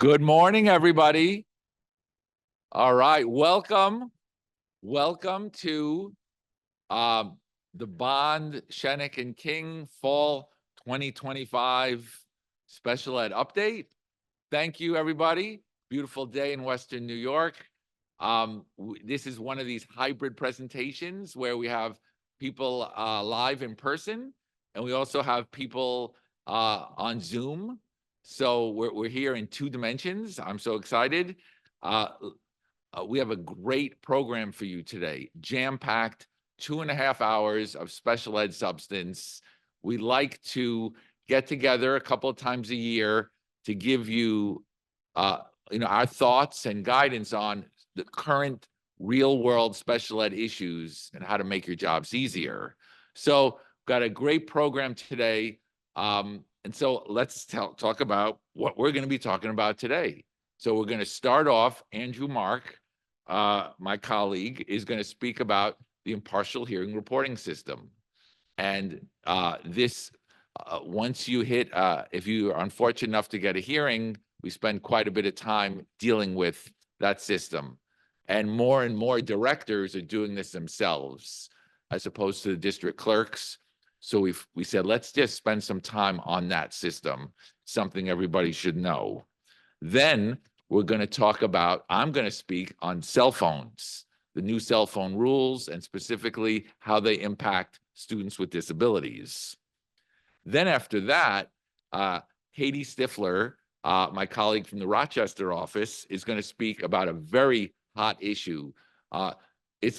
Good morning, everybody. All right, welcome to the Bond, Schoeneck King Fall 2025 Special Ed Update. Thank you, everybody. Beautiful day in Western New York. This is one of these hybrid presentations where we have people live in person, and we also have people on Zoom. So we're here in two dimensions. I'm so excited. We have a great program for you today, jam-packed, 2.5 hours of special ed substance. We like to get together a couple of times a year to give you, our thoughts and guidance on the current real-world special ed issues and how to make your jobs easier. So, got a great program today. And so let's talk about what we're going to be talking about today. So we're going to start off. Andrew Mark, my colleague, is going to speak about the impartial hearing reporting system. And once you hit, if you are unfortunate enough to get a hearing, we spend quite a bit of time dealing with that system. And more directors are doing this themselves, as opposed to the district clerks. So we said, let's just spend some time on that system, something everybody should know. Then we're going to talk about, I'm going to speak on cell phones, the new cell phone rules, and specifically how they impact students with disabilities. Then after that, Katie Stifler, my colleague from the Rochester office, is going to speak about a very hot issue.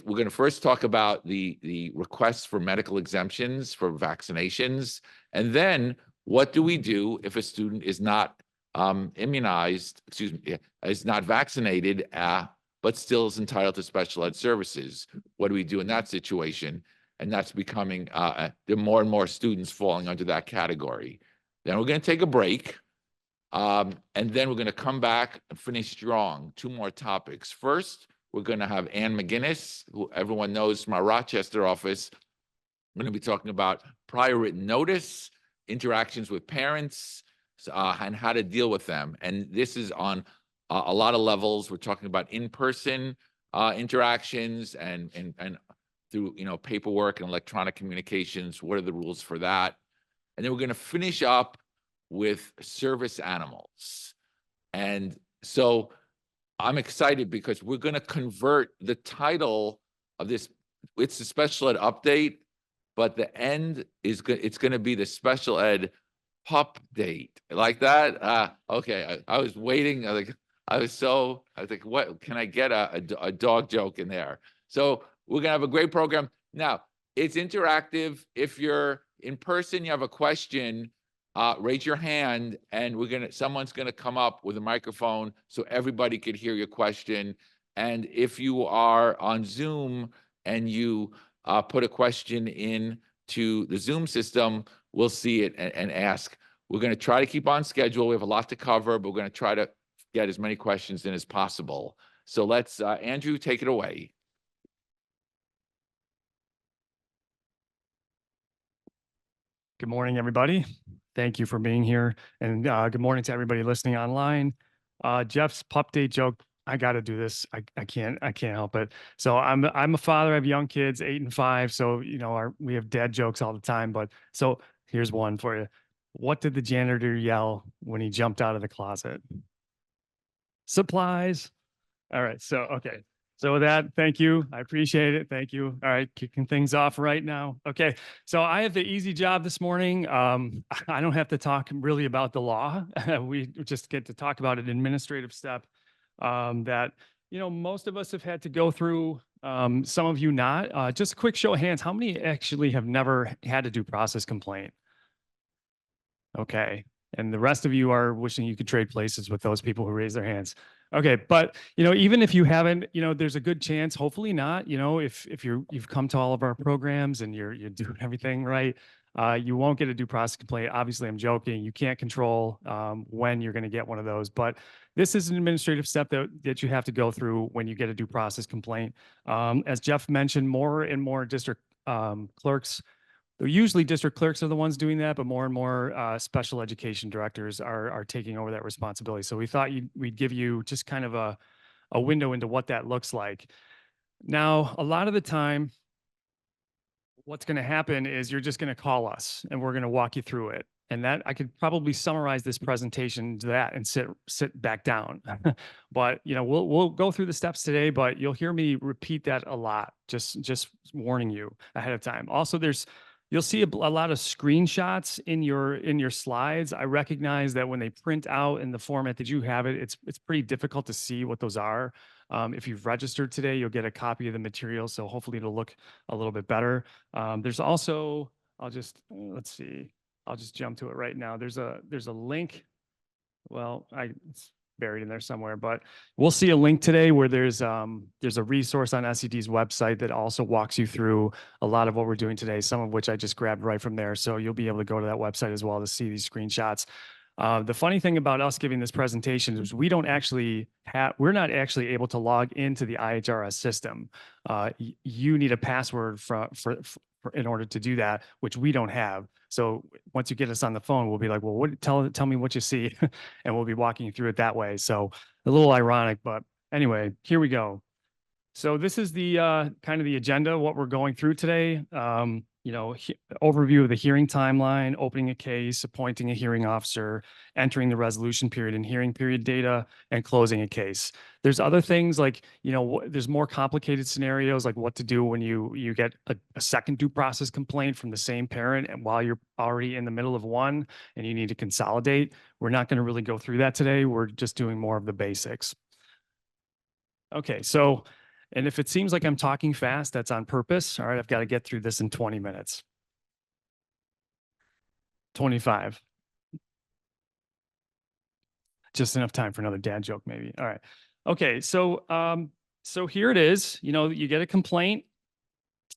We're going to first talk about the requests for medical exemptions for vaccinations, and then what do we do if a student is not is not vaccinated, but still is entitled to special ed services? What do we do in that situation? And that's becoming, there are more and more students falling under that category. Then we're going to take a break, and then we're going to come back and finish strong. 2 more topics. First, we're going to have Ann McGinnis, who everyone knows from our Rochester office. We're going to be talking about prior written notice, interactions with parents, and how to deal with them. And this is on a lot of levels. We're talking about in-person interactions and through paperwork and electronic communications. What are the rules for that? And then we're going to finish up with service animals. And so I'm excited because we're going to convert the title of this. It's the special ed update, but the end is good. It's going to be the special ed pup date, like that. Okay, I was waiting. I was like, what can I get a dog joke in there? So we're gonna have a great program. Now it's interactive. If you're in person, you have a question, raise your hand, and someone's gonna come up with a microphone so everybody could hear your question. And if you are on Zoom and you put a question in to the Zoom system, we'll see it and ask. We're going to try to keep on schedule. We have a lot to cover, but we're going to try to get as many questions in as possible. So let's, Andrew, take it away. Good morning, everybody. Thank you for being here. And good morning to everybody listening online. Jeff's pup date joke, I got to do this. I can't help it. So I'm a father. I have young kids, 8 and 5. So, we have dad jokes all the time. But so here's one for you. What did the janitor yell when he jumped out of the closet? Supplies. All right. So, okay. So with that, thank you. I appreciate it. Thank you. All right. Kicking things off right now. Okay. So I have the easy job this morning. I don't have to talk really about the law. We just get to talk about an administrative step that, most of us have had to go through. Some of you not. Just a quick show of hands. How many actually have never had a due process complaint? Okay. And the rest of you are wishing you could trade places with those people who raise their hands. Okay. But, even if you haven't, there's a good chance, hopefully not, if you've come to all of our programs and you're doing everything right, you won't get a due process complaint. Obviously, I'm joking. You can't control when you're going to get one of those. But this is an administrative step that you have to go through when you get a due process complaint. As Jeff mentioned, more and more district clerks Usually district clerks are the ones doing that, but more and more special education directors are taking over that responsibility. So we thought we'd give you just kind of a window into what that looks like. Now, a lot of the time, what's going to happen is you're just going to call us and we're going to walk you through it. And that I could probably summarize this presentation to that and sit back down. But we'll go through the steps today, but you'll hear me repeat that a lot. Just warning you ahead of time. Also, you'll see a lot of screenshots in your slides. I recognize that when they print out in the format that you have it, it's pretty difficult to see what those are. If you've registered today, you'll get a copy of the material, so hopefully it'll look a little bit better. There's also, let's see, I'll just jump to it right now. There's a link. Well, it's buried in there somewhere, but we'll see a link today where there's a resource on SED's website that also walks you through a lot of what we're doing today, some of which I just grabbed right from there. So you'll be able to go to that website as well to see these screenshots. The funny thing about us giving this presentation is we're not actually able to log into the IHRS system. You need a password in order to do that, which we don't have. So once you get us on the phone, we'll be like, well, tell me what you see, and we'll be walking you through it that way. So a little ironic, but anyway, here we go. So this is the kind of the agenda, what we're going through today. Overview of the hearing timeline, opening a case, appointing a hearing officer, entering the resolution period and hearing period data, and closing a case. There's other things like, there's more complicated scenarios like what to do when you get a second due process complaint from the same parent and while you're already in the middle of one and you need to consolidate. We're not going to really go through that today. We're just doing more of the basics. Okay, so and if it seems like I'm talking fast, that's on purpose. All right, I've got to get through this in 20 minutes. 25. Just enough time for another dad joke, maybe. All right. Okay, so here it is. You get a complaint.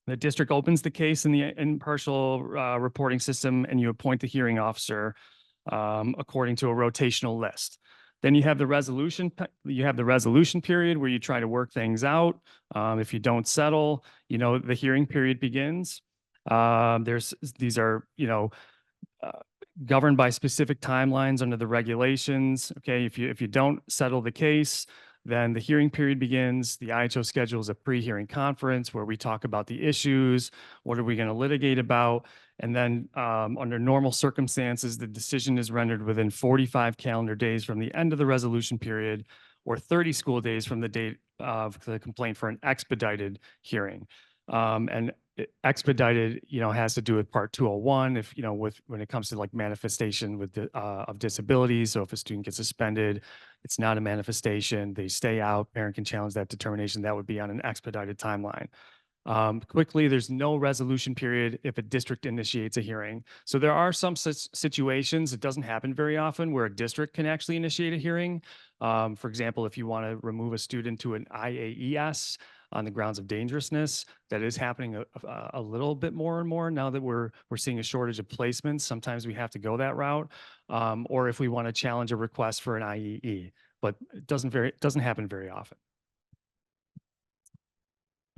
The district opens the case in the impartial reporting system, and you appoint the hearing officer according to a rotational list. Then you have the resolution. You have the resolution period where you try to work things out. If you don't settle, the hearing period begins. These are governed by specific timelines under the regulations. Okay, if you don't settle the case, then the hearing period begins. The IHO schedules a pre-hearing conference where we talk about the issues. What are we going to litigate about? And then under normal circumstances, the decision is rendered within 45 calendar days from the end of the resolution period or 30 school days from the date of the complaint for an expedited hearing. And expedited, has to do with Part 201. If when it comes to like manifestation of disabilities. So if a student gets suspended, it's not a manifestation. They stay out. Parent can challenge that determination. That would be on an expedited timeline. Quickly, there's no resolution period if a district initiates a hearing. So there are some situations, it doesn't happen very often, where a district can actually initiate a hearing. For example, if you want to remove a student to an IAES on the grounds of dangerousness, that is happening a little bit more and more now that we're seeing a shortage of placements. Sometimes we have to go that route, or if we want to challenge a request for an IEE, but it doesn't happen very often.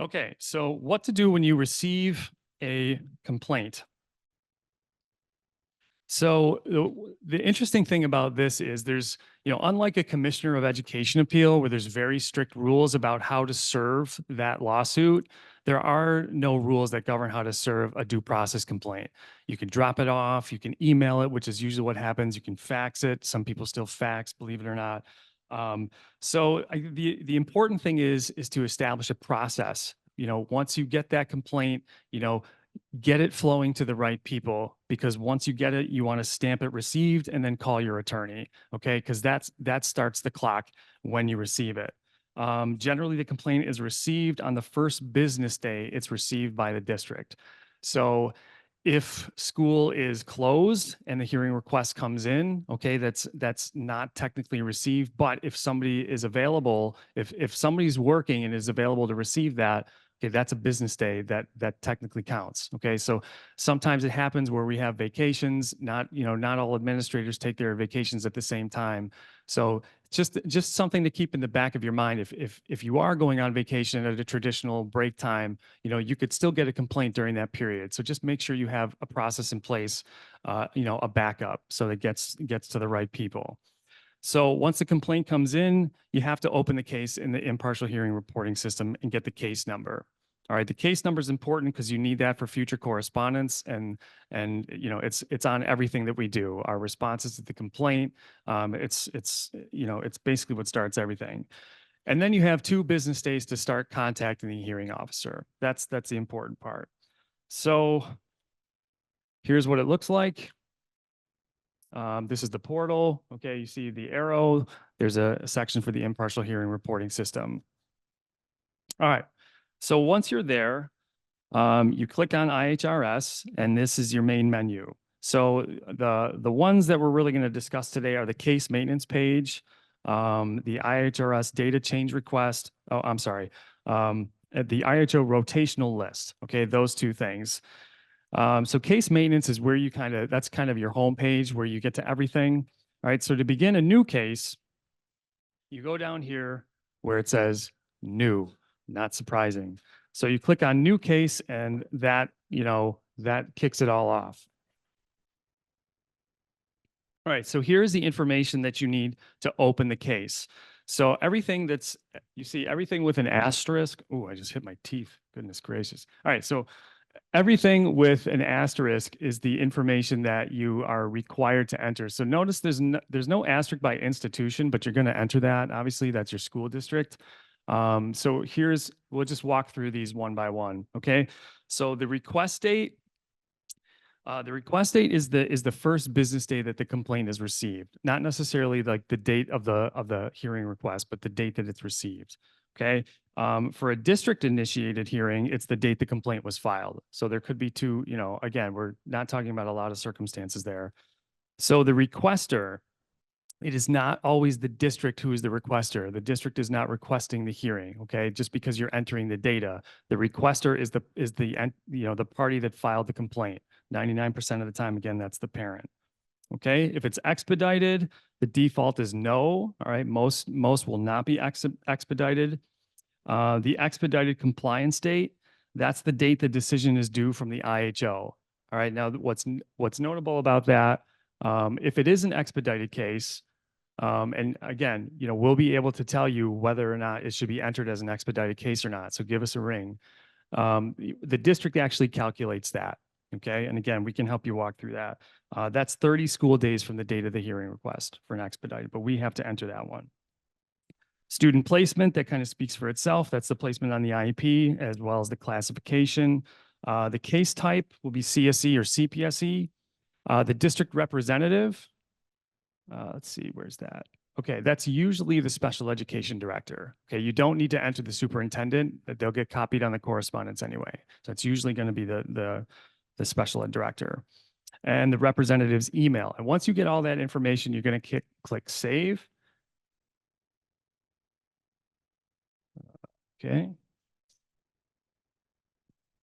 Okay, so what to do when you receive a complaint. So the interesting thing about this is there's, unlike a commissioner of education appeal where there's very strict rules about how to serve that lawsuit, there are no rules that govern how to serve a due process complaint. You can drop it off, you can email it, which is usually what happens. You can fax it. Some people still fax, believe it or not. The important thing is to establish a process. Once you get that complaint, get it flowing to the right people, because once you get it, you want to stamp it received and then call your attorney. Okay, because that starts the clock when you receive it. Generally, the complaint is received on the first business day it's received by the district. So if school is closed and the hearing request comes in, okay, that's not technically received. But if somebody is available, if somebody's working and is available to receive that, Okay, that's a business day that technically counts. Okay, so sometimes it happens where we have vacations. Not all administrators take their vacations at the same time. So just something to keep in the back of your mind. If you are going on vacation at a traditional break time, you could still get a complaint during that period. So just make sure you have a process in place, a backup, so that gets to the right people. So once the complaint comes in, you have to open the case in the impartial hearing reporting system and get the case number. All right, the case number is important because you need that for future correspondence, and it's on everything that we do. Our responses to the complaint, it's basically what starts everything. And then you have 2 business days to start contacting the hearing officer. That's the important part. So here's what it looks like. This is the portal. Okay, you see the arrow. There's a section for the impartial hearing reporting system. All right. So once you're there, you click on IHRS, and this is your main menu. So the ones that we're really going to discuss today are the case maintenance page, the IHRS data change request. Oh, I'm sorry. The IHO rotational list. Okay, those 2 things. So case maintenance is where that's kind of your home page where you get to everything. All right. So to begin a new case, you go down here where it says new, not surprising. So you click on new case, and that kicks it all off. All right. So here's the information that you need to open the case. So everything you see everything with an asterisk. Oh, I just hit my teeth. Goodness gracious. All right. So everything with an asterisk is the information that you are required to enter. So notice there's no asterisk by institution, but you're going to enter that. Obviously, that's your school district. So we'll just walk through these one by one. Okay. So the request date is the first business day that the complaint is received, not necessarily like the date of the hearing request, but the date that it's received. Okay. For a district initiated hearing, it's the date the complaint was filed. So there could be 2, again, we're not talking about a lot of circumstances there. So the requester, it is not always the district who is the requester. The district is not requesting the hearing. Okay. Just because you're entering the data, the requester is the party that filed the complaint. 99% of the time, again, that's the parent. Okay. If it's expedited, the default is no. All right. Most will not be expedited. The expedited compliance date, that's the date the decision is due from the IHO. All right. Now, what's notable about that, if it is an expedited case, and again, we'll be able to tell you whether or not it should be entered as an expedited case or not. So give us a ring. The district actually calculates that. Okay. And again, we can help you walk through that. That's 30 school days from the date of the hearing request for an expedited, but we have to enter that one. Student placement, that kind of speaks for itself. That's the placement on the IEP, as well as the classification. The case type will be CSE or CPSE. The district representative, let's see, where's that? Okay, that's usually the special education director. Okay, you don't need to enter the superintendent. They'll get copied on the correspondence anyway. So it's usually going to be the special ed director. And the representative's email. And once you get all that information, you're going to click save. Okay.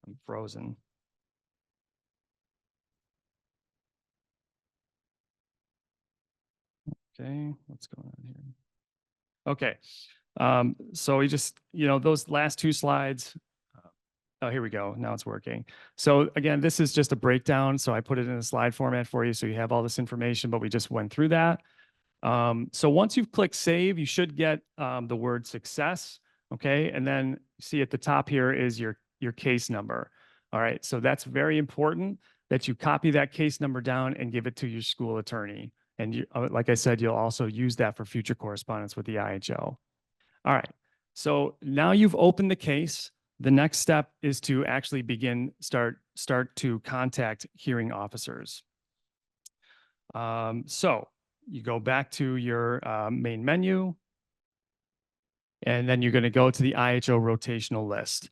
I'm frozen. Okay, what's going on here? Okay, so we just, those last 2 slides. Oh, here we go. Now it's working. So again, this is just a breakdown. So I put it in a slide format for you, so you have all this information, but we just went through that. So once you've clicked save, you should get the word success. Okay, and then see at the top here is your case number. All right, so that's very important that you copy that case number down and give it to your school attorney. And like I said, you'll also use that for future correspondence with the IHO. All right, so now you've opened the case. The next step is to actually start to contact hearing officers. So you go back to your main menu, and then you're going to go to the IHO rotational list.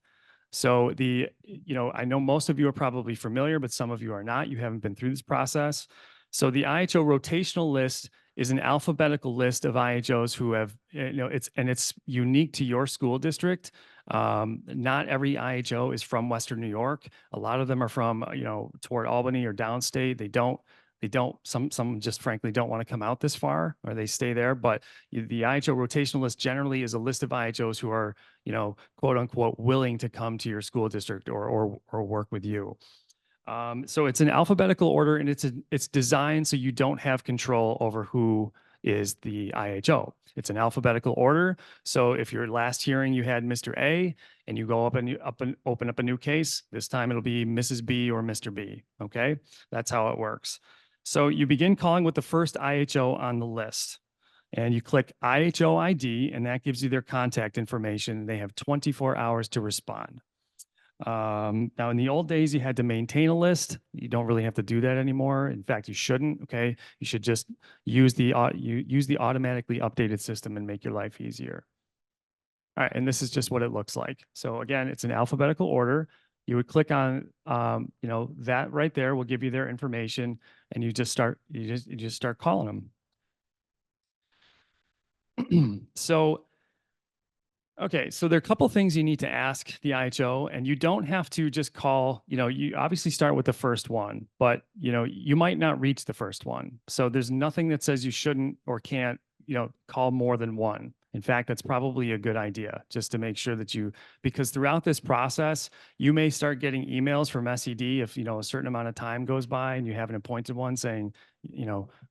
So I know most of you are probably familiar, but some of you are not. You haven't been through this process. So the IHO rotational list is an alphabetical list of IHOs who have, it's unique to your school district. Not every IHO is from Western New York. A lot of them are from, toward Albany or downstate. Some just frankly don't want to come out this far, or they stay there. But the IHO rotational list generally is a list of IHOs who are, quote unquote, willing to come to your school district or work with you. So it's an alphabetical order, and it's designed so you don't have control over who is the IHO. It's an alphabetical order. So if your last hearing you had Mr. A and you go up and open up a new case, this time it'll be Mrs. B or Mr. B. Okay, that's how it works. So you begin calling with the first IHO on the list, and you click IHO ID, and that gives you their contact information. They have 24 hours to respond. Now, in the old days, you had to maintain a list. You don't really have to do that anymore. In fact, you shouldn't. Okay, you should just use the automatically updated system and make your life easier. All right, and this is just what it looks like. So again, it's an alphabetical order. You would click on, that right there will give you their information, and you just start calling them. So. Okay, so there are a couple things you need to ask the IHO, and you don't have to just call, you obviously start with the first one, but you might not reach the first one. So there's nothing that says you shouldn't or can't, call more than one. In fact, that's probably a good idea, just to make sure that because throughout this process, you may start getting emails from SED if, a certain amount of time goes by and you have an appointed one saying,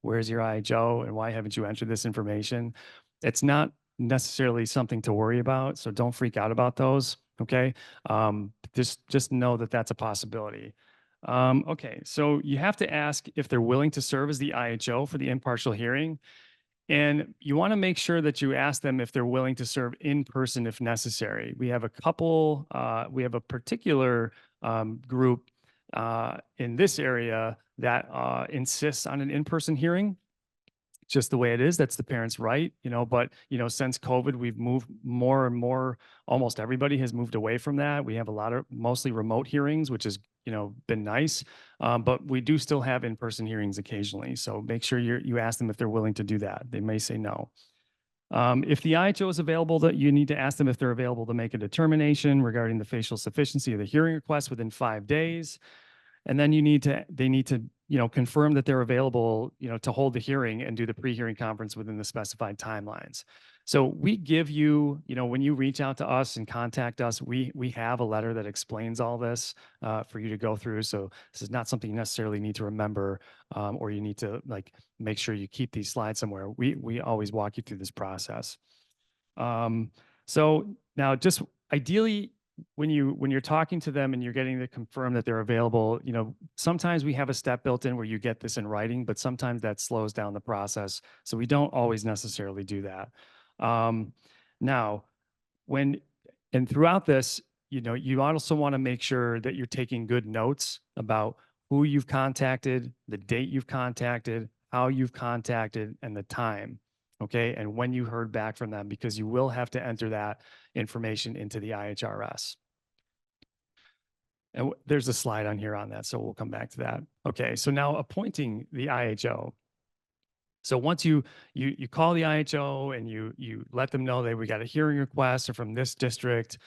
where's your IHO and why haven't you entered this information? It's not necessarily something to worry about, so don't freak out about those. Okay, just know that that's a possibility. Okay, so you have to ask if they're willing to serve as the IHO for the impartial hearing, and you want to make sure that you ask them if they're willing to serve in person if necessary. We have a particular group in this area that insists on an in-person hearing. Just the way it is. That's the parents' right, but since COVID, we've moved more and more. Almost everybody has moved away from that. We have a lot of mostly remote hearings, which has been nice, but we do still have in-person hearings occasionally. So make sure you ask them if they're willing to do that. They may say no. If the IHO is available, that you need to ask them if they're available to make a determination regarding the facial sufficiency of the hearing request within 5 days. And then they need to, confirm that they're available, to hold the hearing and do the pre-hearing conference within the specified timelines. So we give you, when you reach out to us and contact us, we have a letter that explains all this for you to go through. So this is not something you necessarily need to remember, or you need to make sure you keep these slides somewhere. We always walk you through this process. So now, just ideally, when you're talking to them and you're getting to confirm that they're available, sometimes we have a step built in where you get this in writing, but sometimes that slows down the process. So we don't always necessarily do that. Now, throughout this, you also want to make sure that you're taking good notes about who you've contacted, the date you've contacted, how you've contacted, and the time. Okay, and when you heard back from them, because you will have to enter that information into the IHRS. And there's a slide on here on that, so we'll come back to that. Okay, so now appointing the IHO. So once you call the IHO and you let them know that we got a hearing request or from this district,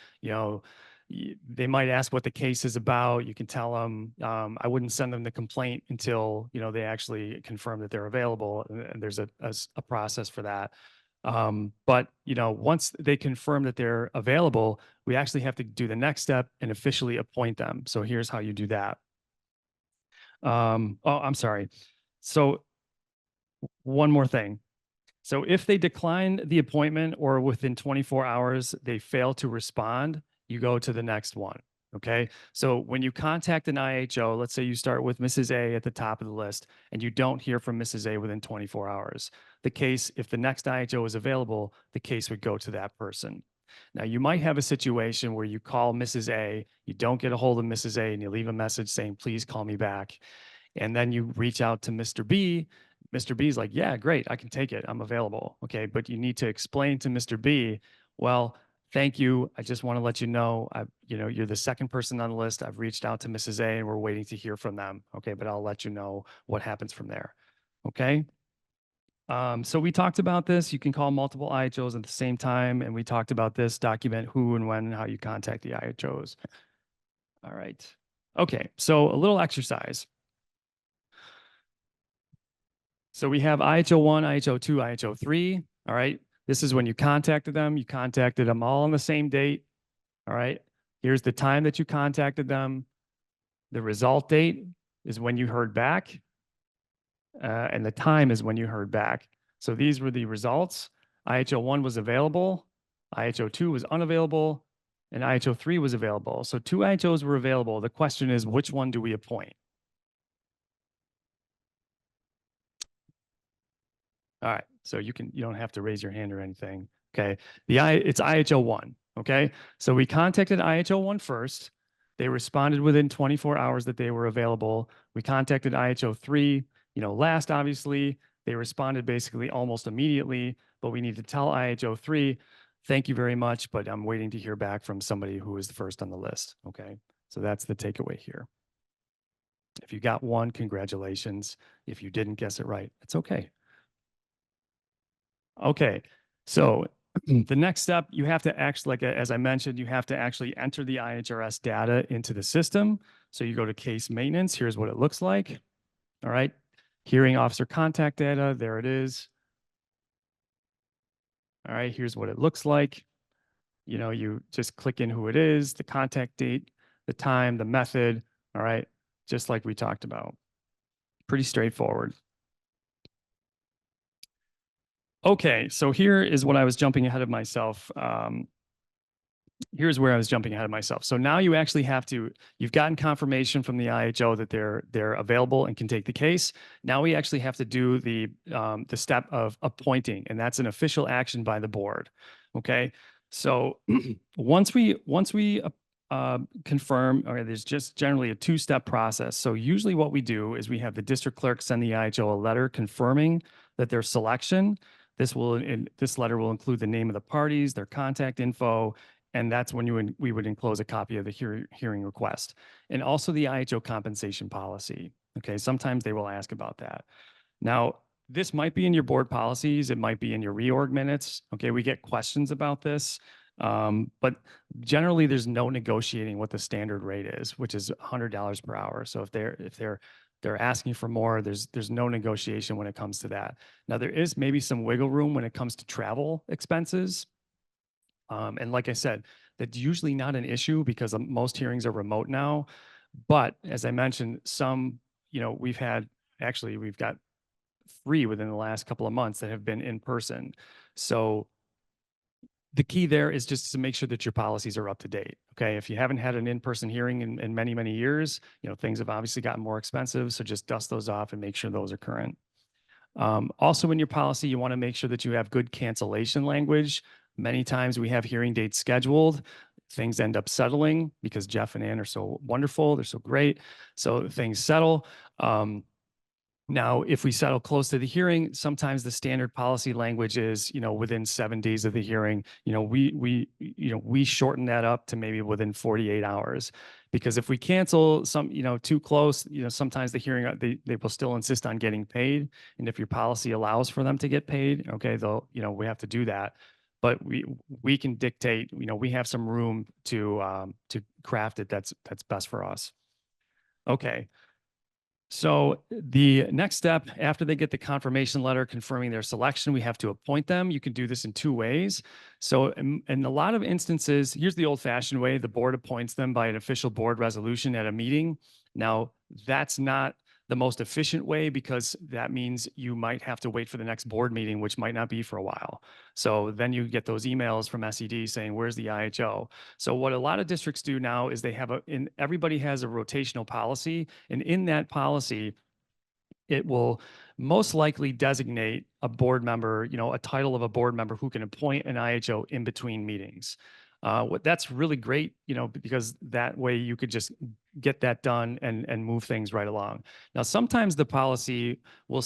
they might ask what the case is about. You can tell them, I wouldn't send them the complaint until, they actually confirm that they're available. And there's a process for that. But, once they confirm that they're available, we actually have to do the next step and officially appoint them. So here's how you do that. I'm sorry. So one more thing. So if they decline the appointment or within 24 hours, they fail to respond, you go to the next one. Okay. So when you contact an IHO, let's say you start with Mrs. A at the top of the list and you don't hear from Mrs. A within 24 hours, if the next IHO is available, the case would go to that person. Now, you might have a situation where you call Mrs. A, you don't get a hold of Mrs. A, and you leave a message saying, please call me back. And then you reach out to Mr. B. Mr. B is like, yeah, great, I can take it. I'm available. Okay. But you need to explain to Mr. B, well, thank you. I just want to let you know, you're the second person on the list. I've reached out to Mrs. A and we're waiting to hear from them. Okay. But I'll let you know what happens from there. Okay. So we talked about this. You can call multiple IHOs at the same time, and we talked about this, document who and when and how you contact the IHOs. All right. Okay, so a little exercise. So we have IHO1, IHO2, IHO3. All right. This is when you contacted them. You contacted them all on the same date. All right. Here's the time that you contacted them. The result date is when you heard back. And the time is when you heard back. So these were the results. IHO1 was available. IHO2 was unavailable. And IHO3 was available. So 2 IHOs were available. The question is, which one do we appoint? All right. So you don't have to raise your hand or anything. Okay. It's IHO1. Okay. So we contacted IHO1 first. They responded within 24 hours that they were available. We contacted IHO3, last, obviously. They responded basically almost immediately, but we need to tell IHO3, thank you very much, but I'm waiting to hear back from somebody who is the first on the list. Okay. So that's the takeaway here. If you got one, congratulations. If you didn't guess it right, it's okay. Okay, so the next step, you have to actually, as I mentioned, you have to actually enter the IHRS data into the system. So you go to case maintenance. Here's what it looks like. All right, hearing officer contact data. There it is. All right, here's what it looks like. You just click in who it is, the contact date, the time, the method. All right, just like we talked about. Pretty straightforward. Okay, so here is what I was jumping ahead of myself. Here's where I was jumping ahead of myself. So now you actually you've gotten confirmation from the IHO that they're available and can take the case. Now we actually have to do the step of appointing, and that's an official action by the board. Okay, so once we confirm, okay, there's just generally a 2-step process. So usually what we do is we have the district clerk send the IHO a letter confirming that their selection. This letter will include the name of the parties, their contact info, and that's when we would enclose a copy of the hearing request, and also the IHO compensation policy. Okay, sometimes they will ask about that. Now, this might be in your board policies. It might be in your reorg minutes. Okay, we get questions about this, but generally there's no negotiating what the standard rate is, which is $100 per hour. So if they're asking for more, there's no negotiation when it comes to that. Now, there is maybe some wiggle room when it comes to travel expenses. And like I said, that's usually not an issue because most hearings are remote now. But as I mentioned, we've got 3 within the last couple of months that have been in person. So the key there is just to make sure that your policies are up to date. Okay. If you haven't had an in-person hearing in many, many years, things have obviously gotten more expensive. So just dust those off and make sure those are current. Also in your policy, you want to make sure that you have good cancellation language. Many times we have hearing dates scheduled. Things end up settling because Jeff and Ann are so wonderful. They're so great. So things settle. Now, if we settle close to the hearing, sometimes the standard policy language is, within 7 days of the hearing. We shorten that up to maybe within 48 hours, because if we cancel too close, sometimes the hearing they will still insist on getting paid, and if your policy allows for them to get paid, okay, we have to do that. But we can dictate. We have some room to craft it that's best for us. Okay. So the next step, after they get the confirmation letter confirming their selection, we have to appoint them. You can do this in 2 ways. So in a lot of instances, here's the old-fashioned way. The board appoints them by an official board resolution at a meeting. Now, that's not the most efficient way, because that means you might have to wait for the next board meeting, which might not be for a while. So then you get those emails from SED saying, where's the IHO? So what a lot of districts do now is everybody has a rotational policy, and in that policy, it will most likely designate a board member, a title of a board member who can appoint an IHO in between meetings. That's really great, because that way you could just get that done and move things right along. Now, sometimes the policy will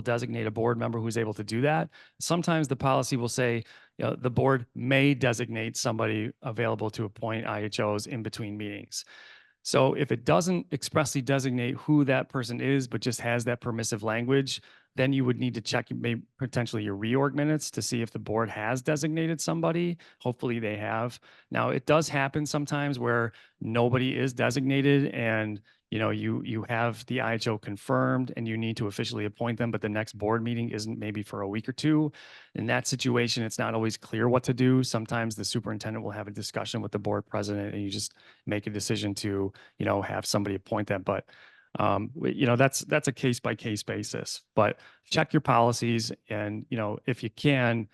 designate a board member who's able to do that. Sometimes the policy will say, the board may designate somebody available to appoint IHOs in between meetings. So if it doesn't expressly designate who that person is, but just has that permissive language, then you would need to check maybe potentially your reorg minutes to see if the board has designated somebody. Hopefully they have. Now, it does happen sometimes where nobody is designated and you have the IHO confirmed and you need to officially appoint them, but the next board meeting isn't maybe for a week or two. In that situation, it's not always clear what to do. Sometimes the superintendent will have a discussion with the board president and you just make a decision to, have somebody appoint them. But that's a case by case basis. But check your policies, and if you can,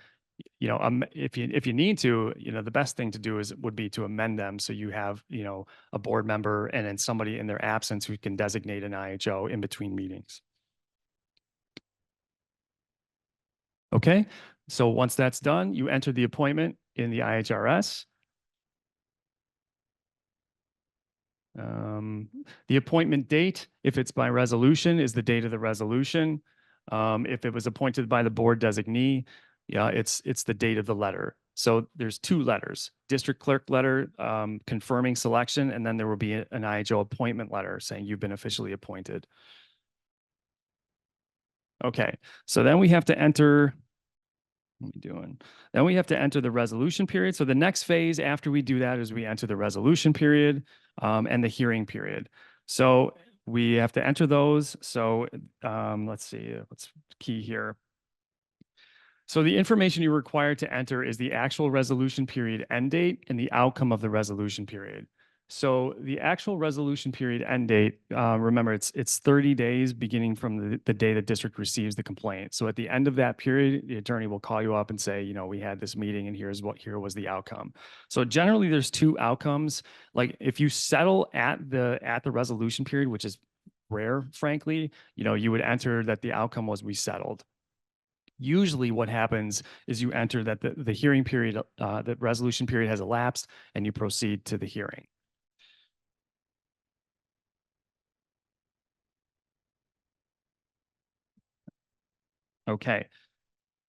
if you need to, the best thing to do would be to amend them so you have a board member and then somebody in their absence who can designate an IHO in between meetings. Okay, so once that's done, you enter the appointment in the IHRS. The appointment date, if it's by resolution, is the date of the resolution. If it was appointed by the board designee, it's the date of the letter. So there's two letters: district clerk letter confirming selection, and then there will be an IHO appointment letter saying you've been officially appointed. Okay, so then we have to enter. What are we doing? Then we have to enter the resolution period. So the next phase after we do that is we enter the resolution period and the hearing period. So we have to enter those. So let's see, what's key here. So the information you're required to enter is the actual resolution period end date and the outcome of the resolution period. So the actual resolution period end date, remember, it's 30 days beginning from the day the district receives the complaint. So at the end of that period, the attorney will call you up and say, we had this meeting and here was the outcome. So generally there's two outcomes. Like if you settle at the resolution period, which is rare, frankly, you would enter that the outcome was we settled. Usually what happens is you enter that the hearing period, the resolution period has elapsed and you proceed to the hearing. Okay,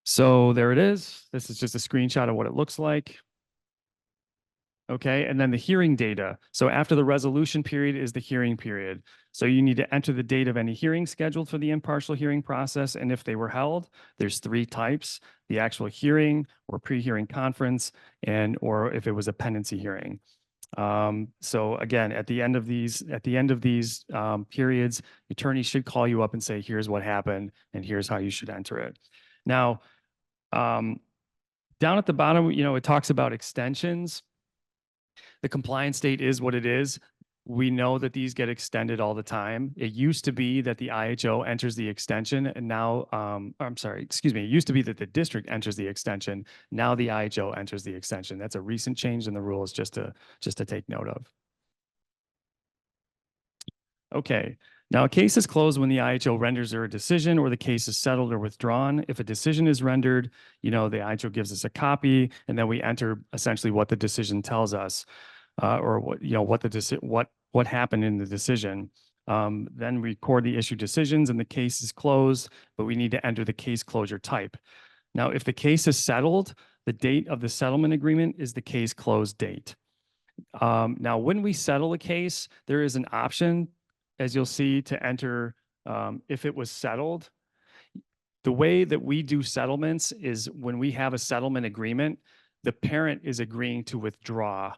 so there it is. This is just a screenshot of what it looks like. Okay, and then the hearing data. So after the resolution period is the hearing period. So you need to enter the date of any hearing scheduled for the impartial hearing process. And if they were held, there's three types: the actual hearing or pre-hearing conference, or if it was a pendency hearing. So again, at the end of these periods, the attorney should call you up and say, here's what happened and here's how you should enter it. Now, down at the bottom, it talks about extensions. The compliance date is what it is. We know that these get extended all the time. It used to be that the IHO enters the extension, and now, it used to be that the district enters the extension. Now the IHO enters the extension. That's a recent change in the rules, just to take note of. Okay. Now, a case is closed when the IHO renders a decision or the case is settled or withdrawn. If a decision is rendered, the IHO gives us a copy, and then we enter essentially what the decision tells us, or what happened in the decision. Then we record the issue decisions and the case is closed, but we need to enter the case closure type. Now, if the case is settled, the date of the settlement agreement is the case close date. Now, when we settle a case, there is an option, as you'll see, to enter if it was settled. The way that we do settlements is when we have a settlement agreement, the parent is agreeing to withdraw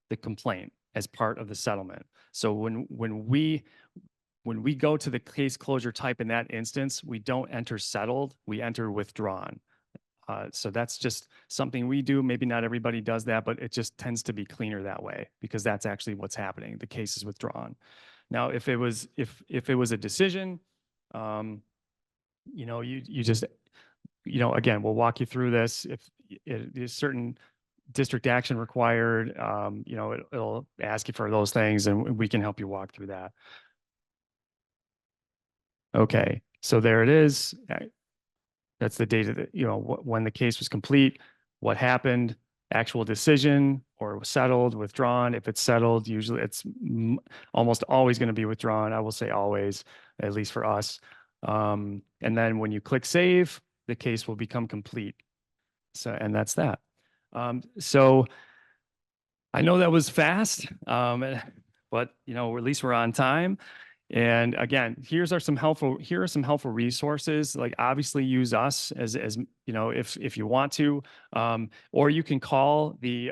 the complaint as part of the settlement. So when we go to the case closure type in that instance, we don't enter settled, we enter withdrawn. So that's just something we do. Maybe not everybody does that, but it just tends to be cleaner that way because that's actually what's happening. The case is withdrawn. Now, if it was a decision, you just, again, we'll walk you through this. If there's certain district action required, it'll ask you for those things, and we can help you walk through that. Okay, so there it is. That's the date of when the case was complete, what happened, actual decision, or was settled, withdrawn. If it's settled, usually it's almost always going to be withdrawn. I will say always, at least for us. And then when you click save, the case will become complete. So, and that's that. So I know that was fast, but at least we're on time. And again, here are some helpful resources. Like obviously use us as if you want to, or you can call the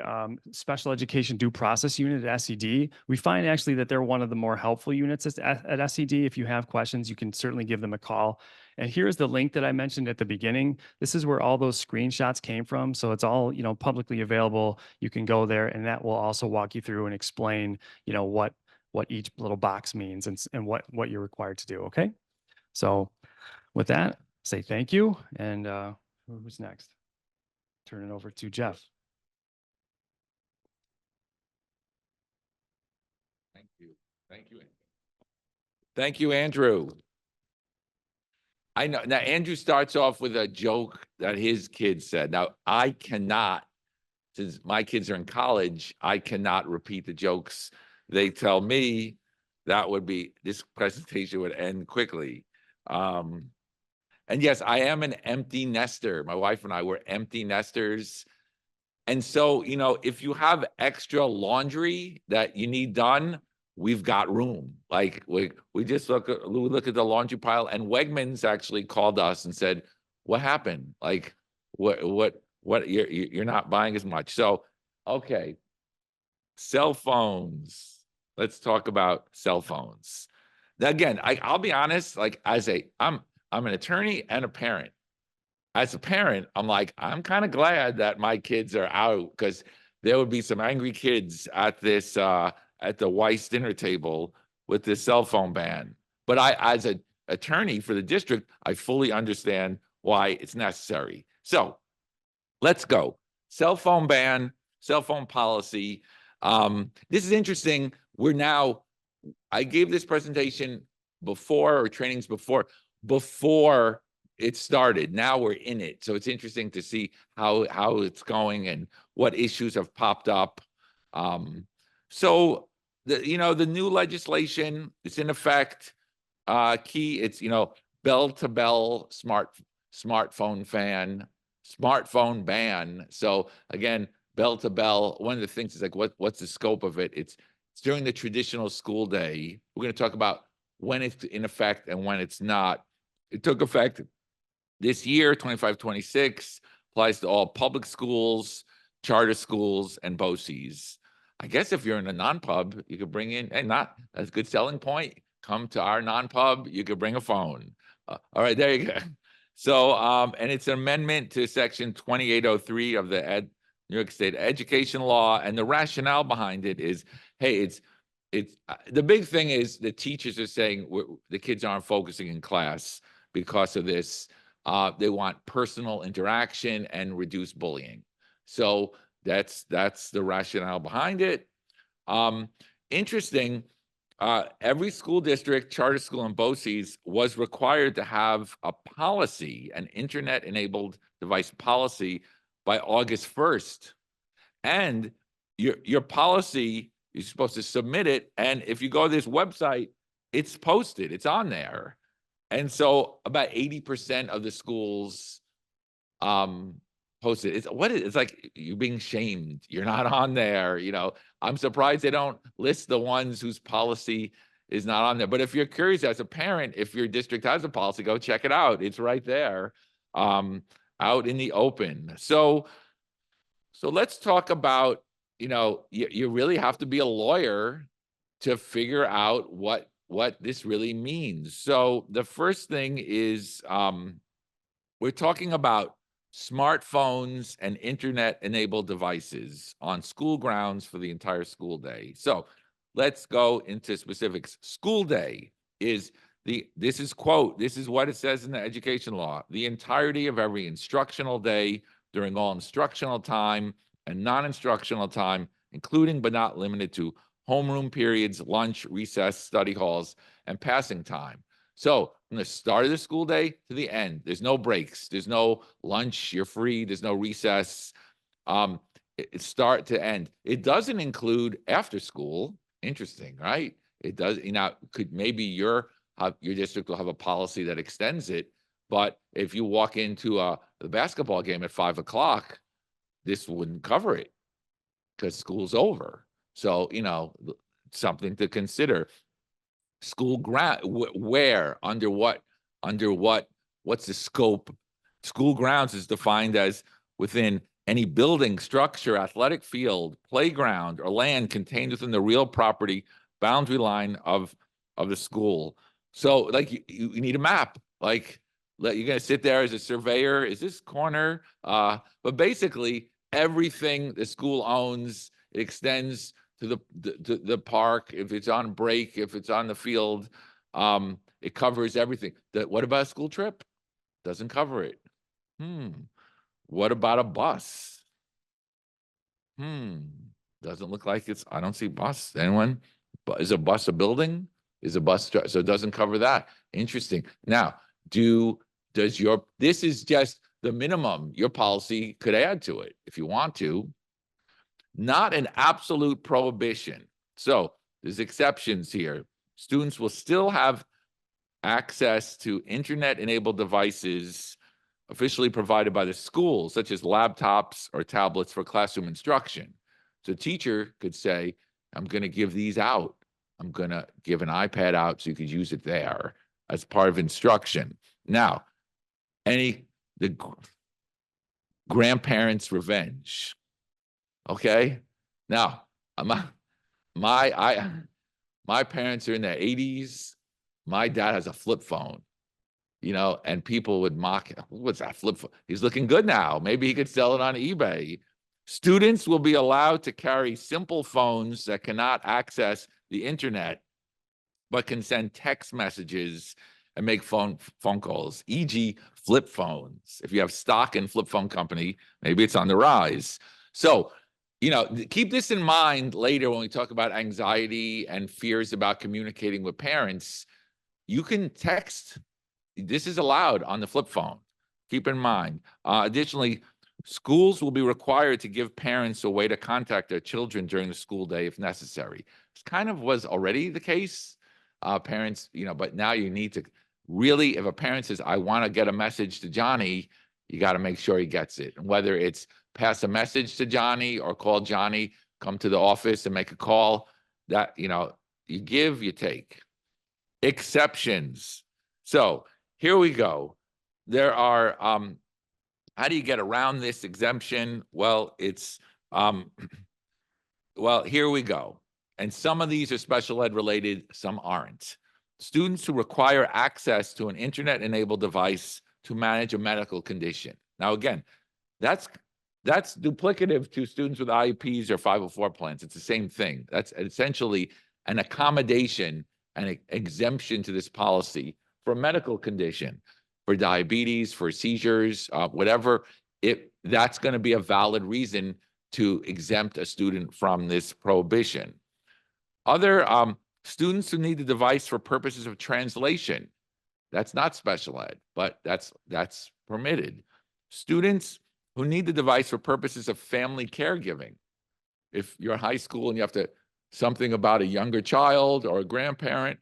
Special Education Due Process Unit at SED. We find actually that they're one of the more helpful units at SED. If you have questions, you can certainly give them a call. And here's the link that I mentioned at the beginning. This is where all those screenshots came from. So it's all publicly available. You can go there, and that will also walk you through and explain what each little box means and what you're required to do. Okay. So with that, say thank you. And who's next? Turn it over to Jeff. Thank you. Thank you. Thank you, Andrew. I know now Andrew starts off with a joke that his kids said. Now I cannot, since my kids are in college, I cannot repeat the jokes they tell me. That would be, this presentation would end quickly. And yes, I am an empty nester. My wife and I were empty nesters. And so, if you have extra laundry that you need done, we've got room. Like we just look at the laundry pile, and Wegmans actually called us and said, what happened? Like what you're not buying as much. So, okay. Cell phones. Let's talk about cell phones. Now, again, I'll be honest, like I'm an attorney and a parent. As a parent, I'm like, I'm kind of glad that my kids are out, because there would be some angry kids at this at the Weiss dinner table with this cell phone ban. But as an attorney for the district, I fully understand why it's necessary. So let's go. Cell phone ban, cell phone policy. This is interesting. I gave this presentation before, or trainings before it started. Now we're in it. So it's interesting to see how it's going and what issues have popped up. So the new legislation is in effect. It's bell-to-bell smartphone ban. So again, bell to bell. One of the things is like, what's the scope of it? It's during the traditional school day. We're going to talk about when it's in effect and when it's not. It took effect this year, 25-26, applies to all public schools, charter schools, and BOCES. I guess if you're in a non-pub, you could bring in, that's a good selling point. Come to our non-pub, you could bring a phone. All right, there you go. So, and it's an amendment to section 2803 of the New York State education law. And the rationale behind it is, hey, it's the big thing is the teachers are saying the kids aren't focusing in class because of this. They want personal interaction and reduce bullying. So that's the rationale behind it. Interesting. Every school district, charter school, and BOCES was required to have a policy, an internet-enabled device policy, by August 1st. And your policy, you're supposed to submit it. And if you go to this website, it's posted, it's on there. And so about 80% of the schools posted. It's like you're being shamed. You're not on there. I'm surprised they don't list the ones whose policy is not on there. But if you're curious as a parent, if your district has a policy, go check it out. It's right there, out in the open. So let's talk about, you really have to be a lawyer to figure out what this really means. So the first thing is, we're talking about smartphones and internet-enabled devices on school grounds for the entire school day. So let's go into specifics. School day is this is what it says in the education law: the entirety of every instructional day during all instructional time and non-instructional time, including but not limited to homeroom periods, lunch, recess, study halls, and passing time. So from the start of the school day to the end, there's no breaks, there's no lunch, you're free, there's no recess. It's start to end. It doesn't include after school. Interesting, right? It does. Maybe your district will have a policy that extends it, but if you walk into the basketball game at 5 o'clock, this wouldn't cover it because school's over. So, something to consider. School ground, where, under what, what's the scope? School grounds is defined as within any building, structure, athletic field, playground, or land contained within the real property boundary line of the school. So like you need a map, like you're going to sit there as a surveyor. Is this corner? But basically everything the school owns, it extends to the park. If it's on break, if it's on the field, it covers everything. What about a school trip? Doesn't cover it. What about a bus? Doesn't look like it's, I don't see bus. Anyone? But is a bus a building? Is a bus, so it doesn't cover that. Interesting. Now, this is just the minimum. Your policy could add to it if you want to. Not an absolute prohibition. So there's exceptions here. Students will still have access to internet-enabled devices officially provided by the school, such as laptops or tablets for classroom instruction. So a teacher could say, I'm going to give these out. I'm going to give an iPad out so you could use it there as part of instruction. Now, the grandparents' revenge. Okay. Now, my parents are in their 80s. My dad has a flip phone, and people would mock him. What's that flip phone? He's looking good now. Maybe he could sell it on eBay. Students will be allowed to carry simple phones that cannot access the internet, but can send text messages and make phone calls, e.g. flip phones. If you have stock in flip phone company, maybe it's on the rise. So, keep this in mind later when we talk about anxiety and fears about communicating with parents. You can text. This is allowed on the flip phone. Keep in mind. Additionally, schools will be required to give parents a way to contact their children during the school day if necessary. This kind of was already the case. Parents, but now you need to really, if a parent says, I want to get a message to Johnny, you got to make sure he gets it. And whether it's pass a message to Johnny or call Johnny, come to the office and make a call, that, you give, you take. Exceptions. So here we go. There are, how do you get around this exemption? Well, it's, here we go. And some of these are special ed related, some aren't. Students who require access to an internet-enabled device to manage a medical condition. Now, again, that's duplicative to students with IEPs or 504 plans. It's the same thing. That's essentially an accommodation and an exemption to this policy for a medical condition, for diabetes, for seizures, whatever. That's going to be a valid reason to exempt a student from this prohibition. Other students who need the device for purposes of translation, that's not special ed, but that's permitted. Students who need the device for purposes of family caregiving. If you're in high school and you have to, something about a younger child or a grandparent,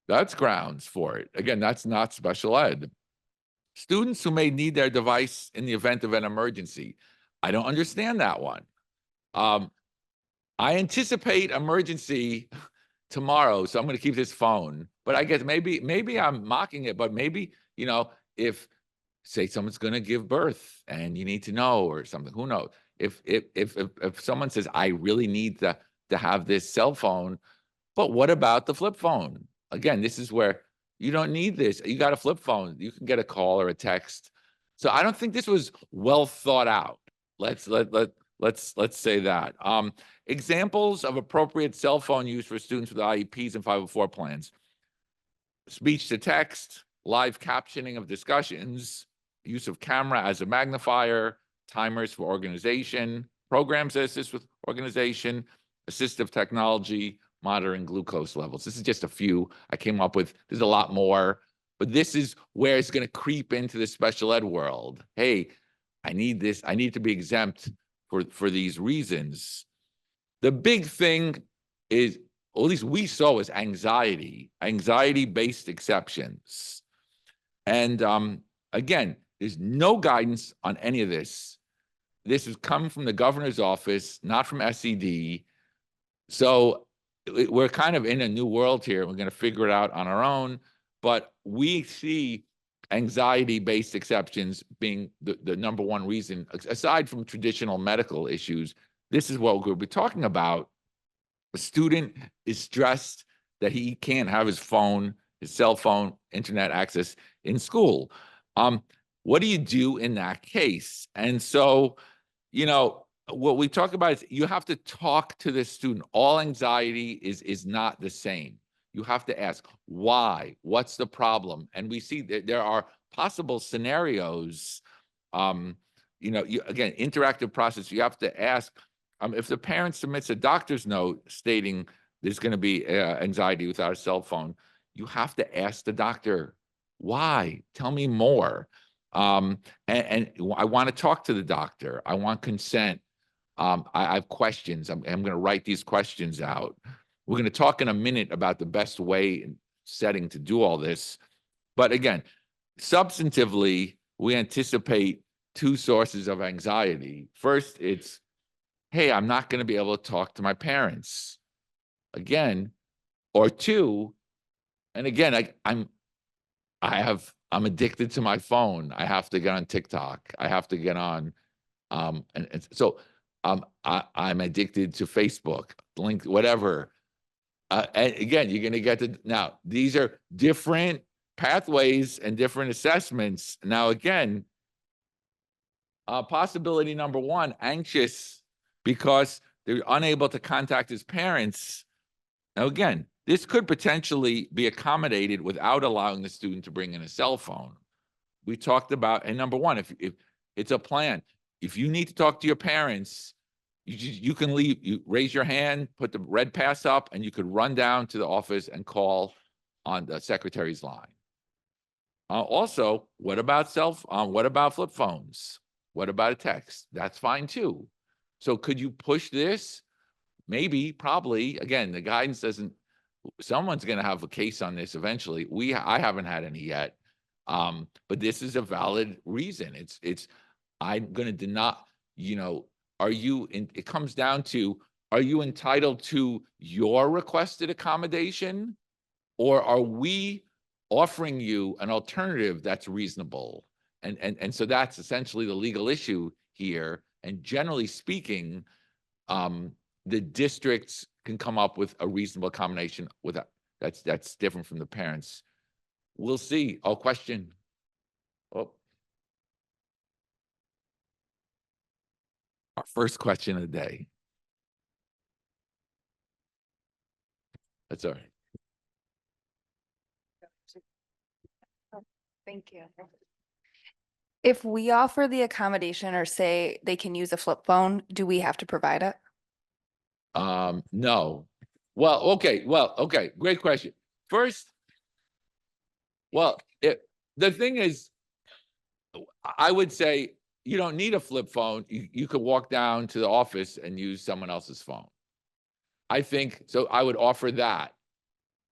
that's grounds for it. Again, that's not special ed. Students who may need their device in the event of an emergency. I don't understand that one. I anticipate emergency tomorrow, so I'm going to keep this phone. But I guess maybe I'm mocking it, but maybe, if say someone's going to give birth and you need to know or something, who knows? If someone says, I really need to have this cell phone, but what about the flip phone? Again, this is where you don't need this. You got a flip phone. You can get a call or a text. So I don't think this was well thought out. Let's say that. Examples of appropriate cell phone use for students with IEPs and 504 plans. Speech to text, live captioning of discussions, use of camera as a magnifier, timers for organization, programs that assist with organization, assistive technology, monitoring glucose levels. This is just a few I came up with. There's a lot more, but this is where it's going to creep into the special ed world. Hey, I need this. I need to be exempt for these reasons. The big thing is, or at least we saw, is anxiety-based exceptions. And again, there's no guidance on any of this. This is coming from the governor's office, not from SED. So we're kind of in a new world here. We're going to figure it out on our own, but we see anxiety-based exceptions being the number one reason, aside from traditional medical issues. This is what we'll be talking about. A student is stressed that he can't have his phone, his cell phone, internet access in school. What do you do in that case? And so, what we talk about is you have to talk to the student. All anxiety is not the same. You have to ask why, what's the problem? And we see that there are possible scenarios. Again, interactive process. You have to ask if the parent submits a doctor's note stating there's going to be anxiety without a cell phone. You have to ask the doctor why. Tell me more. And I want to talk to the doctor. I want consent. I have questions. I'm going to write these questions out. We're going to talk in a minute about the best way and setting to do all this. But again, substantively, we anticipate two sources of anxiety. First, it's, hey, I'm not going to be able to talk to my parents again. Or two, and again, I'm addicted to my phone. I have to get on TikTok. I have to get on, so I'm addicted to Facebook, link, whatever. And again, you're going to get to, now, these are different pathways and different assessments. Now, again, possibility number one, anxious because they're unable to contact his parents. Now, again, this could potentially be accommodated without allowing the student to bring in a cell phone. We talked about, and number one, if it's a plan, if you need to talk to your parents, you can leave, you raise your hand, put the red pass up, and you could run down to the office and call on the secretary's line. Also, what about what about flip phones? What about a text? That's fine too. So could you push this? Maybe, probably. Again, the guidance doesn't, someone's going to have a case on this eventually. I haven't had any yet. But this is a valid reason. I'm going to deny, it comes down to, are you entitled to your requested accommodation, or are we offering you an alternative that's reasonable? And so that's essentially the legal issue here. And generally speaking, the districts can come up with a reasonable accommodation that's different from the parents. We'll see. Oh, question. Oh. Our first question of the day. That's all right. Thank you. If we offer the accommodation or say they can use a flip phone, do we have to provide it? No. Well, okay. Great question. First, the thing is, I would say you don't need a flip phone. You could walk down to the office and use someone else's phone. I think, so I would offer that.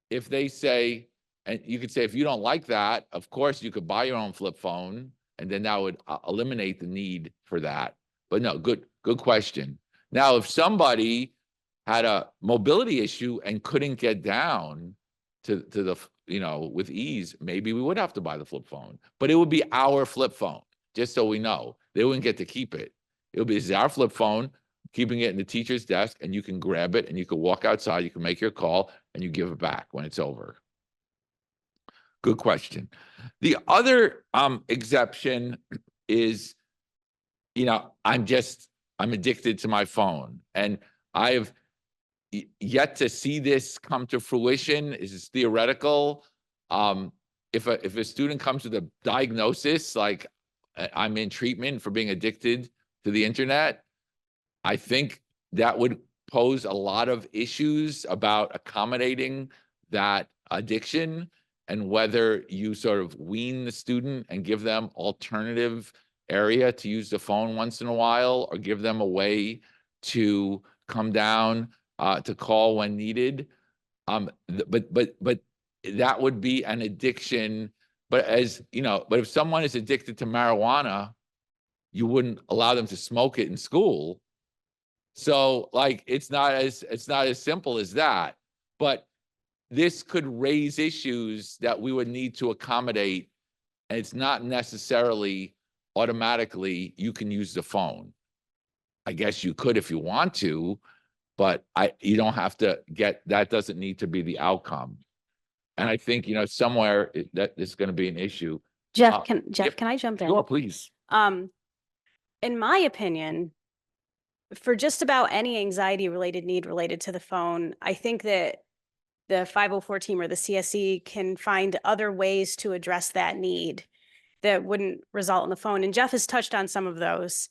If they say, and you could say, if you don't like that, of course, you could buy your own flip phone, and then that would eliminate the need for that. But no, good question. Now, if somebody had a mobility issue and couldn't get down to the, with ease, maybe we would have to buy the flip phone, but it would be our flip phone, just so we know. They wouldn't get to keep it. It would be, this is our flip phone, keeping it in the teacher's desk, and you can grab it and you can walk outside, you can make your call, and you give it back when it's over. Good question. The other exception is, I'm addicted to my phone, and I've yet to see this come to fruition. Is this theoretical? If a student comes with a diagnosis, like I'm in treatment for being addicted to the internet, I think that would pose a lot of issues about accommodating that addiction, and whether you sort of wean the student and give them alternative area to use the phone once in a while, or give them a way to come down to call when needed. But that would be an addiction. But but if someone is addicted to marijuana, you wouldn't allow them to smoke it in school. So like, it's not as simple as that. but this could raise issues that we would need to accommodate. And it's not necessarily automatically you can use the phone. I guess you could if you want to, but you don't have to that doesn't need to be the outcome. And I think, somewhere that is going to be an issue. Jeff, Yep. can I jump in? Sure, please. In my opinion, for just about any anxiety related need related to the phone, I think that the 504 team or the CSE can find other ways to address that need that wouldn't result in the phone. And Jeff has touched on some of those.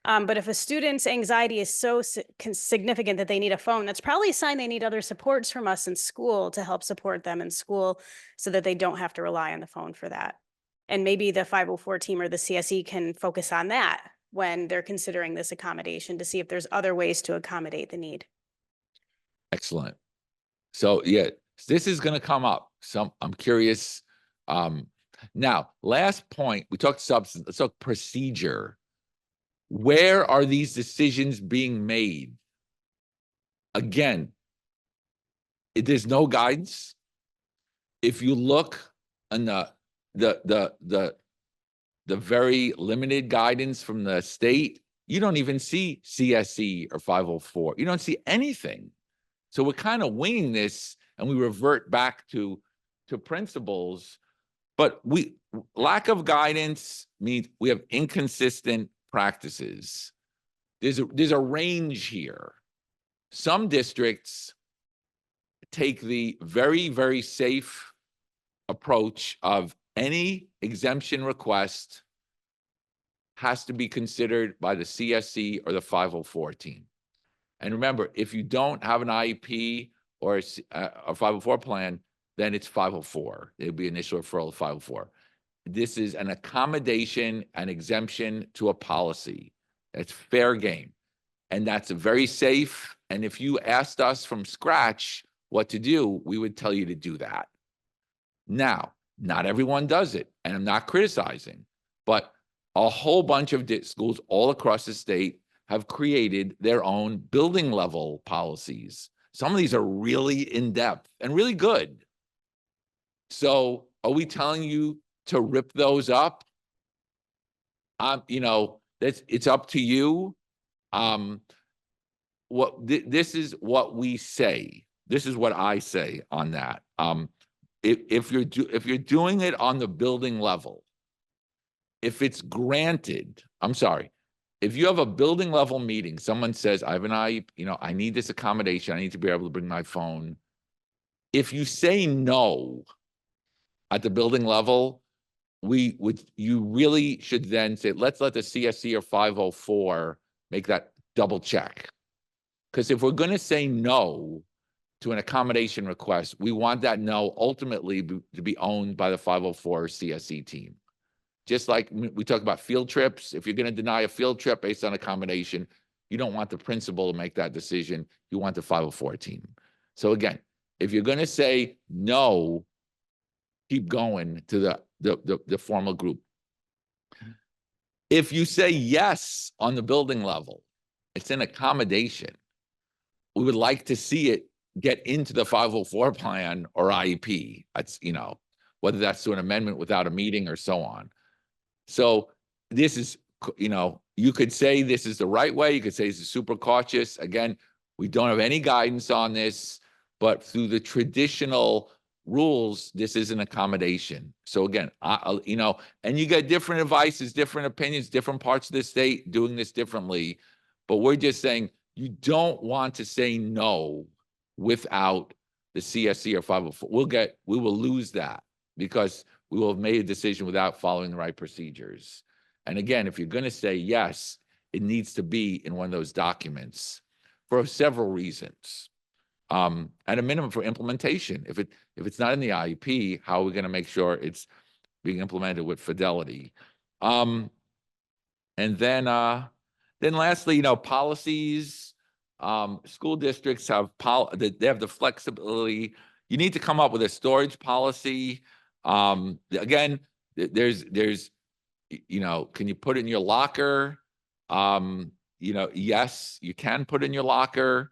But if a student's anxiety is so significant that they need a phone, that's probably a sign they need other supports from us in school to help support them in school so that they don't have to rely on the phone for that. And maybe the 504 team or the CSE can focus on that when they're considering this accommodation to see if there's other ways to accommodate the need. Excellent. So yeah, this is going to come up. I'm curious. Now, last point, we talked substance, let's talk procedure. Where are these decisions being made? Again, there's no guidance. If you look on the very limited guidance from the state, you don't even see CSE or 504. You don't see anything. So we're kind of winging this, and we revert back to principles. But lack of guidance means we have inconsistent practices. There's a range here. Some districts take the very, very safe approach of any exemption request has to be considered by the CSE or the 504 team. And remember, if you don't have an IEP or a 504 plan, then it's 504. It'll be initial referral to 504. This is an accommodation, an exemption to a policy. It's fair game. And that's very safe. And if you asked us from scratch what to do, we would tell you to do that. Now, not everyone does it, and I'm not criticizing, but a whole bunch of schools all across the state have created their own building level policies. Some of these are really in-depth and really good. So are we telling you to rip those up? It's up to you. This is what we say. This is what I say on that. If you're doing it on the building level, if it's granted, I'm sorry, if you have a building level meeting, someone says, I have an IEP, I need this accommodation, I need to be able to bring my phone. If you say no at the building level, you really should then say, let's let the CSC or 504 make that double check. Because if we're going to say no to an accommodation request, we want that no ultimately to be owned by the 504 CSE team. Just like we talk about field trips, if you're going to deny a field trip based on accommodation, you don't want the principal to make that decision. You want the 504 team. So again, if you're going to say no, keep going to the formal group. If you say yes on the building level, it's an accommodation. We would like to see it get into the 504 plan or IEP. That's, whether that's to an amendment without a meeting or so on. So this is, you could say this is the right way. You could say this is super cautious. Again, we don't have any guidance on this, but through the traditional rules, this is an accommodation. So again, and you get different advices, different opinions, different parts of the state doing this differently. But we're just saying you don't want to say no without the CSC or 504. We will lose that because we will have made a decision without following the right procedures. And again, if you're going to say yes, it needs to be in one of those documents for several reasons. At a minimum for implementation. If it's not in the IEP, how are we going to make sure it's being implemented with fidelity? And then lastly, policies. School districts have they have the flexibility. You need to come up with a storage policy. Again, there's can you put it in your locker? Yes, you can put it in your locker.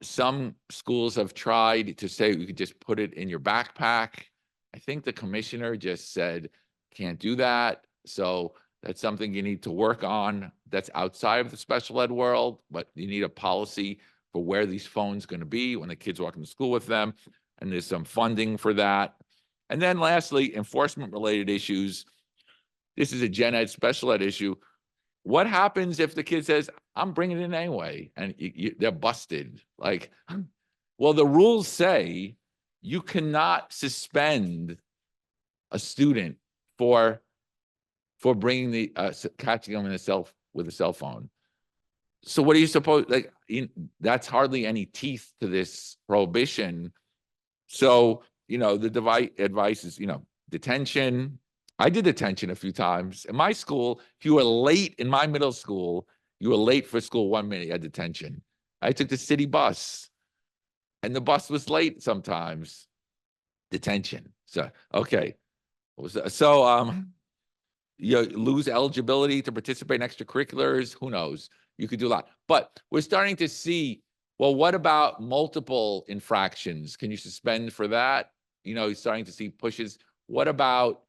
Some schools have tried to say you could just put it in your backpack. I think the commissioner just said, can't do that. So that's something you need to work on. That's outside of the special ed world, but you need a policy for where these phones going to be when the kids walk into school with them. And there's some funding for that. And then lastly, enforcement related issues. This is a gen ed special ed issue. What happens if the kid says, I'm bringing it in anyway, and they're busted? Like, well, the rules say you cannot suspend a student for bringing the catching them with a cell phone. So what do you suppose? Like, that's hardly any teeth to this prohibition. So, the advice is, detention. I did detention a few times. In my school, if you were late in my middle school, you were late for school 1 minute, you had detention. I took the city bus and the bus was late sometimes. Detention. So, okay. So, you lose eligibility to participate in extracurriculars. Who knows? You could do a lot. But we're starting to see, well, what about multiple infractions? Can you suspend for that? You're starting to see pushes. What about,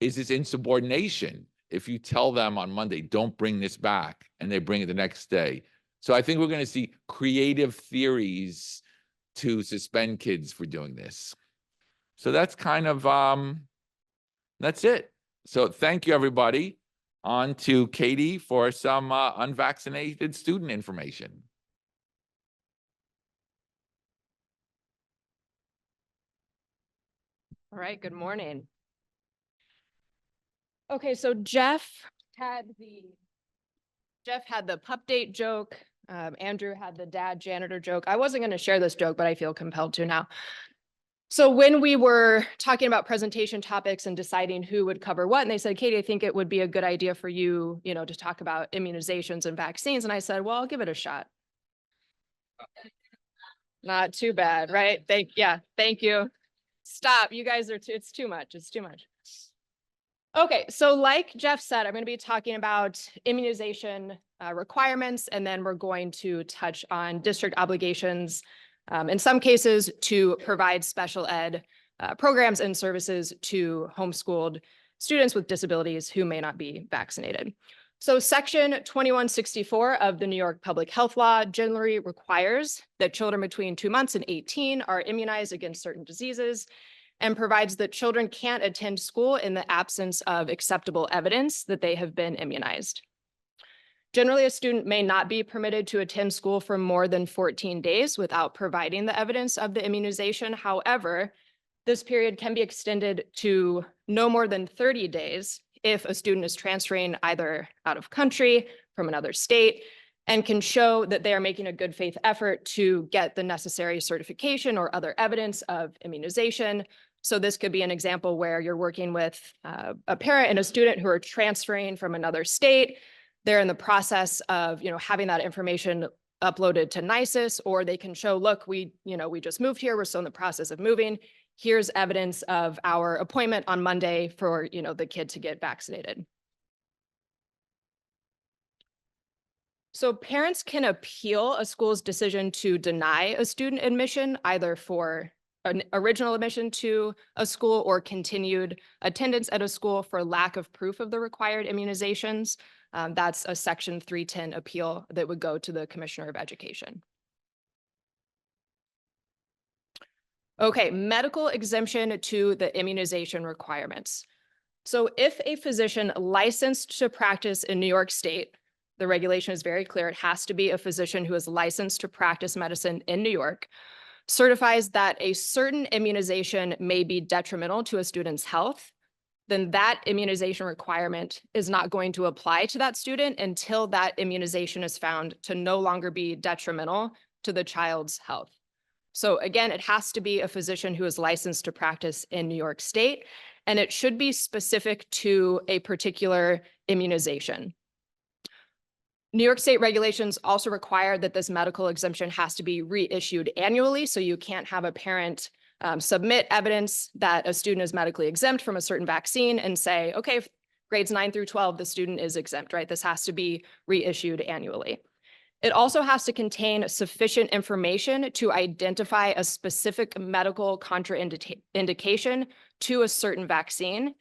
is this insubordination? If you tell them on Monday, don't bring this back, and they bring it the next day. So I think we're going to see creative theories to suspend kids for doing this. So that's kind of, that's it. So thank you, everybody. On to Katie for some unvaccinated student information. All right, good morning. Okay, so Jeff had the pup date joke. Andrew had the dad janitor joke. I wasn't going to share this joke, but I feel compelled to now. So when we were talking about presentation topics and deciding who would cover what, and they said, Katie, I think it would be a good idea for you, to talk about immunizations and vaccines. And I said, well, I'll give it a shot. Not too bad, right? Thank you. Stop, you guys it's too much. It's too much. Okay, so like Jeff said, I'm going to be talking about immunization requirements, and then we're going to touch on district obligations, in some cases to provide special ed programs and services to homeschooled students with disabilities who may not be vaccinated. So Section 2164 of the New York Public Health Law generally requires that children between 2 months and 18 are immunized against certain diseases, and provides that children can't attend school in the absence of acceptable evidence that they have been immunized. Generally, a student may not be permitted to attend school for more than 14 days without providing the evidence of the immunization. However, this period can be extended to no more than 30 days if a student is transferring either out of country, from another state, and can show that they are making a good faith effort to get the necessary certification or other evidence of immunization. So this could be an example where you're working with a parent and a student who are transferring from another state. They're in the process of, having that information uploaded to NYSIS, or they can show, look, we just moved here. We're still in the process of moving. Here's evidence of our appointment on Monday for, the kid to get vaccinated. So parents can appeal a school's decision to deny a student admission, either for an original admission to a school or continued attendance at a school for lack of proof of the required immunizations. That's a Section 310 appeal that would go to the Commissioner of Education. Okay, medical exemption to the immunization requirements. So if a physician licensed to practice in New York State, the regulation is very clear, it has to be a physician who is licensed to practice medicine in New York, certifies that a certain immunization may be detrimental to a student's health, then that immunization requirement is not going to apply to that student until that immunization is found to no longer be detrimental to the child's health. So again, it has to be a physician who is licensed to practice in New York State, and it should be specific to a particular immunization. New York State regulations also require that this medical exemption has to be reissued annually. So you can't have a parent submit evidence that a student is medically exempt from a certain vaccine and say, okay, grades 9 through 12, the student is exempt, right? This has to be reissued annually. It also has to contain sufficient information to identify a specific medical contraindication to a certain vaccine.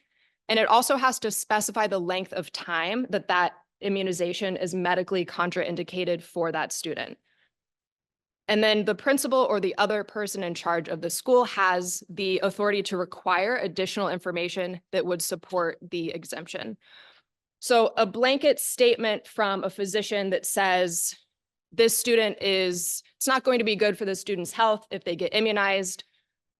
And it also has to specify the length of time that that immunization is medically contraindicated for that student. And then the principal or the other person in charge of the school has the authority to require additional information that would support the exemption. So a blanket statement from a physician that says, this student it's not going to be good for the student's health if they get immunized,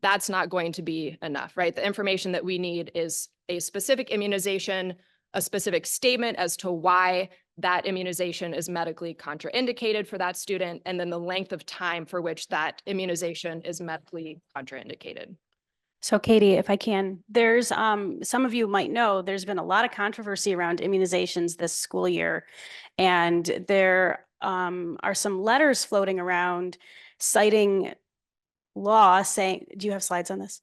that's not going to be enough, right? The information that we need is a specific immunization, a specific statement as to why that immunization is medically contraindicated for that student, and then the length of time for which that immunization is medically contraindicated. So Katie, if I can, there's some of you might know there's been a lot of controversy around immunizations this school year. And there are some letters floating around citing law saying, do you have slides on this?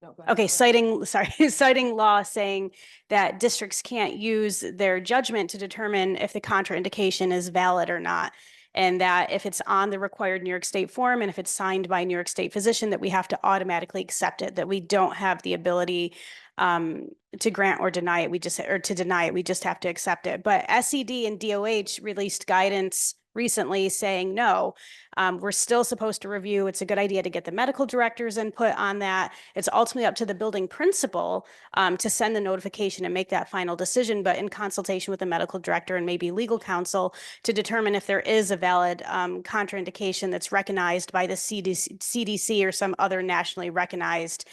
No, go ahead. Okay, citing law saying that districts can't use their judgment to determine if the contraindication is valid or not. And that if it's on the required New York State form and if it's signed by a New York State physician, that we have to automatically accept it, that we don't have the ability to grant or deny it. We just have to accept it. But SED and DOH released guidance recently saying, no, we're still supposed to review. It's a good idea to get the medical director's input on that. It's ultimately up to the building principal to send the notification and make that final decision, but in consultation with the medical director and maybe legal counsel to determine if there is a valid contraindication that's recognized by the CDC or some other nationally recognized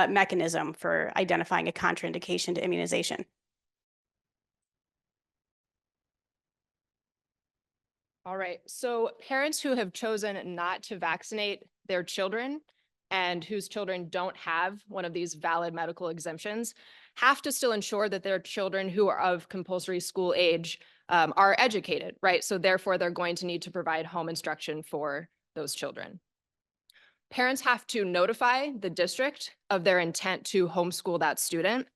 mechanism for identifying a contraindication to immunization. All right, so parents who have chosen not to vaccinate their children and whose children don't have one of these valid medical exemptions have to still ensure that their children who are of compulsory school age are educated, right? So therefore, they're going to need to provide home instruction for those children. Parents have to notify the district of their intent to homeschool that student.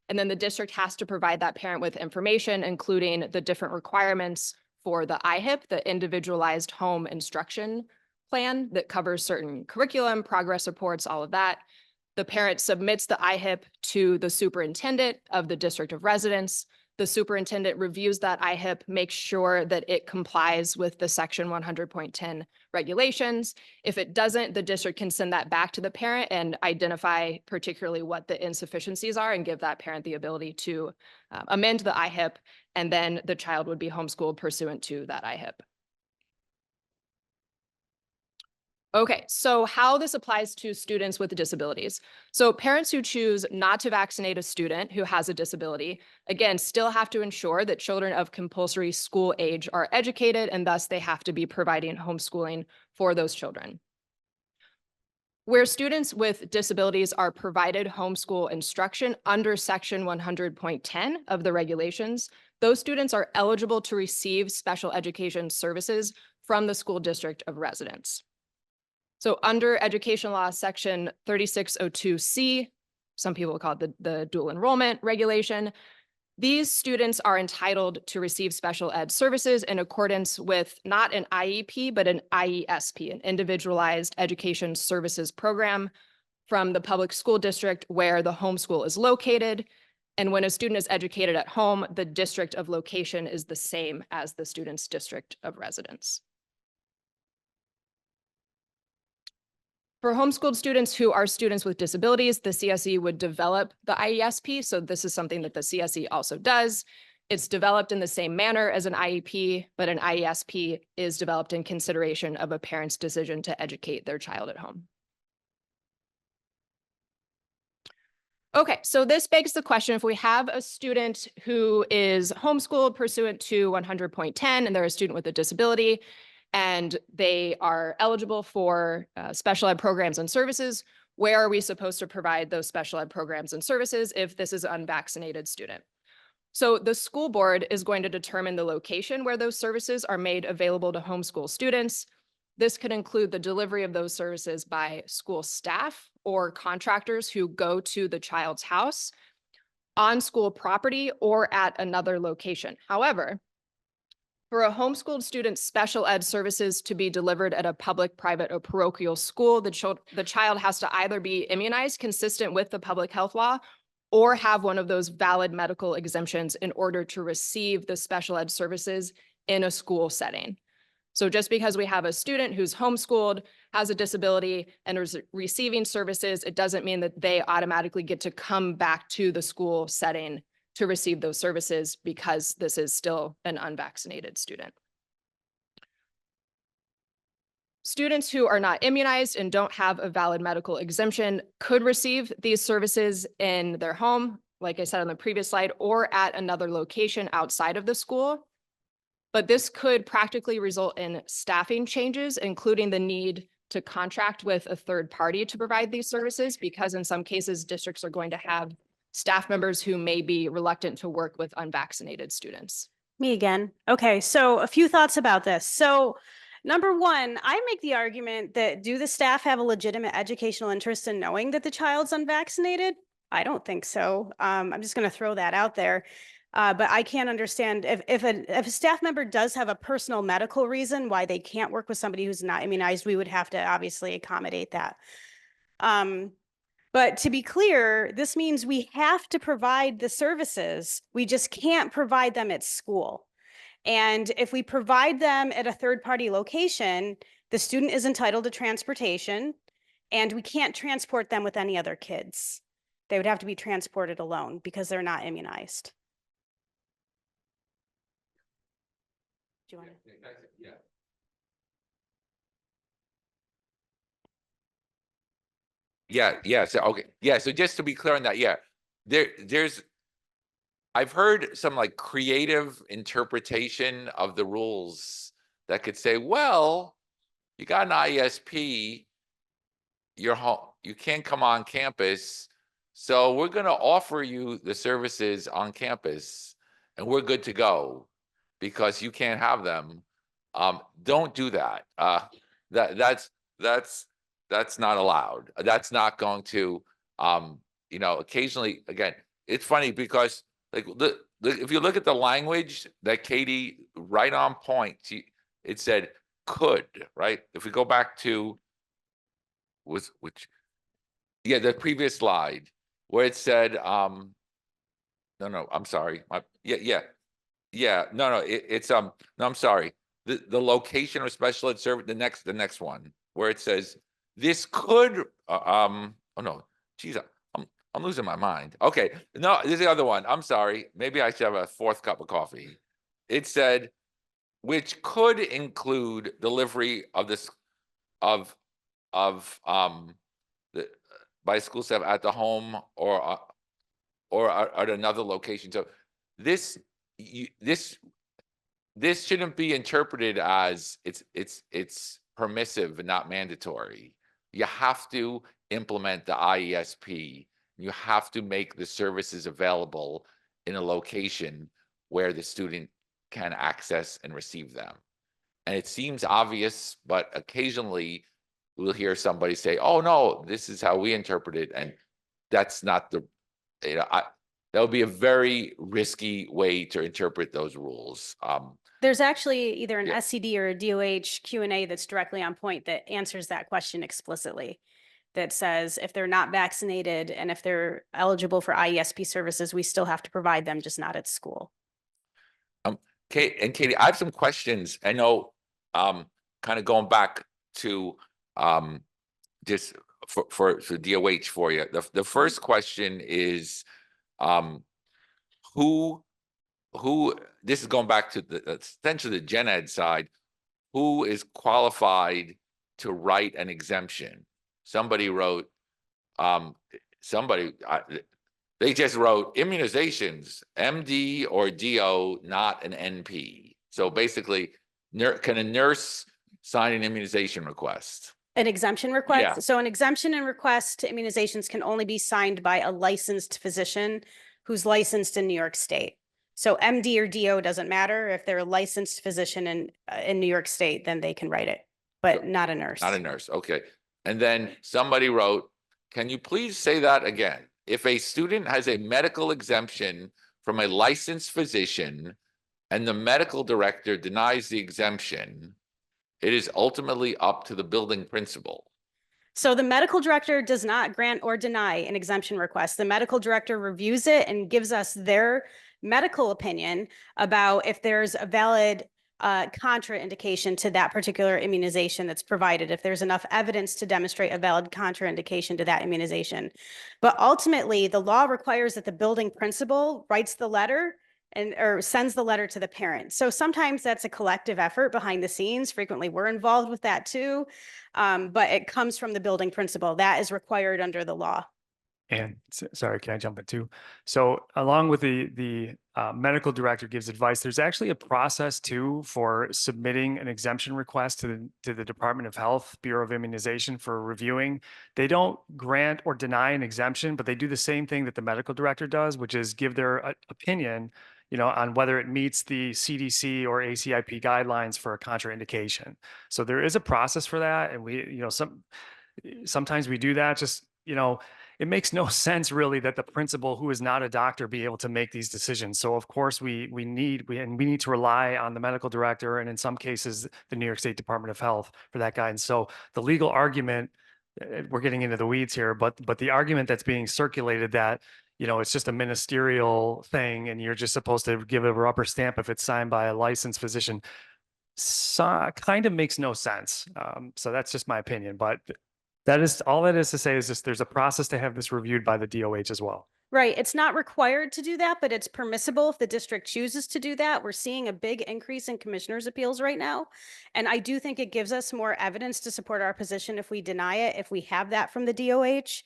And then the district has to provide that parent with information, including the different requirements for the IHIP, the Individualized Home Instruction Plan, that covers certain curriculum, progress reports, all of that. The parent submits the IHIP to the superintendent of the district of residence. The superintendent reviews that IHIP, makes sure that it complies with the section 100.10 regulations. If it doesn't, the district can send that back to the parent and identify particularly what the insufficiencies are and give that parent the ability to amend the IHIP, and then the child would be homeschooled pursuant to that IHIP. Okay, so how this applies to students with disabilities. So parents who choose not to vaccinate a student who has a disability, again, still have to ensure that children of compulsory school age are educated, and thus they have to be providing homeschooling for those children. Where students with disabilities are provided homeschool instruction under section 100.10 of the regulations, those students are eligible to receive special education services from the school district of residence. So under education law, section 3602C, some people call it the dual enrollment regulation, these students are entitled to receive special ed services in accordance with not an IEP, but an IESP, an Individualized Education Services Program, from the public school district where the homeschool is located. And when a student is educated at home, the district of location is the same as the student's district of residence. For homeschooled students who are students with disabilities, the CSE would develop the IESP. So this is something that the CSE also does. It's developed in the same manner as an IEP, but an IESP is developed in consideration of a parent's decision to educate their child at home. Okay, so this begs the question, if we have a student who is homeschooled pursuant to 100.10 and they're a student with a disability, and they are eligible for special ed programs and services, where are we supposed to provide those special ed programs and services if this is an unvaccinated student? So the school board is going to determine the location where those services are made available to homeschool students. This could include the delivery of those services by school staff or contractors who go to the child's house, on school property, or at another location. However, For a homeschooled student's special ed services to be delivered at a public, private, or parochial school, the child has to either be immunized consistent with the public health law or have one of those valid medical exemptions in order to receive the special ed services in a school setting. So just because we have a student who's homeschooled, has a disability, and is receiving services, it doesn't mean that they automatically get to come back to the school setting to receive those services because this is still an unvaccinated student. Students who are not immunized and don't have a valid medical exemption could receive these services in their home, like I said on the previous slide, or at another location outside of the school. But this could practically result in staffing changes, including the need to contract with a third party to provide these services, because in some cases, districts are going to have staff members who may be reluctant to work with unvaccinated students. Me again. Okay, so a few thoughts about this. So number one, I make the argument that do the staff have a legitimate educational interest in knowing that the child's unvaccinated? I don't think so. I'm just going to throw that out there. But I can't understand if a staff member does have a personal medical reason why they can't work with somebody who's not immunized, we would have to obviously accommodate that. But to be clear, this means we have to provide the services. We just can't provide them at school. And if we provide them at a third-party location, the student is entitled to transportation, and we can't transport them with any other kids. They would have to be transported alone because they're not immunized. Do you want to? Yeah. Yeah. So, okay. Yeah. So just to be clear on that, yeah, I've heard some like creative interpretation of the rules that could say, well, you got an ISP, you're home, you can't come on campus. So we're going to offer you the services on campus and we're good to go because you can't have them. Don't do that. That's not allowed. That's not going to, occasionally, again, it's funny because like if you look at the language that Katie, right on point, it said could, right? If we go back to the previous slide where it said, no, I'm sorry. I'm sorry. The location of special ed service, the next one where it says this could, oh no, geez, I'm losing my mind. Okay, no, this is the other one. I'm sorry. Maybe I should have a fourth cup of coffee. It said, which could include delivery of this, by school staff at the home or at another location. So this shouldn't be interpreted as it's permissive and not mandatory. You have to implement the IESP. You have to make the services available in a location where the student can access and receive them. And it seems obvious, but occasionally we'll hear somebody say, oh no, this is how we interpret it. And that's not that would be a very risky way to interpret those rules. There's actually either an SCD or a DOH Q&A that's directly on point that answers that question explicitly. That says if they're not vaccinated and if they're eligible for IESP services, we still have to provide them, just not at school. Katie, I have some questions. I know, kind of going back to just for DOH for you. The first question is, who this is going back to essentially the gen ed side, who is qualified to write an exemption? Somebody wrote, they just wrote immunizations, MD or DO, not an NP. So basically, can a nurse sign an immunization request? An exemption request? Yeah. So an exemption and request to immunizations can only be signed by a licensed physician who's licensed in New York State. So MD or DO doesn't matter. If they're a licensed physician in New York State, then they can write it, but not a nurse. Not a nurse, okay. And then somebody wrote, can you please say that again? If a student has a medical exemption from a licensed physician and the medical director denies the exemption, it is ultimately up to the building principal. So the medical director does not grant or deny an exemption request. The medical director reviews it and gives us their medical opinion about if there's a valid contraindication to that particular immunization that's provided, if there's enough evidence to demonstrate a valid contraindication to that immunization. But ultimately, the law requires that the building principal writes the letter or sends the letter to the parent. So sometimes that's a collective effort behind the scenes. Frequently, we're involved with that too. But it comes from the building principal. That is required under the law. And sorry, can I jump in too? So along with the medical director gives advice, there's actually a process too for submitting an exemption request to the Department of Health, Bureau of Immunization for reviewing. They don't grant or deny an exemption, but they do the same thing that the medical director does, which is give their opinion, on whether it meets the CDC or ACIP guidelines for a contraindication. So there is a process for that. And we, sometimes we do that just, it makes no sense really that the principal who is not a doctor be able to make these decisions. So of course we need to rely on the medical director and in some cases the New York State Department of Health for that guidance. So the legal argument, we're getting into the weeds here, but the argument that's being circulated that, it's just a ministerial thing and you're just supposed to give a rubber stamp if it's signed by a licensed physician, kind of makes no sense. So that's just my opinion, but that is all that is to say is just there's a process to have this reviewed by the DOH as well. Right. It's not required to do that, but it's permissible if the district chooses to do that. We're seeing a big increase in commissioners' appeals right now. And I do think it gives us more evidence to support our position if we deny it, if we have that from the DOH.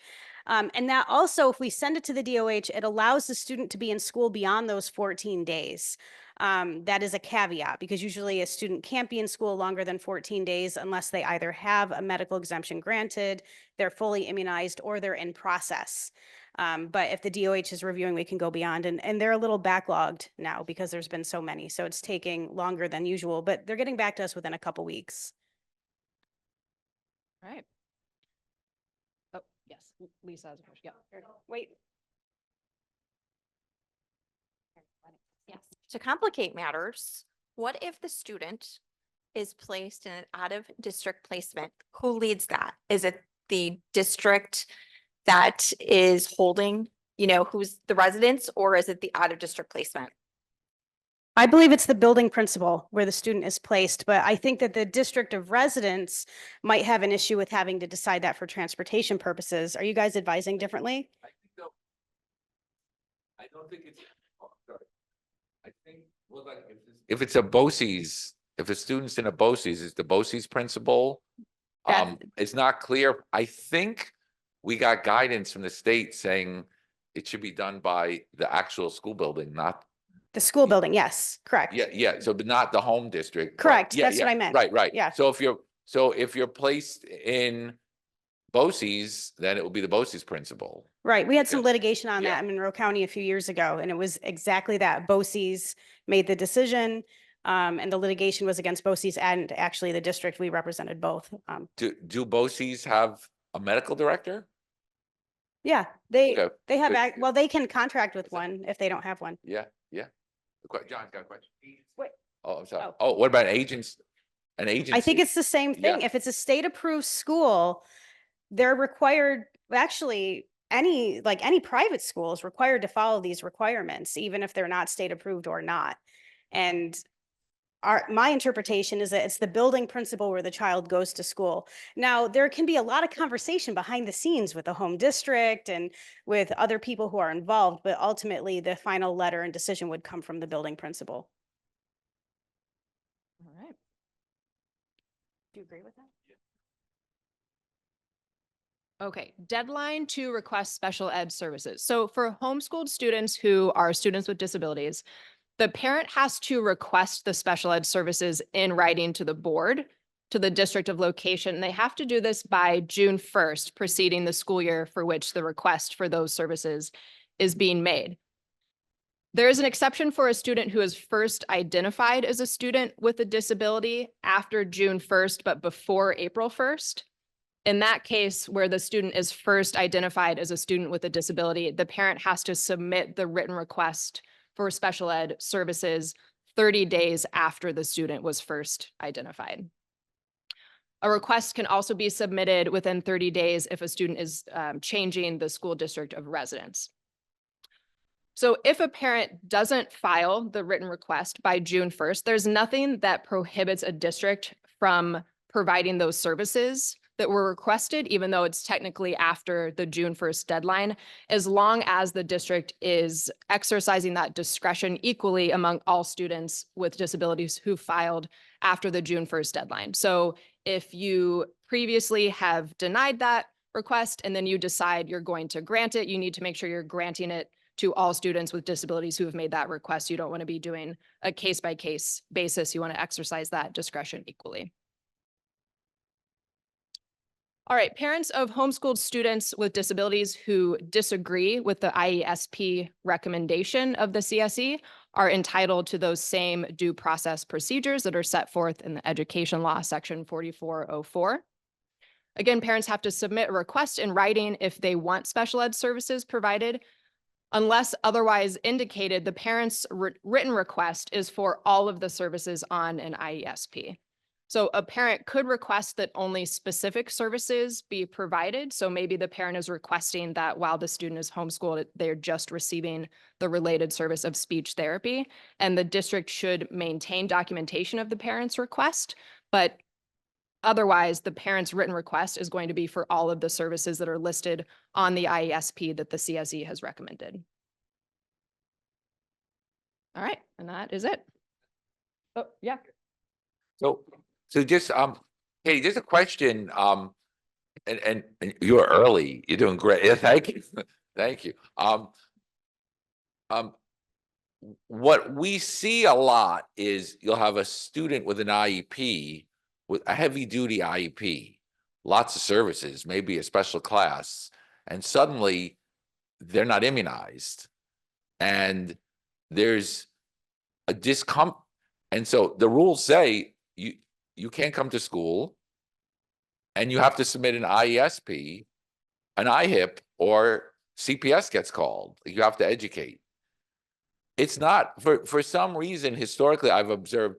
And that also, if we send it to the DOH, it allows the student to be in school beyond those 14 days. That is a caveat because usually a student can't be in school longer than 14 days unless they either have a medical exemption granted, they're fully immunized, or they're in process. But if the DOH is reviewing, we can go beyond, and they're a little backlogged now because there's been so many. So it's taking longer than usual, but they're getting back to us within a couple weeks. All right. Oh, yes, Lisa has a question. Yeah. Wait. Yes. To complicate matters, what if the student is placed in an out-of-district placement? Who leads that? Is it the district that is holding, who's the residents, or is it the out-of-district placement? I believe it's the building principal where the student is placed, but I think that the district of residence might have an issue with having to decide that for transportation purposes. Are you guys advising differently? I think so. I don't think it's, sorry. I think, well, like, if it's a BOCES, if a student's in a BOCES, is the BOCES principal? It's not clear. I think we got guidance from the state saying it should be done by the actual school building, not The school building, yes, correct. Yeah. So, but not the home district. but- Correct, yeah, that's what I meant. Right. Yeah. So if you're placed in BOCES, then it will be the BOCES principal. Right. We had some Yeah. litigation on Yeah. that in Monroe County a few years ago, and it was exactly that. BOCES made the decision, and the litigation was against BOCES and actually the district. We represented both. Do BOCES have a medical director? Yeah, Okay, they have, good. well, they can contract with one if they don't have one. Yeah. John's got a question. Wait. Oh, I'm sorry. Oh. Oh, what about agents? An agency? I think it's the same thing. Yeah. If it's a state-approved school, they're required, actually, any private school is required to follow these requirements, even if they're not state-approved or not. And my interpretation is that it's the building principal where the child goes to school. Now, there can be a lot of conversation behind the scenes with the home district and with other people who are involved, but ultimately the final letter and decision would come from the building principal. All right. Do you agree with that? Okay, deadline to request special ed services. So for homeschooled students who are students with disabilities, the parent has to request the special ed services in writing to the board, to the district of location. They have to do this by June 1st, preceding the school year for which the request for those services is being made. There is an exception for a student who is first identified as a student with a disability after June 1st, but before April 1st. In that case, where the student is first identified as a student with a disability, the parent has to submit the written request for special ed services 30 days after the student was first identified. A request can also be submitted within 30 days if a student is changing the school district of residence. So if a parent doesn't file the written request by June 1st, there's nothing that prohibits a district from providing those services that were requested, even though it's technically after the June 1st deadline, as long as the district is exercising that discretion equally among all students with disabilities who filed after the June 1st deadline. So if you previously have denied that request and then you decide you're going to grant it, you need to make sure you're granting it to all students with disabilities who have made that request. You don't want to be doing a case-by-case basis. You want to exercise that discretion equally. All right, parents of homeschooled students with disabilities who disagree with the IESP recommendation of the CSE are entitled to those same due process procedures that are set forth in the Education Law, Section 4404. Again, parents have to submit a request in writing if they want special ed services provided. Unless otherwise indicated, the parent's written request is for all of the services on an IESP. So a parent could request that only specific services be provided. So maybe the parent is requesting that while the student is homeschooled, they're just receiving the related service of speech therapy. And the district should maintain documentation of the parent's request. But otherwise, the parent's written request is going to be for all of the services that are listed on the IESP that the CSE has recommended. All right, and that is it. Oh, yeah. So just, Katie, just a question, and you're early, you're doing great. Yeah, thank you. Thank you. What we see a lot is you'll have a student with an IEP, with a heavy duty IEP, lots of services, maybe a special class, and suddenly they're not immunized. And there's a discomfort. And so the rules say you can't come to school and you have to submit an IESP, an IHIP, or CPS gets called. You have to educate. It's not, for some reason, historically, I've observed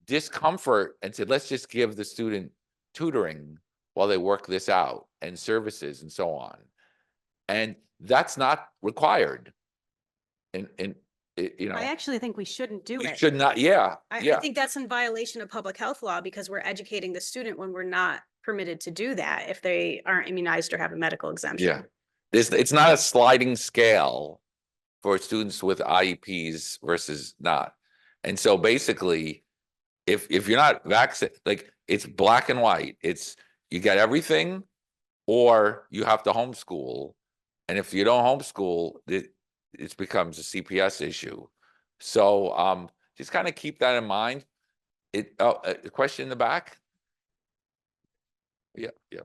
discomfort and said, let's just give the student tutoring while they work this out and services and so on. And that's not required. You know, I actually think we shouldn't do we it. should not, yeah, I yeah. think that's in violation of public health law because we're educating the student when we're not permitted to do that if they aren't immunized or have a medical exemption. Yeah, it's not a sliding scale for students with IEPs versus not. And so basically, if you're not vaccinated, like it's black and white, it's you get everything or you have to homeschool. And if you don't homeschool, it becomes a CPS issue. So just kind of keep that in mind. A question in the back? Yeah, yeah.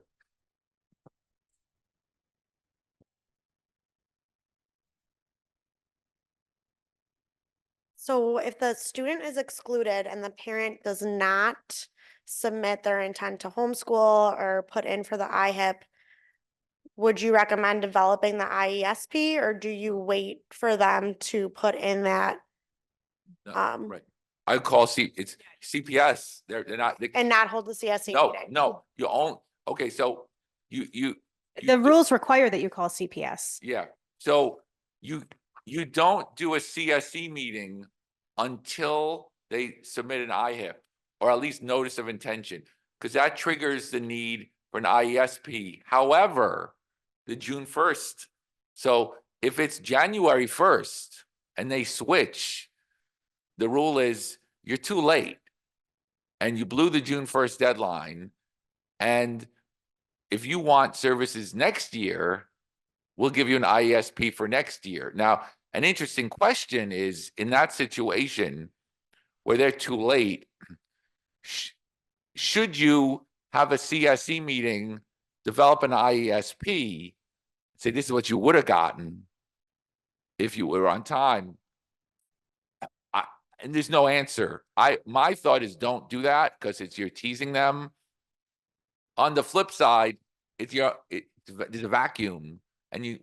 So if the student is excluded and the parent does not submit their intent to homeschool or put in for the IHIP, would you recommend developing the IESP or do you wait for them to put in that? No, right. I call it's CPS. They're not And not hold the CSE no, meeting? no, you own, okay, so you The rules require that you call CPS. yeah, so you don't do a CSE meeting until they submit an IHIP or at least notice of intention, because that triggers the need for an IESP. However, the June 1st, so if it's January 1st and they switch, the rule is you're too late and you blew the June 1st deadline. And if you want services next year, we'll give you an IESP for next year. Now, an interesting question is, in that situation where they're too late, should you have a CSE meeting, develop an IESP, say this is what you would have gotten if you were on time? And there's no answer. My thought is don't do that because you're teasing them. On the flip side, there's a vacuum, and you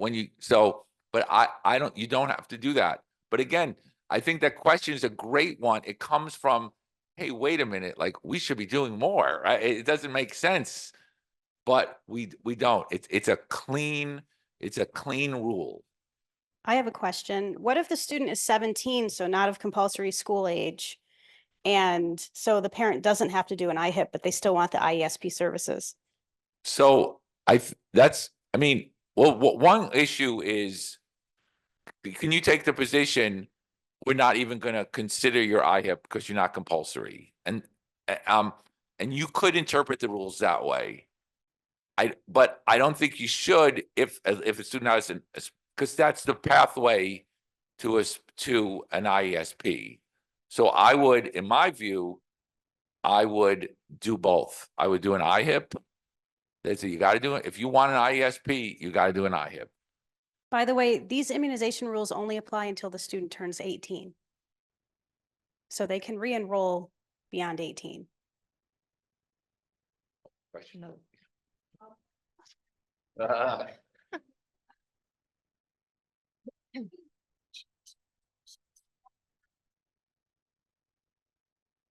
don't have to do that. But again, I think that question is a great one. It comes from, hey, wait a minute, like we should be doing more, right? It doesn't make sense, but we don't. It's a clean rule. I have a question. What if the student is 17, so not of compulsory school age? And so the parent doesn't have to do an IHIP, but they still want the IESP services. So I mean, well, one issue is, can you take the position, we're not even going to consider your IHIP because you're not compulsory? And you could interpret the rules that way. But I don't think you should if a student has because that's the pathway to an IESP. So I would, in my view, I would do both. I would do an IHIP. That's it. You got to do it. If you want an IESP, you got to do an IHIP. By the way, these immunization rules only apply until the student turns 18. So they can re-enroll beyond 18. Question.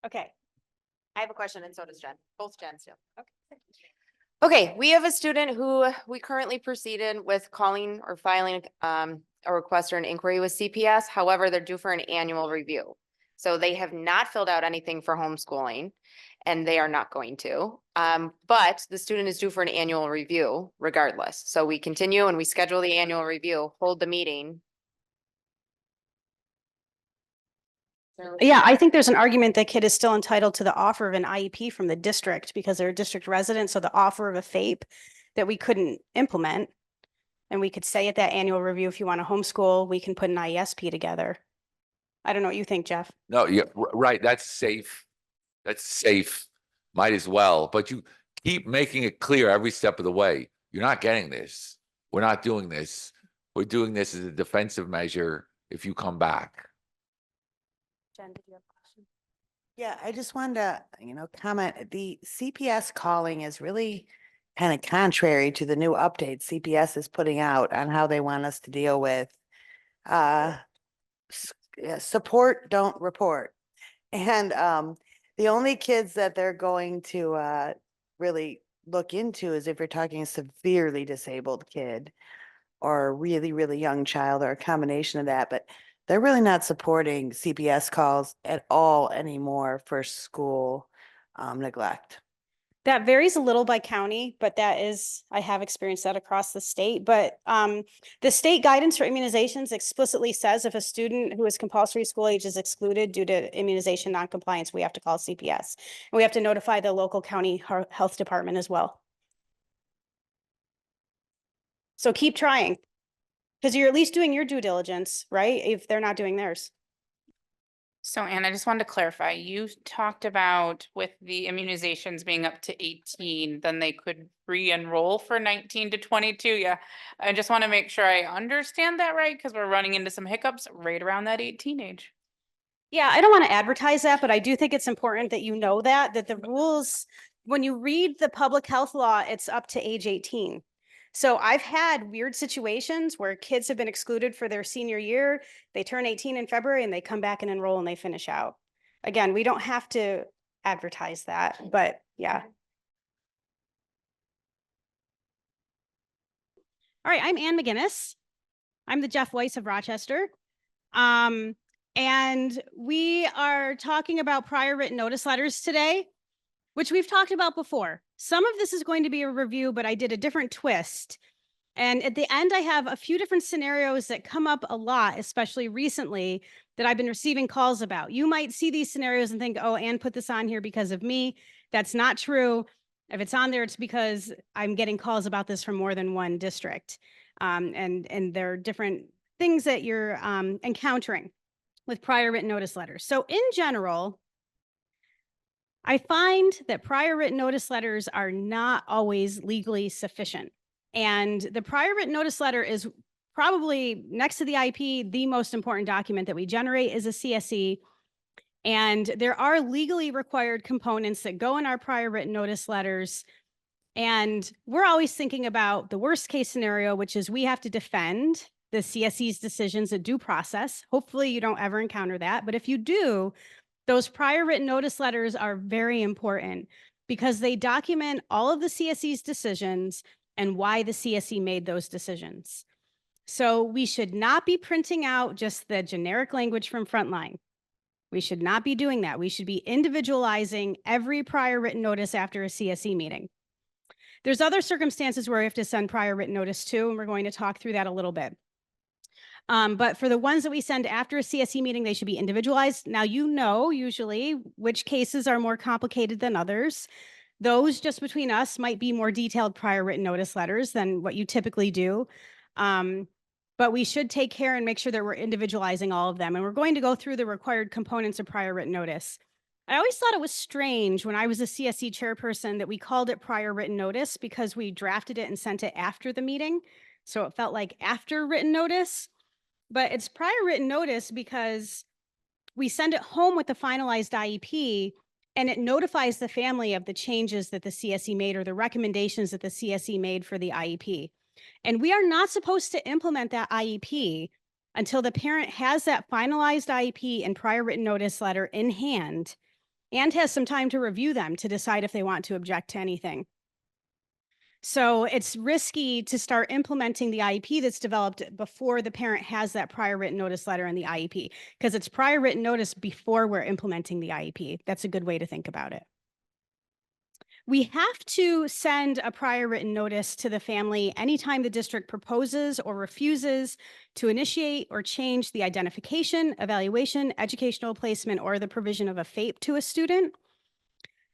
Okay. I have a question and so does Jen, both Jens do. Okay. Okay, we have a student who we currently proceeded with calling or filing a request or an inquiry with CPS. However, they're due for an annual review. So they have not filled out anything for homeschooling and they are not going to. But the student is due for an annual review regardless. So we continue and we schedule the annual review, hold the meeting. Yeah, I think there's an argument that kid is still entitled to the offer of an IEP from the district because they're a district resident. So the offer of a FAPE that we couldn't implement. And we could say at that annual review, if you want to homeschool, we can put an IESP together. I don't know what you think, Jeff. No, yeah, right. That's safe. That's safe. Might as well. But you keep making it clear every step of the way. You're not getting this. We're not doing this. We're doing this as a defensive measure if you come back. Jen, did you have a question? Yeah, I just wanted to, comment, the CPS calling is really kind of contrary to the new update CPS is putting out on how they want us to deal with support, don't report. And the only kids that they're going to really look into is if you're talking a severely disabled kid or a really, really young child or a combination of that. But they're really not supporting CPS calls at all anymore for school neglect. That varies a little by county, but I have experienced that across the state. But the state guidance for immunizations explicitly says if a student who is compulsory school age is excluded due to immunization noncompliance, we have to call CPS. And we have to notify the local county health department as well. So keep trying, because you're at least doing your due diligence, right? If they're not doing theirs. So Anne, I just wanted to clarify, you talked about with the immunizations being up to 18, then they could re-enroll for 19 to 22. Yeah, I just want to make sure I understand that right, because we're running into some hiccups right around that 18 age. Yeah, I don't want to advertise that, but I do think it's important that you know that the rules, when you read the public health law, it's up to age 18. So I've had weird situations where kids have been excluded for their senior year. They turn 18 in February and they come back and enroll and they finish out. Again, we don't have to advertise that, but yeah. All right, I'm Ann McGinnis. I'm the Jeff Weiss of Rochester. And we are talking about prior written notice letters today, which we've talked about before. Some of this is going to be a review, but I did a different twist. And at the end, I have a few different scenarios that come up a lot, especially recently, that I've been receiving calls about. You might see these scenarios and think, oh, Anne put this on here because of me. That's not true. If it's on there, it's because I'm getting calls about this from more than one district. And there are different things that you're encountering with prior written notice letters. So in general, I find that prior written notice letters are not always legally sufficient. And the prior written notice letter is probably next to the IP, the most important document that we generate is a CSE. And there are legally required components that go in our prior written notice letters. And we're always thinking about the worst case scenario, which is we have to defend the CSE's decisions at due process. Hopefully you don't ever encounter that. But if you do, those prior written notice letters are very important because they document all of the CSE's decisions and why the CSE made those decisions. So we should not be printing out just the generic language from Frontline. We should not be doing that. We should be individualizing every prior written notice after a CSE meeting. There's other circumstances where we have to send prior written notice too, and we're going to talk through that a little bit. But for the ones that we send after a CSE meeting, they should be individualized. Now, you know, usually which cases are more complicated than others. Those just between us might be more detailed prior written notice letters than what you typically do. But we should take care and make sure that we're individualizing all of them. And we're going to go through the required components of prior written notice. I always thought it was strange when I was a CSE chairperson that we called it prior written notice because we drafted it and sent it after the meeting. So it felt like after written notice, but it's prior written notice because we send it home with the finalized IEP and it notifies the family of the changes that the CSE made or the recommendations that the CSE made for the IEP. And we are not supposed to implement that IEP until the parent has that finalized IEP and prior written notice letter in hand and has some time to review them to decide if they want to object to anything. So it's risky to start implementing the IEP that's developed before the parent has that prior written notice letter and the IEP, because it's prior written notice before we're implementing the IEP. That's a good way to think about it. We have to send a prior written notice to the family anytime the district proposes or refuses to initiate or change the identification, evaluation, educational placement, or the provision of a FAPE to a student.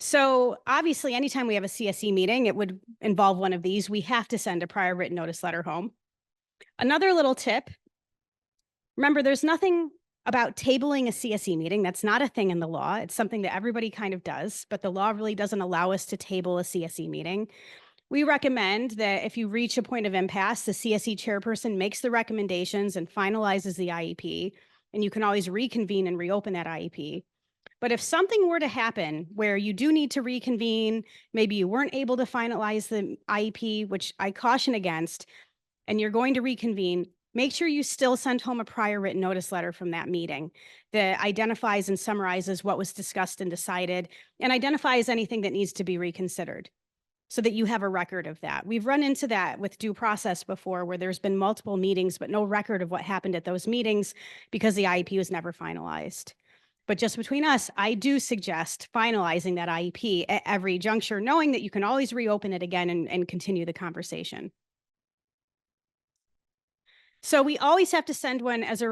So obviously, anytime we have a CSE meeting, it would involve one of these. We have to send a prior written notice letter home. Another little tip, remember, there's nothing about tabling a CSE meeting. That's not a thing in the law. It's something that everybody kind of does, but the law really doesn't allow us to table a CSE meeting. We recommend that if you reach a point of impasse, the CSE chairperson makes the recommendations and finalizes the IEP, and you can always reconvene and reopen that IEP. But if something were to happen where you do need to reconvene, maybe you weren't able to finalize the IEP, which I caution against, and you're going to reconvene, make sure you still send home a prior written notice letter from that meeting that identifies and summarizes what was discussed and decided and identifies anything that needs to be reconsidered so that you have a record of that. We've run into that with due process before where there's been multiple meetings, but no record of what happened at those meetings because the IEP was never finalized. But just between us, I do suggest finalizing that IEP at every juncture, knowing that you can always reopen it again and continue the conversation. So we always have to send one as a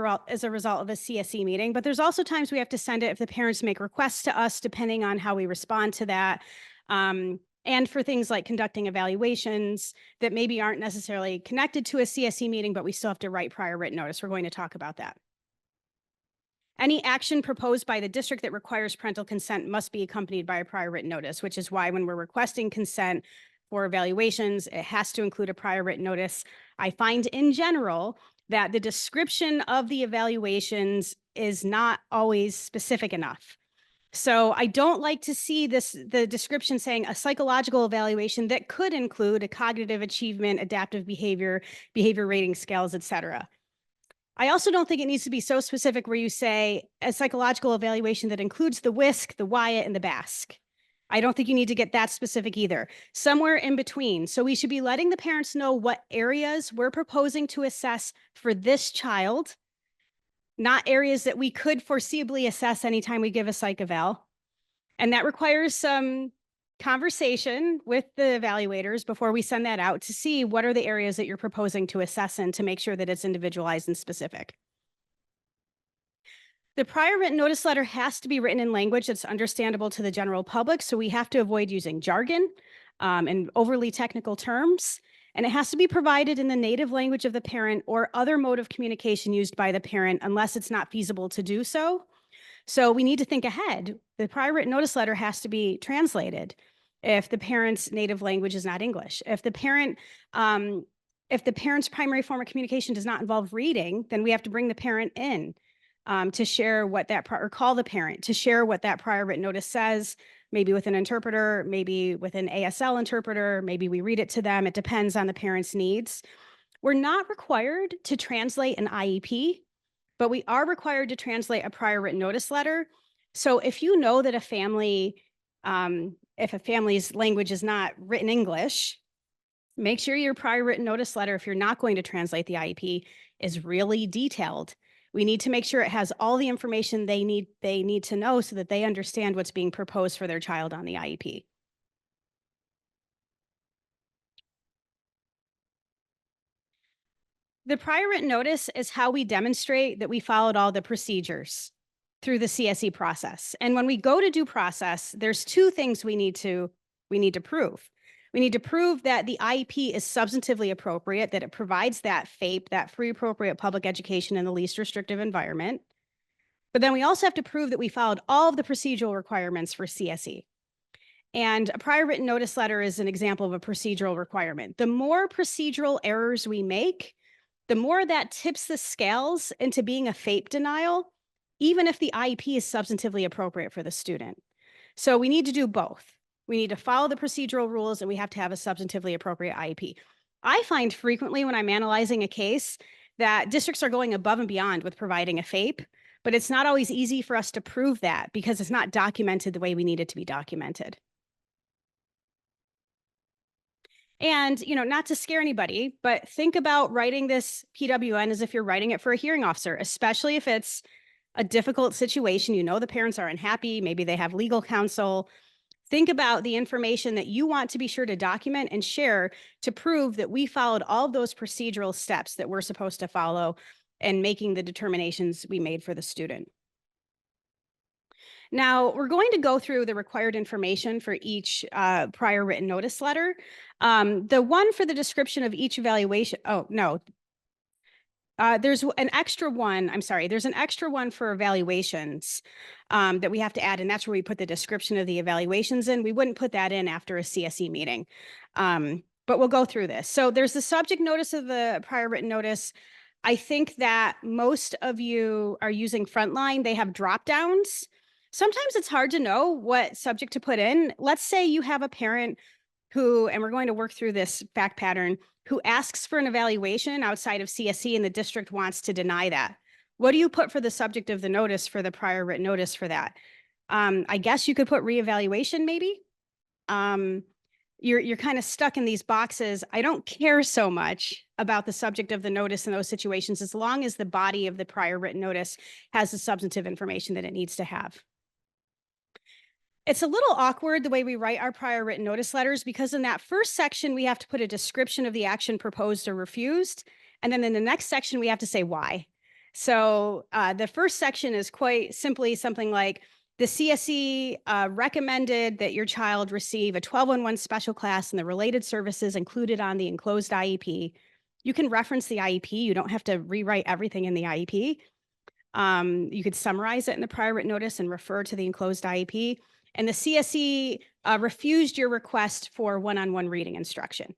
result of a CSE meeting, but there's also times we have to send it if the parents make requests to us, depending on how we respond to that. And for things like conducting evaluations that maybe aren't necessarily connected to a CSE meeting, but we still have to write prior written notice. We're going to talk about that. Any action proposed by the district that requires parental consent must be accompanied by a prior written notice, which is why when we're requesting consent for evaluations, it has to include a prior written notice. I find in general that the description of the evaluations is not always specific enough. So I don't like to see the description saying a psychological evaluation that could include a cognitive achievement, adaptive behavior, behavior rating scales, et cetera. I also don't think it needs to be so specific where you say a psychological evaluation that includes the WISC, the WIAT, and the BASC. I don't think you need to get that specific either. Somewhere in between. So we should be letting the parents know what areas we're proposing to assess for this child, not areas that we could foreseeably assess anytime we give a psych eval. And that requires some conversation with the evaluators before we send that out to see what are the areas that you're proposing to assess in to make sure that it's individualized and specific. The prior written notice letter has to be written in language that's understandable to the general public, so we have to avoid using jargon and overly technical terms, and it has to be provided in the native language of the parent or other mode of communication used by the parent unless it's not feasible to do so. So we need to think ahead. The prior written notice letter has to be translated if the parent's native language is not English. If the parent's primary form of communication does not involve reading, then we have to bring the parent in to share what that, or call the parent to share what that prior written notice says, maybe with an interpreter, maybe with an ASL interpreter, maybe we read it to them. It depends on the parent's needs. We're not required to translate an IEP, but we are required to translate a prior written notice letter. So if you know that a family, if a family's language is not written English, make sure your prior written notice letter, if you're not going to translate the IEP, is really detailed. We need to make sure it has all the information they need to know so that they understand what's being proposed for their child on the IEP. The prior written notice is how we demonstrate that we followed all the procedures through the CSE process. And when we go to due process, there's two things we need to prove. We need to prove that the IEP is substantively appropriate, that it provides that FAPE, that free appropriate public education in the least restrictive environment. But then we also have to prove that we followed all of the procedural requirements for CSE. And a prior written notice letter is an example of a procedural requirement. The more procedural errors we make, the more that tips the scales into being a FAPE denial, even if the IEP is substantively appropriate for the student. So we need to do both. We need to follow the procedural rules and we have to have a substantively appropriate IEP. I find frequently when I'm analyzing a case that districts are going above and beyond with providing a FAPE, but it's not always easy for us to prove that because it's not documented the way we need it to be documented. And, you know, not to scare anybody, but think about writing this PWN as if you're writing it for a hearing officer, especially if it's a difficult situation. You know, the parents are unhappy. Maybe they have legal counsel. Think about the information that you want to be sure to document and share to prove that we followed all of those procedural steps that we're supposed to follow and making the determinations we made for the student. Now, we're going to go through the required information for each prior written notice letter. The one for the description of each evaluation, oh, no. There's an extra one, I'm sorry, there's an extra one for evaluations that we have to add, and that's where we put the description of the evaluations in. We wouldn't put that in after a CSE meeting, but we'll go through this. So there's the subject notice of the prior written notice. I think that most of you are using Frontline. They have drop downs. Sometimes it's hard to know what subject to put in. Let's say you have a parent who, and we're going to work through this fact pattern, who asks for an evaluation outside of CSE and the district wants to deny that. What do you put for the subject of the notice for the prior written notice for that? I guess you could put reevaluation maybe. You're kind of stuck in these boxes. I don't care so much about the subject of the notice in those situations as long as the body of the prior written notice has the substantive information that it needs to have. It's a little awkward the way we write our prior written notice letters because in that first section, we have to put a description of the action proposed or refused. And then in the next section, we have to say why. So the first section is quite simply something like, the CSE recommended that your child receive a 12-on-1 special class and the related services included on the enclosed IEP. You can reference the IEP. You don't have to rewrite everything in the IEP. You could summarize it in the prior written notice and refer to the enclosed IEP. And the CSE refused your request for one-on-one reading instruction.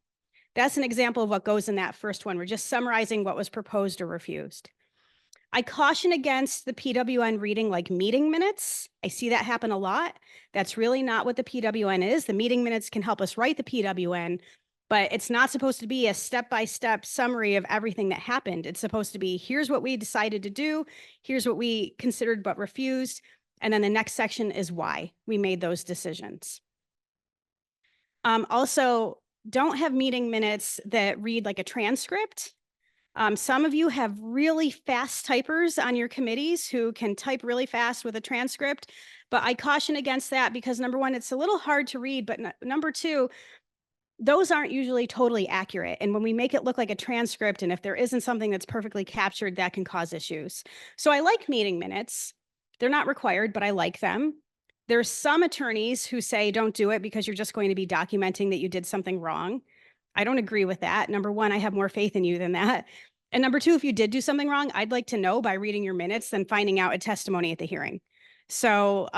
That's an example of what goes in that first one. We're just summarizing what was proposed or refused. I caution against the PWN reading like meeting minutes. I see that happen a lot. That's really not what the PWN is. The meeting minutes can help us write the PWN, but it's not supposed to be a step-by-step summary of everything that happened. It's supposed to be, here's what we decided to do. Here's what we considered but refused. And then the next section is why we made those decisions. Also, don't have meeting minutes that read like a transcript. Some of you have really fast typers on your committees who can type really fast with a transcript, but I caution against that because number one, it's a little hard to read, but number two, those aren't usually totally accurate. And when we make it look like a transcript, and if there isn't something that's perfectly captured, that can cause issues. So I like meeting minutes. They're not required, but I like them. There's some attorneys who say don't do it because you're just going to be documenting that you did something wrong. I don't agree with that. Number one, I have more faith in you than that. And number two, if you did do something wrong, I'd like to know by reading your minutes than finding out a testimony at the hearing. So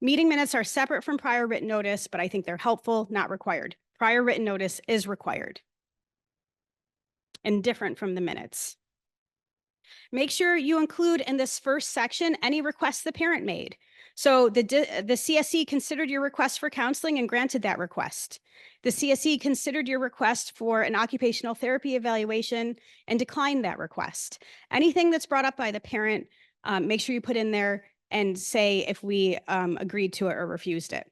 meeting minutes are separate from prior written notice, but I think they're helpful, not required. Prior written notice is required and different from the minutes. Make sure you include in this first section any requests the parent made. So the CSE considered your request for counseling and granted that request. The CSE considered your request for an occupational therapy evaluation and declined that request. Anything that's brought up by the parent, make sure you put in there and say if we agreed to it or refused it.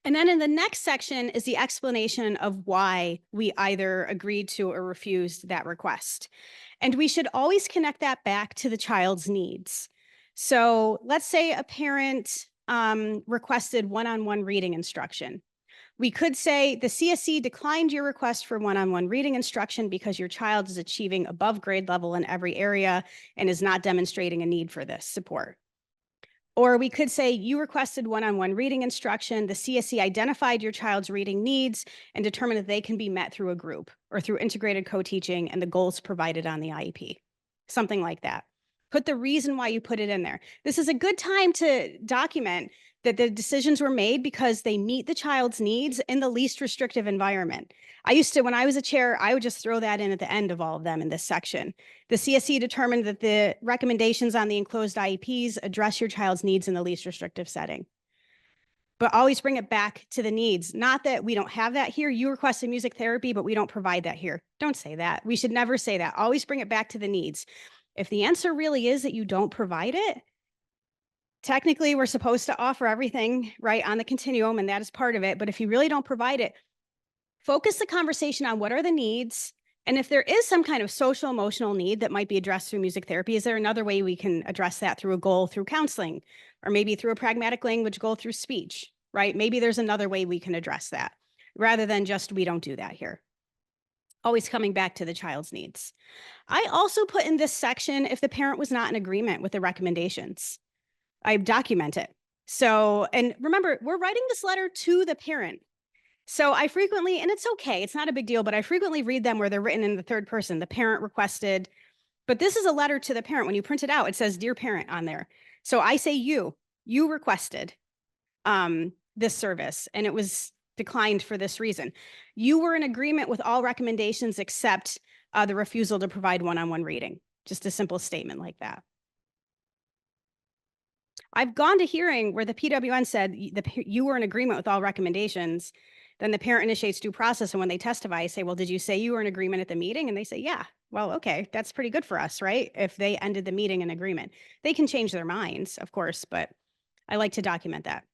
And then in the next section is the explanation of why we either agreed to or refused that request. And we should always connect that back to the child's needs. So let's say a parent requested one-on-one reading instruction. We could say the CSE declined your request for one-on-one reading instruction because your child is achieving above grade level in every area and is not demonstrating a need for this support. Or we could say you requested one-on-one reading instruction. The CSE identified your child's reading needs and determined that they can be met through a group or through integrated co-teaching and the goals provided on the IEP. Something like that. Put the reason why you put it in there. This is a good time to document that the decisions were made because they meet the child's needs in the least restrictive environment. When I was a chair, I would just throw that in at the end of all of them in this section. The CSE determined that the recommendations on the enclosed IEPs address your child's needs in the least restrictive setting. But always bring it back to the needs. Not that we don't have that here. You requested music therapy, but we don't provide that here. Don't say that. We should never say that. Always bring it back to the needs. If the answer really is that you don't provide it, technically we're supposed to offer everything right on the continuum, and that is part of it. But if you really don't provide it, focus the conversation on what are the needs. And if there is some kind of social emotional need that might be addressed through music therapy, is there another way we can address that through a goal through counseling, or maybe through a pragmatic language goal through speech, right? Maybe there's another way we can address that rather than just, we don't do that here. Always coming back to the child's needs. I also put in this section if the parent was not in agreement with the recommendations. I document it. So, and remember, we're writing this letter to the parent. So I frequently, and it's okay, it's not a big deal, but I frequently read them where they're written in the third person. The parent requested, but this is a letter to the parent. When you print it out, it says, "Dear parent" on there. So I say you requested this service and it was declined for this reason. You were in agreement with all recommendations except the refusal to provide one-on-one reading. Just a simple statement like that. I've gone to hearing where the PWN said you were in agreement with all recommendations. Then the parent initiates due process. And when they testify, I say, well, did you say you were in agreement at the meeting? And they say, yeah. Well, okay, that's pretty good for us, right? If they ended the meeting in agreement. They can change their minds, of course, but I like to document that.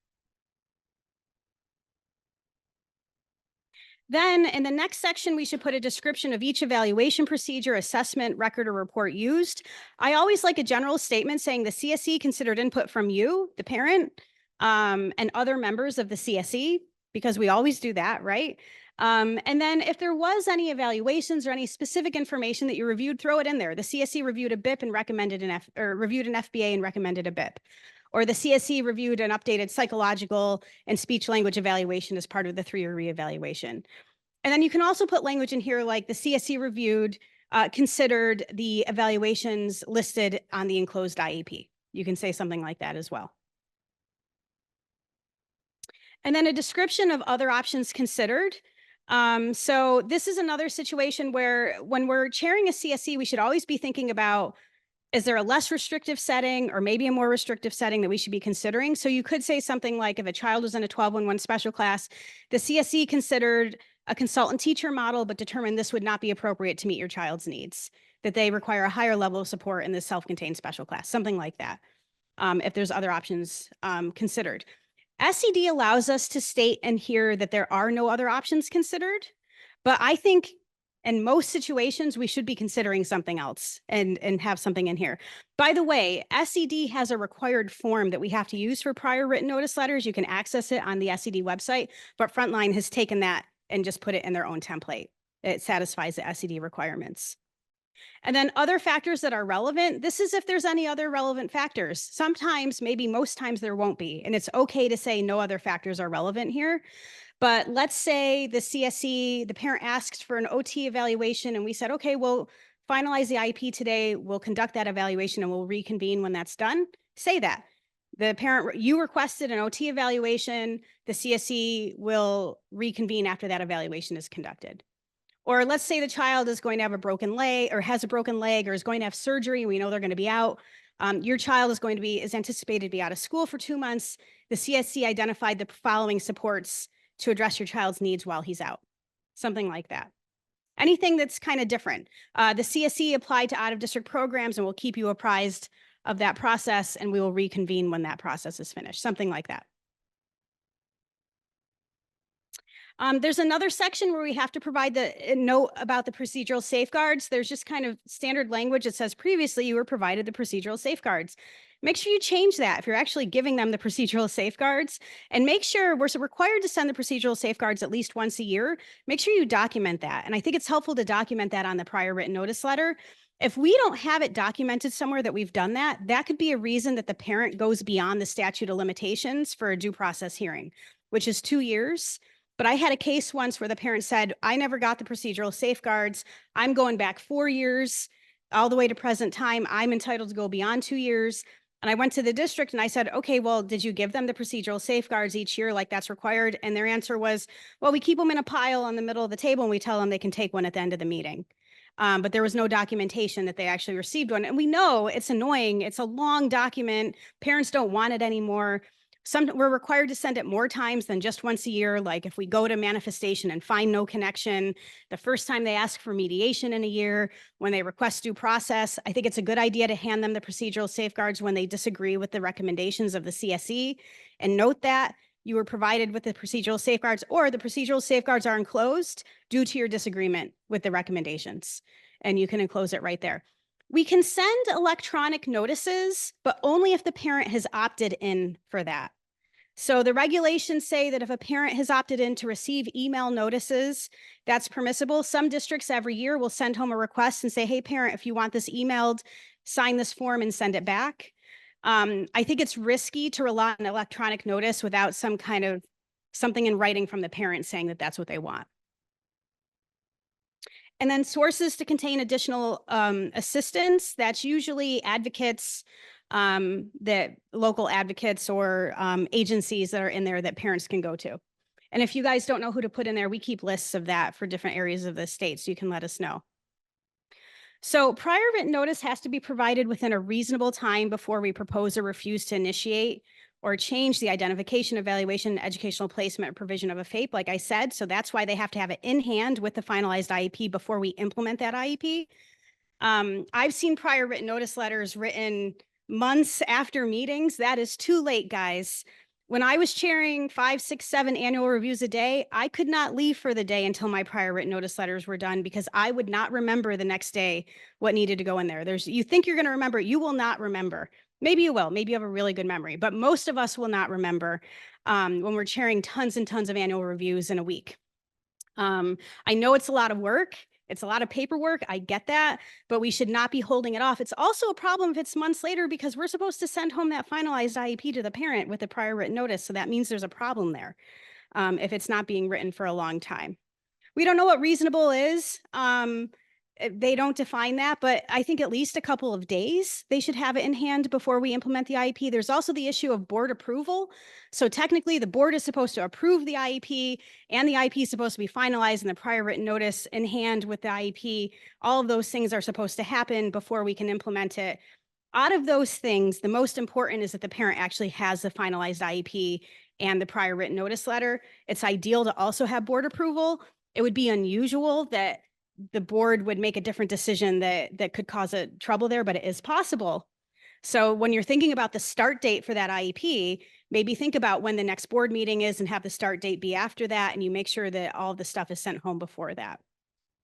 Then in the next section, we should put a description of each evaluation procedure, assessment, record, or report used. I always like a general statement saying the CSE considered input from you, the parent, and other members of the CSE, because we always do that, right? And then if there was any evaluations or any specific information that you reviewed, throw it in there. The CSE reviewed a BIP and recommended reviewed an FBA and recommended a BIP. Or the CSE reviewed an updated psychological and speech language evaluation as part of the 3-year reevaluation. And then you can also put language in here like the CSE reviewed, considered the evaluations listed on the enclosed IEP. You can say something like that as well. And then a description of other options considered. So this is another situation where when we're chairing a CSE, we should always be thinking about, is there a less restrictive setting or maybe a more restrictive setting that we should be considering? So you could say something like if a child was in a 12-1-1 special class, the CSE considered a consultant teacher model, but determined this would not be appropriate to meet your child's needs, that they require a higher level of support in this self-contained special class, something like that, if there's other options considered. SED allows us to state and hear that there are no other options considered, but I think in most situations, we should be considering something else and have something in here. By the way, SED has a required form that we have to use for prior written notice letters. You can access it on the SED website, but Frontline has taken that and just put it in their own template. It satisfies the SED requirements. And then other factors that are relevant, this is if there's any other relevant factors. Sometimes, maybe most times there won't be, and it's okay to say no other factors are relevant here. But let's say the CSE, the parent asks for an OT evaluation and we said, okay, we'll finalize the IEP today. We'll conduct that evaluation and we'll reconvene when that's done. Say that. The parent, you requested an OT evaluation. The CSE will reconvene after that evaluation is conducted. Or let's say the child is going to have a broken leg or has a broken leg or is going to have surgery. We know they're going to be out Your child is anticipated to be out of school for 2 months. The CSC identified the following supports to address your child's needs while he's out. Something like that. Anything that's kind of different. The CSC applied to out-of-district programs, and we'll keep you apprised of that process, and we will reconvene when that process is finished. Something like that. There's another section where we have to provide the note about the procedural safeguards. There's just kind of standard language that says previously you were provided the procedural safeguards. Make sure you change that if you're actually giving them the procedural safeguards, and make sure we're required to send the procedural safeguards at least once a year. Make sure you document that. And I think it's helpful to document that on the prior written notice letter. If we don't have it documented somewhere that we've done that, that could be a reason that the parent goes beyond the statute of limitations for a due process hearing, which is 2 years. But I had a case once where the parent said, I never got the procedural safeguards. I'm going back 4 years, all the way to present time. I'm entitled to go beyond 2 years. And I went to the district and I said, okay, well, did you give them the procedural safeguards each year like that's required? And their answer was, well, we keep them in a pile on the middle of the table and we tell them they can take one at the end of the meeting. But there was no documentation that they actually received one. And we know it's annoying. It's a long document. Parents don't want it anymore. We're required to send it more times than just once a year. Like if we go to manifestation and find no connection, the first time they ask for mediation in a year, when they request due process, I think it's a good idea to hand them the procedural safeguards when they disagree with the recommendations of the CSE, and note that you were provided with the procedural safeguards, or the procedural safeguards are enclosed due to your disagreement with the recommendations, and you can enclose it right there. We can send electronic notices, but only if the parent has opted in for that. So the regulations say that if a parent has opted in to receive email notices, that's permissible. Some districts every year will send home a request and say, hey, parent, if you want this emailed, sign this form and send it back. I think it's risky to rely on electronic notice without some kind of something in writing from the parent saying that that's what they want. And then sources to contain additional assistance. That's usually advocates, that local advocates or agencies that are in there that parents can go to. And if you guys don't know who to put in there, we keep lists of that for different areas of the state, so you can let us know. So prior written notice has to be provided within a reasonable time before we propose or refuse to initiate or change the identification, evaluation, educational placement, or provision of a FAPE, like I said. So that's why they have to have it in hand with the finalized IEP before we implement that IEP. I've seen prior written notice letters written months after meetings. That is too late, guys. When I was chairing 5, 6, 7 annual reviews a day, I could not leave for the day until my prior written notice letters were done, because I would not remember the next day what needed to go in there. You think you're going to remember, you will not remember. Maybe you will, maybe you have a really good memory, but most of us will not remember when we're chairing tons and tons of annual reviews in a week. I know it's a lot of work. It's a lot of paperwork. I get that, but we should not be holding it off. It's also a problem if it's months later, because we're supposed to send home that finalized IEP to the parent with a prior written notice. So that means there's a problem there if it's not being written for a long time. We don't know what reasonable is. They don't define that, but I think at least a couple of days they should have it in hand before we implement the IEP. There's also the issue of board approval. So technically the board is supposed to approve the IEP, and the IEP is supposed to be finalized and the prior written notice in hand with the IEP. All of those things are supposed to happen before we can implement it. Out of those things, the most important is that the parent actually has the finalized IEP and the prior written notice letter. It's ideal to also have board approval. It would be unusual that the board would make a different decision that could cause a trouble there, but it is possible. So when you're thinking about the start date for that IEP, maybe think about when the next board meeting is and have the start date be after that, and you make sure that all the stuff is sent home before that.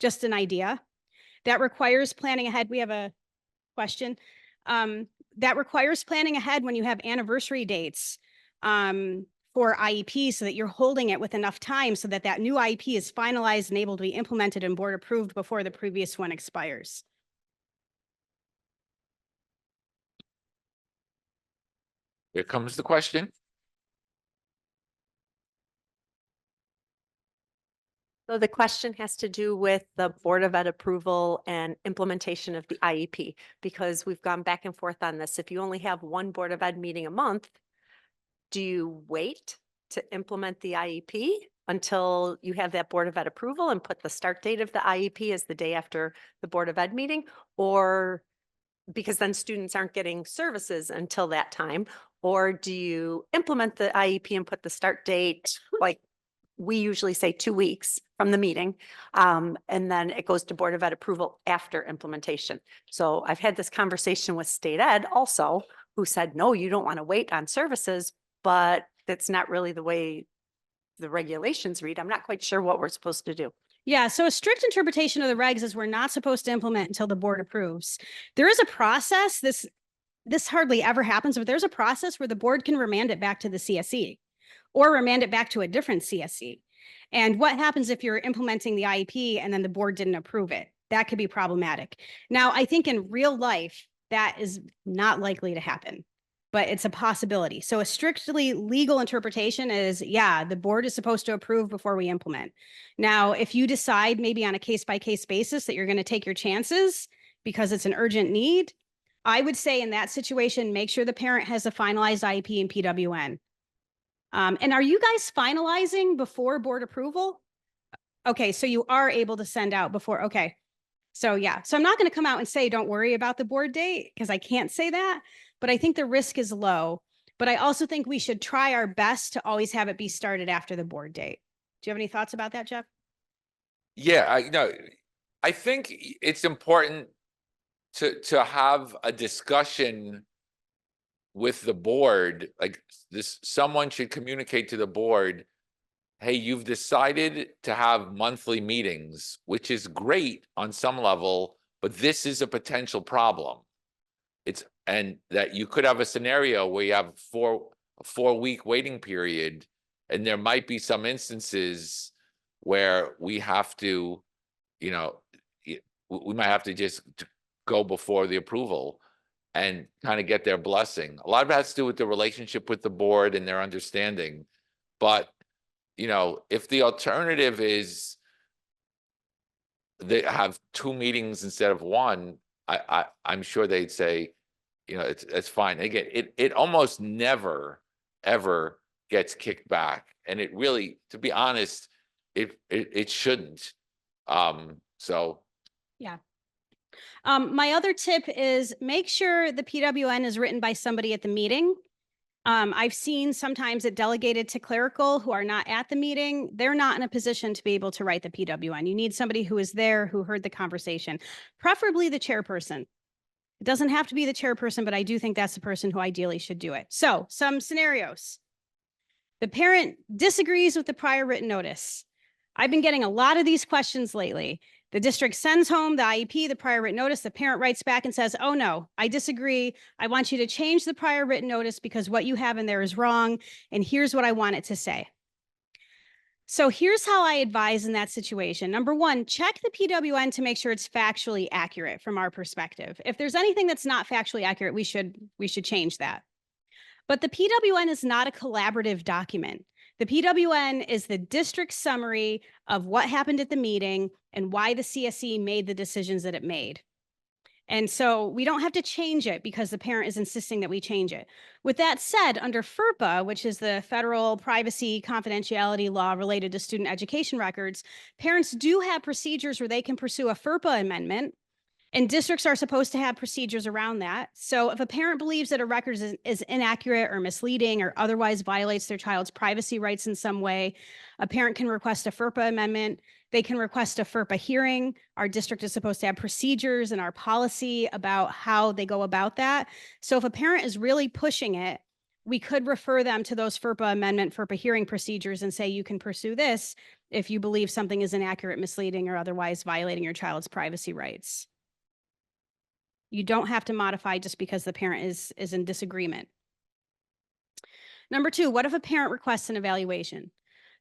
Just an idea. That requires planning ahead. We have a question. That requires planning ahead when you have anniversary dates for IEP, so that you're holding it with enough time so that that new IEP is finalized and able to be implemented and board approved before the previous one expires. Here comes the question. So the question has to do with the Board of Ed approval and implementation of the IEP, because we've gone back and forth on this. If you only have one Board of Ed meeting a month, do you wait to implement the IEP until you have that Board of Ed approval and put the start date of the IEP as the day after the Board of Ed meeting? Or because then students aren't getting services until that time? Or do you implement the IEP and put the start date, like we usually say 2 weeks from the meeting? And then it goes to Board of Ed approval after implementation. So I've had this conversation with state ed also, who said, no, you don't want to wait on services, but that's not really the way the regulations read. I'm not quite sure what we're supposed to do. Yeah, so a strict interpretation of the regs is we're not supposed to implement until the board approves. There is a process, this hardly ever happens, but there's a process where the board can remand it back to the CSE or remand it back to a different CSE. And what happens if you're implementing the IEP and then the board didn't approve it? That could be problematic. Now, I think in real life, that is not likely to happen, but it's a possibility. So a strictly legal interpretation is, yeah, the board is supposed to approve before we implement. Now, if you decide maybe on a case-by-case basis that you're going to take your chances because it's an urgent need, I would say in that situation, make sure the parent has a finalized IEP and PWN. And are you guys finalizing before board approval? Okay, so you are able to send out before, okay. So yeah, so I'm not going to come out and say, don't worry about the board date, because I can't say that, but I think the risk is low. But I also think we should try our best to always have it be started after the board date. Do you have any thoughts about that, Jeff? Yeah, I think it's important to have a discussion with the board. Like this, someone should communicate to the board, hey, you've decided to have monthly meetings, which is great on some level, but this is a potential problem. And that you could have a scenario where you have a 4-week waiting period, and there might be some instances where we have to, we might have to just go before the approval and kind of get their blessing. A lot of it has to do with the relationship with the board and their understanding. But, if the alternative is they have 2 meetings instead of 1, I'm sure they'd say, it's fine. Again, it almost never, ever gets kicked back. And it really, to be honest, it shouldn't. So. Yeah. My other tip is make sure the PWN is written by somebody at the meeting. I've seen sometimes it delegated to clerical who are not at the meeting. They're not in a position to be able to write the PWN. You need somebody who is there, who heard the conversation, preferably the chairperson. It doesn't have to be the chairperson, but I do think that's the person who ideally should do it. So some scenarios. The parent disagrees with the prior written notice. I've been getting a lot of these questions lately. The district sends home the IEP, the prior written notice. The parent writes back and says, oh no, I disagree. I want you to change the prior written notice because what you have in there is wrong. And here's what I want it to say. So here's how I advise in that situation. Number one, check the PWN to make sure it's factually accurate from our perspective. If there's anything that's not factually accurate, we should change that. But the PWN is not a collaborative document. The PWN is the district summary of what happened at the meeting and why the CSE made the decisions that it made. And so we don't have to change it because the parent is insisting that we change it. With that said, under FERPA, which is the Federal Privacy Confidentiality Law related to student education records, parents do have procedures where they can pursue a FERPA amendment, and districts are supposed to have procedures around that. So if a parent believes that a record is inaccurate or misleading or otherwise violates their child's privacy rights in some way, a parent can request a FERPA amendment. They can request a FERPA hearing. Our district is supposed to have procedures in our policy about how they go about that. So if a parent is really pushing it, we could refer them to those FERPA amendment, FERPA hearing procedures and say, you can pursue this if you believe something is inaccurate, misleading, or otherwise violating your child's privacy rights. You don't have to modify just because the parent is in disagreement. Number two, what if a parent requests an evaluation?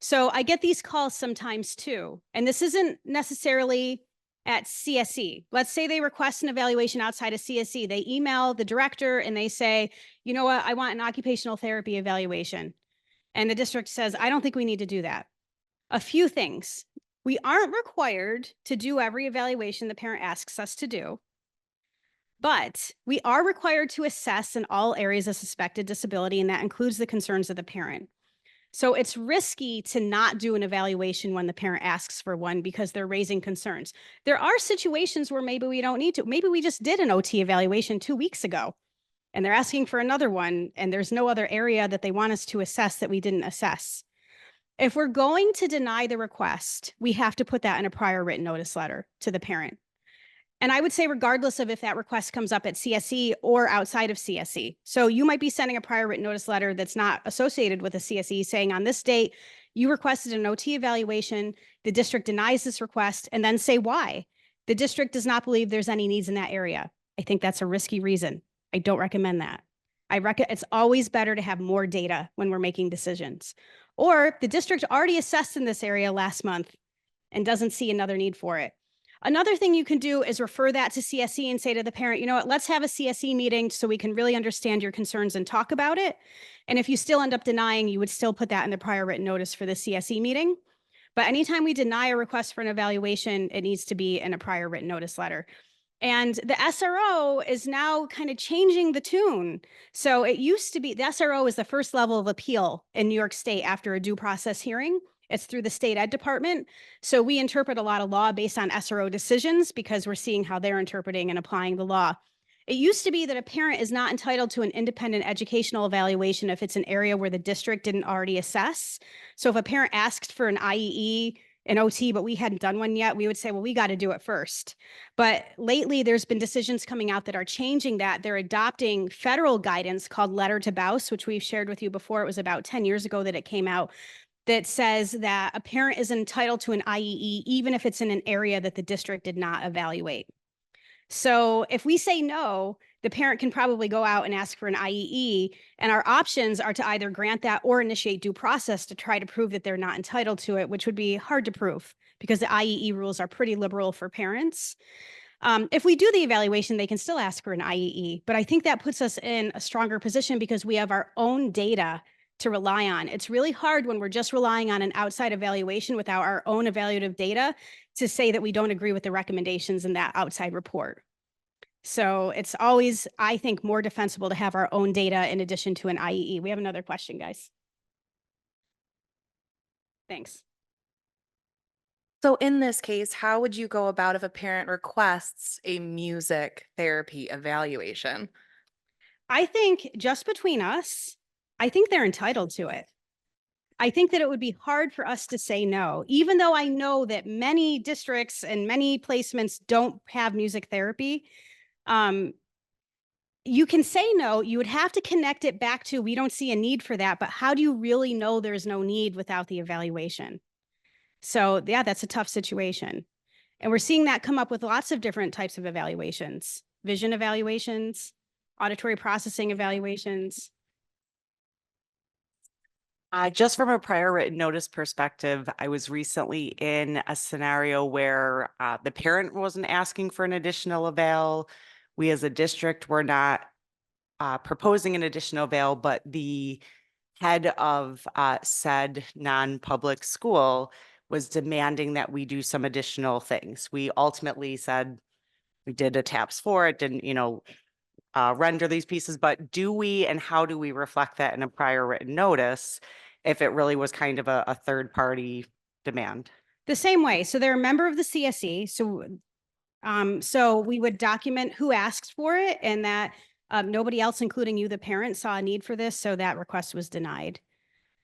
So I get these calls sometimes too, and this isn't necessarily at CSE. Let's say they request an evaluation outside of CSE. They email the director and they say, you know what, I want an occupational therapy evaluation. And the district says, I don't think we need to do that. A few things. We aren't required to do every evaluation the parent asks us to do, but we are required to assess in all areas of suspected disability, and that includes the concerns of the parent. So it's risky to not do an evaluation when the parent asks for one because they're raising concerns. There are situations where maybe we don't need to. Maybe we just did an OT evaluation 2 weeks ago and they're asking for another one and there's no other area that they want us to assess that we didn't assess. If we're going to deny the request, we have to put that in a prior written notice letter to the parent. And I would say regardless of if that request comes up at CSE or outside of CSE. So you might be sending a prior written notice letter that's not associated with a CSE saying on this date, you requested an OT evaluation, the district denies this request, and then say why. The district does not believe there's any needs in that area. I think that's a risky reason. I don't recommend that. It's always better to have more data when we're making decisions. Or the district already assessed in this area last month and doesn't see another need for it. Another thing you can do is refer that to CSE and say to the parent, you know what, let's have a CSE meeting so we can really understand your concerns and talk about it. And if you still end up denying, you would still put that in the prior written notice for the CSE meeting. But anytime we deny a request for an evaluation, it needs to be in a prior written notice letter. And the SRO is now kind of changing the tune. So it used to be, the SRO is the first level of appeal in New York State after a due process hearing. It's through the state ed department. So we interpret a lot of law based on SRO decisions because we're seeing how they're interpreting and applying the law. It used to be that a parent is not entitled to an independent educational evaluation if it's an area where the district didn't already assess. So if a parent asked for an IEE, an OT, but we hadn't done one yet, we would say, well, we got to do it first. But lately, there's been decisions coming out that are changing that. They're adopting federal guidance called Letter to BOUS, which we've shared with you before. It was about 10 years ago that it came out, that says that a parent is entitled to an IEE, even if it's in an area that the district did not evaluate. So if we say no, the parent can probably go out and ask for an IEE, and our options are to either grant that or initiate due process to try to prove that they're not entitled to it, which would be hard to prove because the IEE rules are pretty liberal for parents. If we do the evaluation, they can still ask for an IEE, but I think that puts us in a stronger position because we have our own data to rely on. It's really hard when we're just relying on an outside evaluation without our own evaluative data to say that we don't agree with the recommendations in that outside report. So it's always, I think, more defensible to have our own data in addition to an IEE. We have another question, guys. Thanks. So in this case, how would you go about if a parent requests a music therapy evaluation? I think just between us, I think they're entitled to it. I think that it would be hard for us to say no, even though I know that many districts and many placements don't have music therapy. You can say no, you would have to connect it back to, we don't see a need for that, but how do you really know there's no need without the evaluation? So yeah, that's a tough situation. And we're seeing that come up with lots of different types of evaluations, vision evaluations, auditory processing evaluations. Just from a prior written notice perspective, I was recently in a scenario where the parent wasn't asking for an additional eval. We as a district were not proposing an additional eval, but the head of said non-public school was demanding that we do some additional things. We ultimately said we did a TAPS 4, it didn't, render these pieces, but do we and how do we reflect that in a prior written notice if it really was kind of a third party demand? The same way. So they're a member of the CSE. So we would document who asked for it and that nobody else, including you, the parent, saw a need for this. So that request was denied.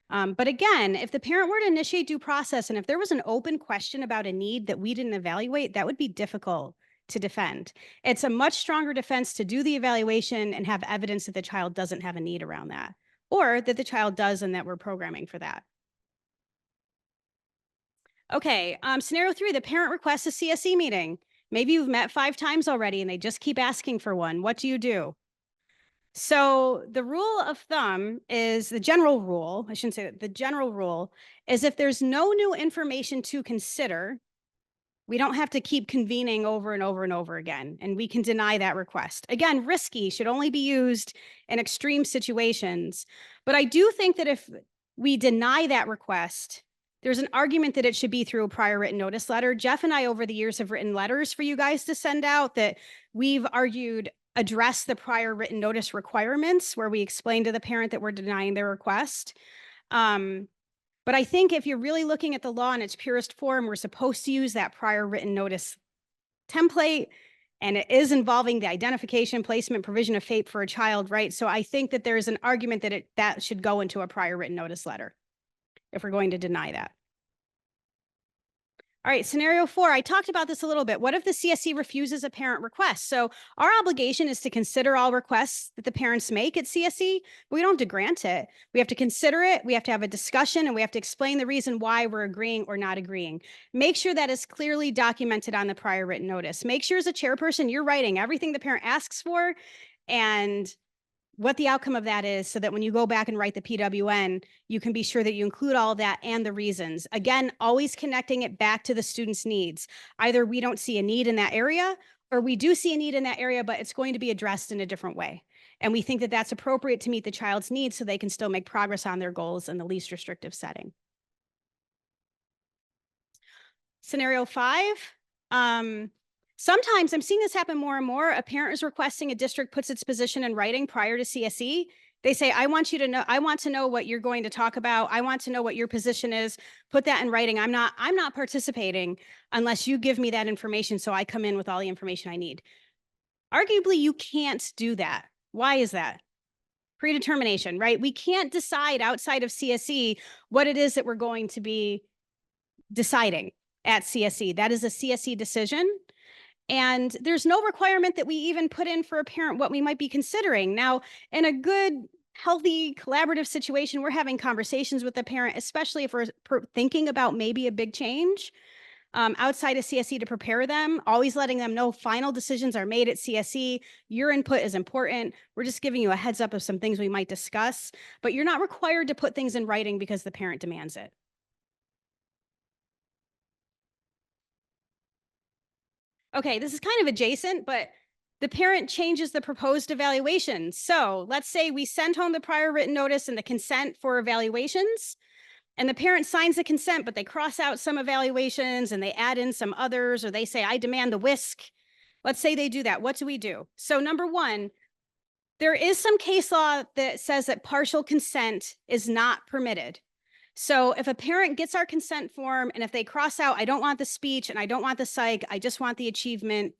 But again, if the parent were to initiate due process and if there was an open question about a need that we didn't evaluate, that would be difficult to defend. It's a much stronger defense to do the evaluation and have evidence that the child doesn't have a need around that, or that the child does and that we're programming for that. Okay, scenario 3, the parent requests a CSE meeting. Maybe you've met 5 times already and they just keep asking for one. What do you do? So the rule of thumb is the general rule, I shouldn't say that, the general rule is if there's no new information to consider, we don't have to keep convening over and over and over again, and we can deny that request. Again, risky, should only be used in extreme situations. But I do think that if we deny that request, there's an argument that it should be through a prior written notice letter. Jeff and I over the years have written letters for you guys to send out that we've argued address the prior written notice requirements where we explain to the parent that we're denying their request. But I think if you're really looking at the law in its purest form, we're supposed to use that prior written notice template, and it is involving the identification, placement, provision of FAPE for a child, right? So I think that there's an argument that that should go into a prior written notice letter if we're going to deny that. All right, scenario 4, I talked about this a little bit. What if the CSE refuses a parent request? So our obligation is to consider all requests that the parents make at CSE, but we don't have to grant it. We have to consider it, we have to have a discussion, and we have to explain the reason why we're agreeing or not agreeing. Make sure that is clearly documented on the prior written notice. Make sure as a chairperson, you're writing everything the parent asks for and what the outcome of that is, so that when you go back and write the PWN, you can be sure that you include all of that and the reasons. Again, always connecting it back to the student's needs. Either we don't see a need in that area, or we do see a need in that area, but it's going to be addressed in a different way. And we think that that's appropriate to meet the child's needs so they can still make progress on their goals in the least restrictive setting. Scenario 5, sometimes I'm seeing this happen more and more. A parent is requesting a district puts its position in writing prior to CSE. They say, I want you to know, I want to know what you're going to talk about. I want to know what your position is. Put that in writing. I'm not participating unless you give me that information, so I come in with all the information I need. Arguably, you can't do that. Why is that? Predetermination, right? We can't decide outside of CSE what it is that we're going to be deciding at CSE. That is a CSE decision. And there's no requirement that we even put in for a parent what we might be considering. Now, in a good, healthy, collaborative situation, we're having conversations with the parent, especially if we're thinking about maybe a big change outside of CSE to prepare them, always letting them know final decisions are made at CSE. Your input is important. We're just giving you a heads up of some things we might discuss, but you're not required to put things in writing because the parent demands it. Okay, this is kind of adjacent, but the parent changes the proposed evaluation. So let's say we send home the prior written notice and the consent for evaluations, and the parent signs the consent, but they cross out some evaluations and they add in some others, or they say, I demand the WISC. Let's say they do that. What do? So number 1, there is some case law that says that partial consent is not permitted. So if a parent gets our consent form and if they cross out, I don't want the speech and I don't want the psych, I just want the achievement,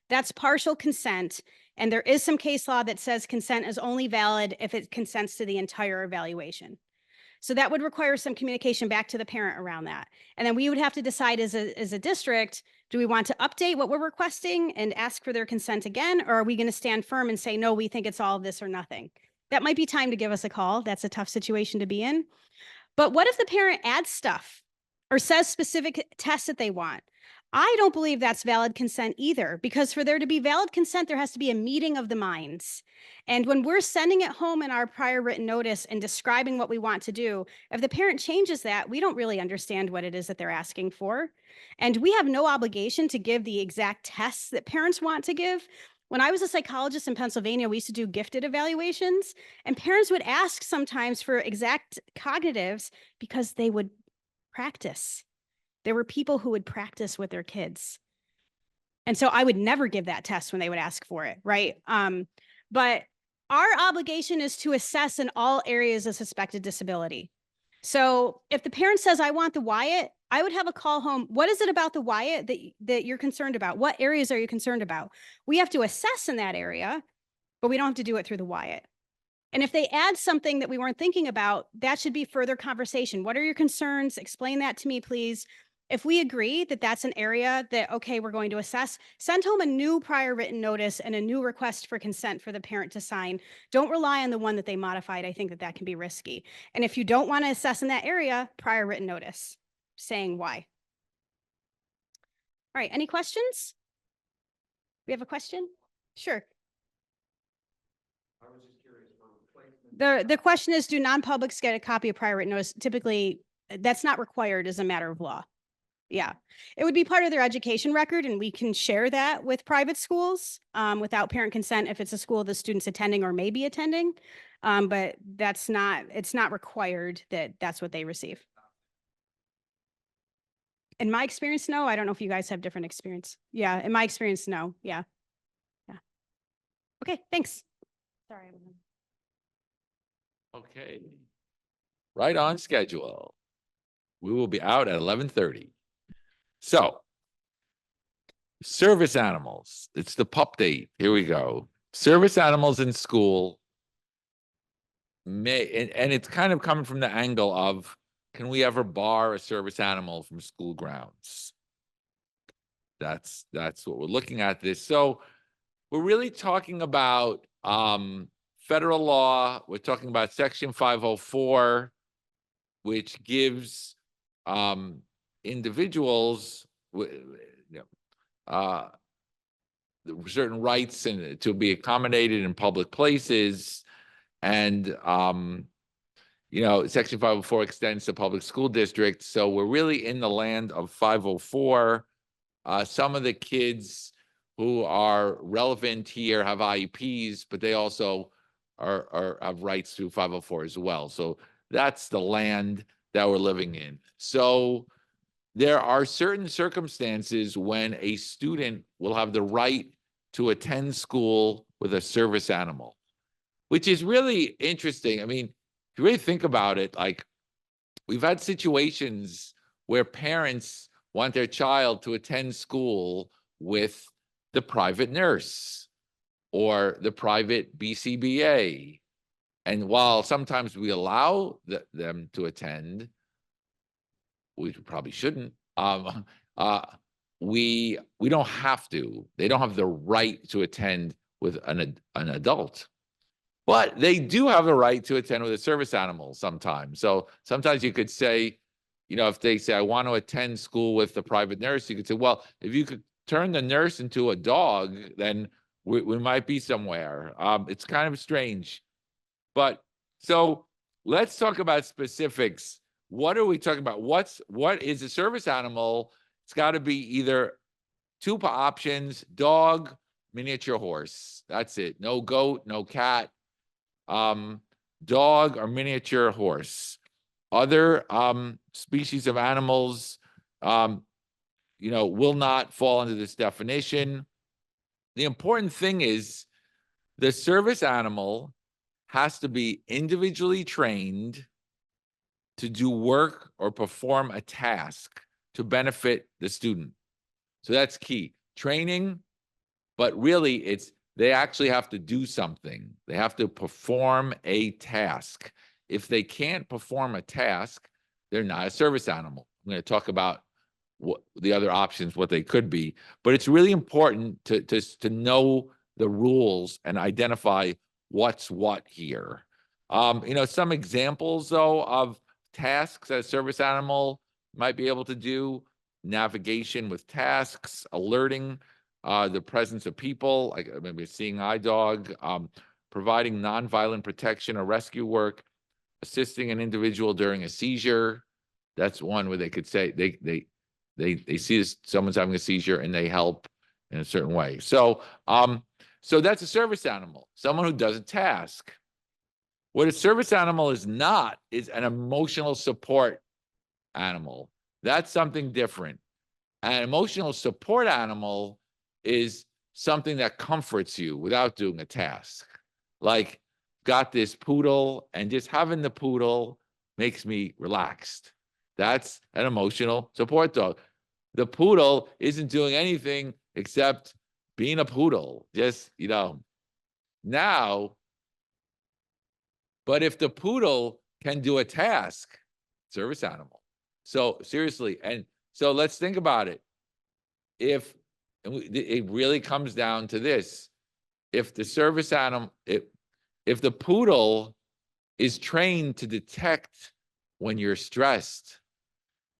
that's partial consent. And there is some case law that says consent is only valid if it consents to the entire evaluation. So that would require some communication back to the parent around that. And then we would have to decide as a district, do we want to update what we're requesting and ask for their consent again? Or are we going to stand firm and say, no, we think it's all of this or nothing? That might be time to give us a call. That's a tough situation to be in. But what if the parent adds stuff or says specific tests that they want? I don't believe that's valid consent either, because for there to be valid consent, there has to be a meeting of the minds. And when we're sending it home in our prior written notice and describing what we want to do, if the parent changes that, we don't really understand what it is that they're asking for. And we have no obligation to give the exact tests that parents want to give. When I was a psychologist in Pennsylvania, we used to do gifted evaluations, and parents would ask sometimes for exact cognitives because they would practice. There were people who would practice with their kids. And so I would never give that test when they would ask for it, right? But our obligation is to assess in all areas of suspected disability. So if the parent says, I want the Wyatt, I would have a call home. What is it about the Wyatt that you're concerned about? What areas are you concerned about? We have to assess in that area, but we don't have to do it through the Wyatt. And if they add something that we weren't thinking about, that should be further conversation. What are your concerns? Explain that to me, please. If we agree that that's an area that, okay, we're going to assess, send home a new prior written notice and a new request for consent for the parent to sign. Don't rely on the one that they modified. I think that can be risky. And if you don't want to assess in that area, prior written notice saying why. All right, any questions? We have a question? Sure. I was just curious. The question is, do non-publics get a copy of prior written notice? Typically, that's not required as a matter of law. Yeah, it would be part of their education record, and we can share that with private schools without parent consent if it's a school the student's attending or may be attending. But it's not required that that's what they receive. In my experience, no. I don't know if you guys have different experience. Yeah, in my experience, no. Yeah. Yeah. Okay, thanks. Sorry. Okay. Right on schedule. We will be out at 11:30. So, service animals. It's the pup date. Here we go. Service animals in school and it's kind of coming from the angle of, can we ever bar a service animal from school grounds? That's what we're looking at this. So we're really talking about federal law. We're talking about Section 504, which gives individuals certain rights and to be accommodated in public places. And Section 504 extends to public school districts. So we're really in the land of 504. Some of the kids who are relevant here have IEPs, but they also have rights through 504 as well. So that's the land that we're living in. So there are certain circumstances when a student will have the right to attend school with a service animal, which is really interesting. I mean, if you really think about it, like we've had situations where parents want their child to attend school with the private nurse or the private BCBA. And while sometimes we allow them to attend, we probably shouldn't. We don't have to. They don't have the right to attend with an adult, but they do have the right to attend with a service animal sometimes. So sometimes you could say, if they say, I want to attend school with the private nurse, you could say, well, if you could turn the nurse into a dog, then we might be somewhere. It's kind of strange. But so let's talk about specifics. What are we talking about? What is a service animal? It's got to be either two options: dog, miniature horse. That's it. No goat, no cat. Dog or miniature horse. Other species of animals, will not fall into this definition. The important thing is the service animal has to be individually trained to do work or perform a task to benefit the student. So that's key. Training, but really they actually have to do something. They have to perform a task. If they can't perform a task, they're not a service animal. I'm going to talk about what the other options, what they could be, but it's really important to know the rules and identify what's what here. Some examples though of tasks that a service animal might be able to do: navigation with tasks, alerting the presence of people, like maybe a seeing eye dog, providing nonviolent protection or rescue work, assisting an individual during a seizure. That's one where they could say they see someone's having a seizure and they help in a certain way. So that's a service animal, someone who does a task. What a service animal is not is an emotional support animal. That's something different. An emotional support animal is something that comforts you without doing a task. Like, got this poodle, and just having the poodle makes me relaxed. That's an emotional support dog. The poodle isn't doing anything except being a poodle, just, now. But if the poodle can do a task, service animal. So seriously, and so let's think about it. It really comes down to this: if the service animal, if the poodle is trained to detect when you're stressed,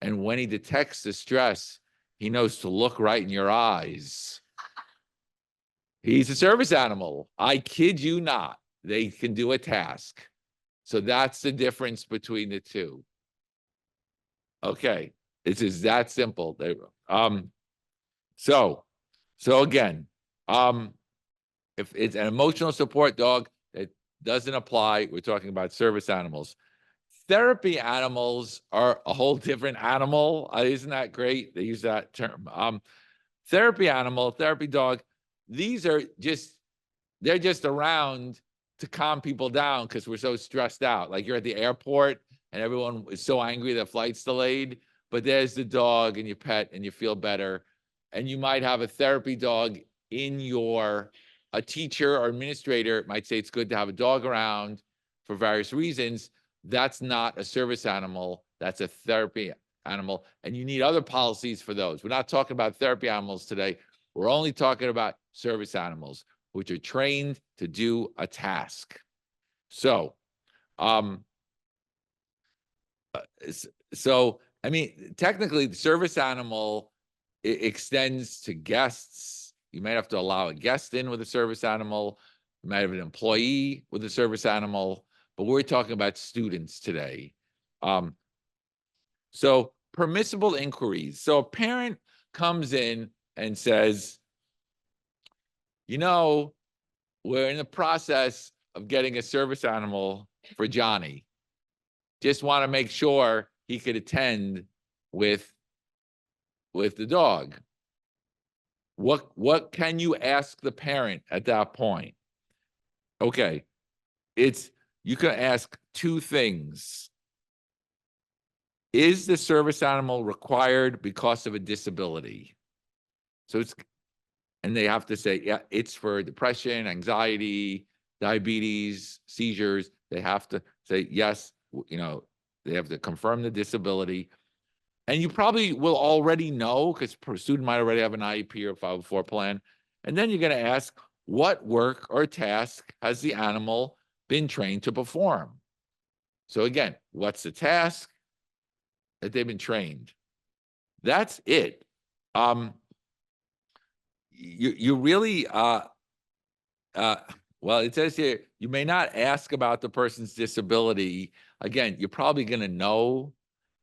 and when he detects the stress, he knows to look right in your eyes, he's a service animal. I kid you not. They can do a task. So that's the difference between the two. Okay, it's just that simple. So again, if it's an emotional support dog, it doesn't apply. We're talking about service animals. Therapy animals are a whole different animal. Isn't that great? They use that term. Therapy animal, therapy dog, they're just around to calm people down because we're so stressed out. Like you're at the airport and everyone is so angry that flight's delayed, but there's the dog and your pet and you feel better. And you might have a therapy dog in a teacher or administrator might say it's good to have a dog around for various reasons. That's not a service animal. That's a therapy animal. And you need other policies for those. We're not talking about therapy animals today. We're only talking about service animals, which are trained to do a task. So, I mean, technically, the service animal extends to guests. You might have to allow a guest in with a service animal. You might have an employee with a service animal, but we're talking about students today. So permissible inquiries. So a parent comes in and says, you know, we're in the process of getting a service animal for Johnny. Just want to make sure he could attend with the dog. What can you ask the parent at that point? Okay, you can ask two things. Is the service animal required because of a disability? So and they have to say, yeah, it's for depression, anxiety, diabetes, seizures. They have to say, yes, they have to confirm the disability. And you probably will already know, because a student might already have an IEP or 504 plan. And then you're going to ask, what work or task has the animal been trained to perform? So again, what's the task that they've been trained? That's it. You really, well, it says here, you may not ask about the person's disability. Again, you're probably going to know.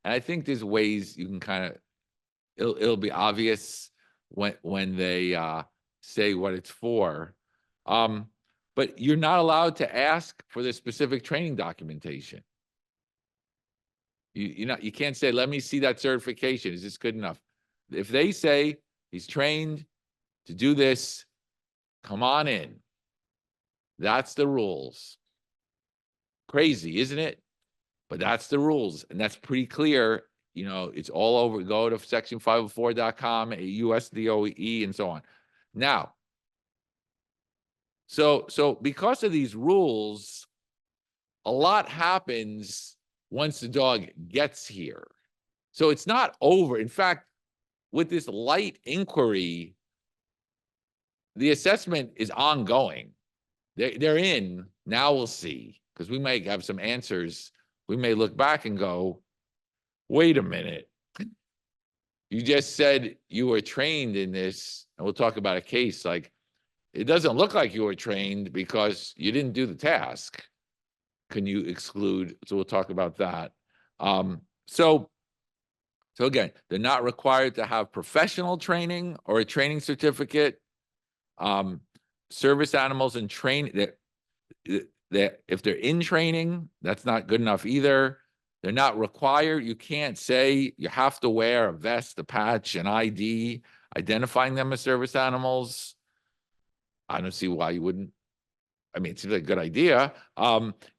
And I think there's ways you can kind of, it'll be obvious when they say what it's for. But you're not allowed to ask for the specific training documentation. You can't say, let me see that certification. Is this good enough? If they say he's trained to do this, come on in. That's the rules. Crazy, isn't it? But that's the rules, and that's pretty clear. It's all over. Go to section504.com, USDOE, and so on. Now, so because of these rules, a lot happens once the dog gets here. So it's not over. In fact, with this light inquiry, the assessment is ongoing. They're in. Now we'll see, because we may have some answers. We may look back and go, wait a minute. You just said you were trained in this, and we'll talk about a case. Like, it doesn't look like you were trained because you didn't do the task. Can you exclude? So we'll talk about that. So again, they're not required to have professional training or a training certificate. Service animals in training, that if they're in training, that's not good enough either. They're not required. You can't say you have to wear a vest, a patch, an ID, identifying them as service animals. I don't see why you wouldn't. I mean, it seems like a good idea.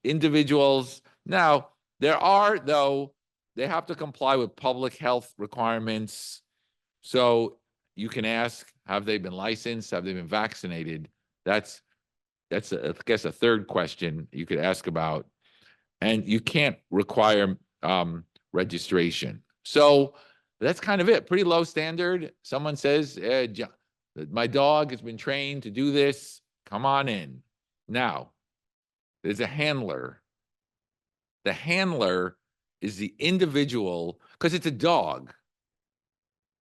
Individuals, now, there are, though, they have to comply with public health requirements. So you can ask, have they been licensed? Have they been vaccinated? That's I guess a third question you could ask about. And you can't require registration. So that's kind of it. Pretty low standard. Someone says, my dog has been trained to do this. Come on in. Now, there's a handler. The handler is the individual, because it's a dog.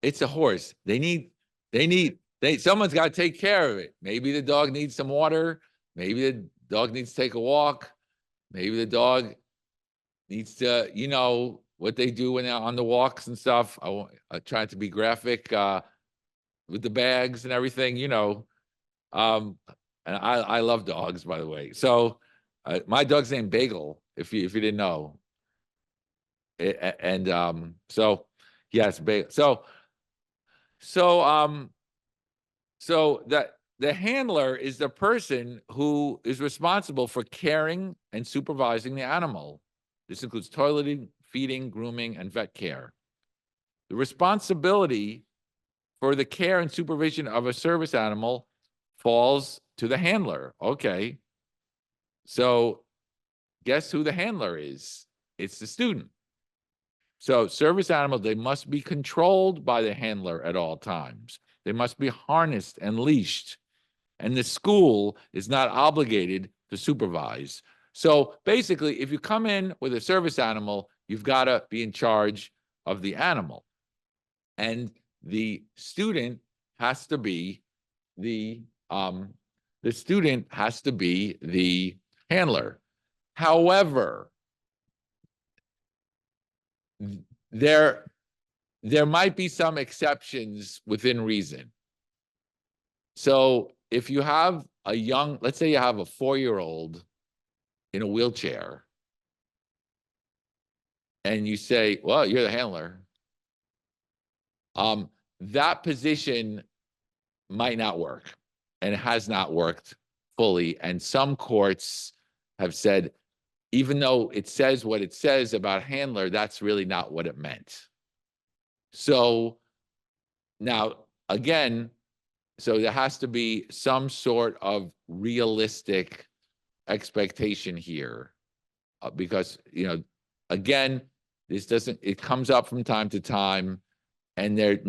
It's a horse. Someone's got to take care of it. Maybe the dog needs some water. Maybe the dog needs to take a walk. Maybe the dog needs to, what they do when they're on the walks and stuff. I try to be graphic with the bags and everything, and I love dogs, by the way. So my dog's named Bagel, if you didn't know. So yes, Bagel. So that the handler is the person who is responsible for caring and supervising the animal. This includes toileting, feeding, grooming, and vet care. The responsibility for the care and supervision of a service animal falls to the handler. Okay. So guess who the handler is? It's the student. So service animals, they must be controlled by the handler at all times. They must be harnessed and leashed. And the school is not obligated to supervise. So basically, if you come in with a service animal, you've got to be in charge of the animal. And the student has to be the student has to be the handler. However, there might be some exceptions within reason. So if you have a young, let's say you have a 4-year-old in a wheelchair, and you say, well, you're the handler, that position might not work, and it has not worked fully. And some courts have said, even though it says what it says about handler, that's really not what it meant. So now, again, so there has to be some sort of realistic expectation here, because, you know, again, this doesn't, it comes up from time to time, and there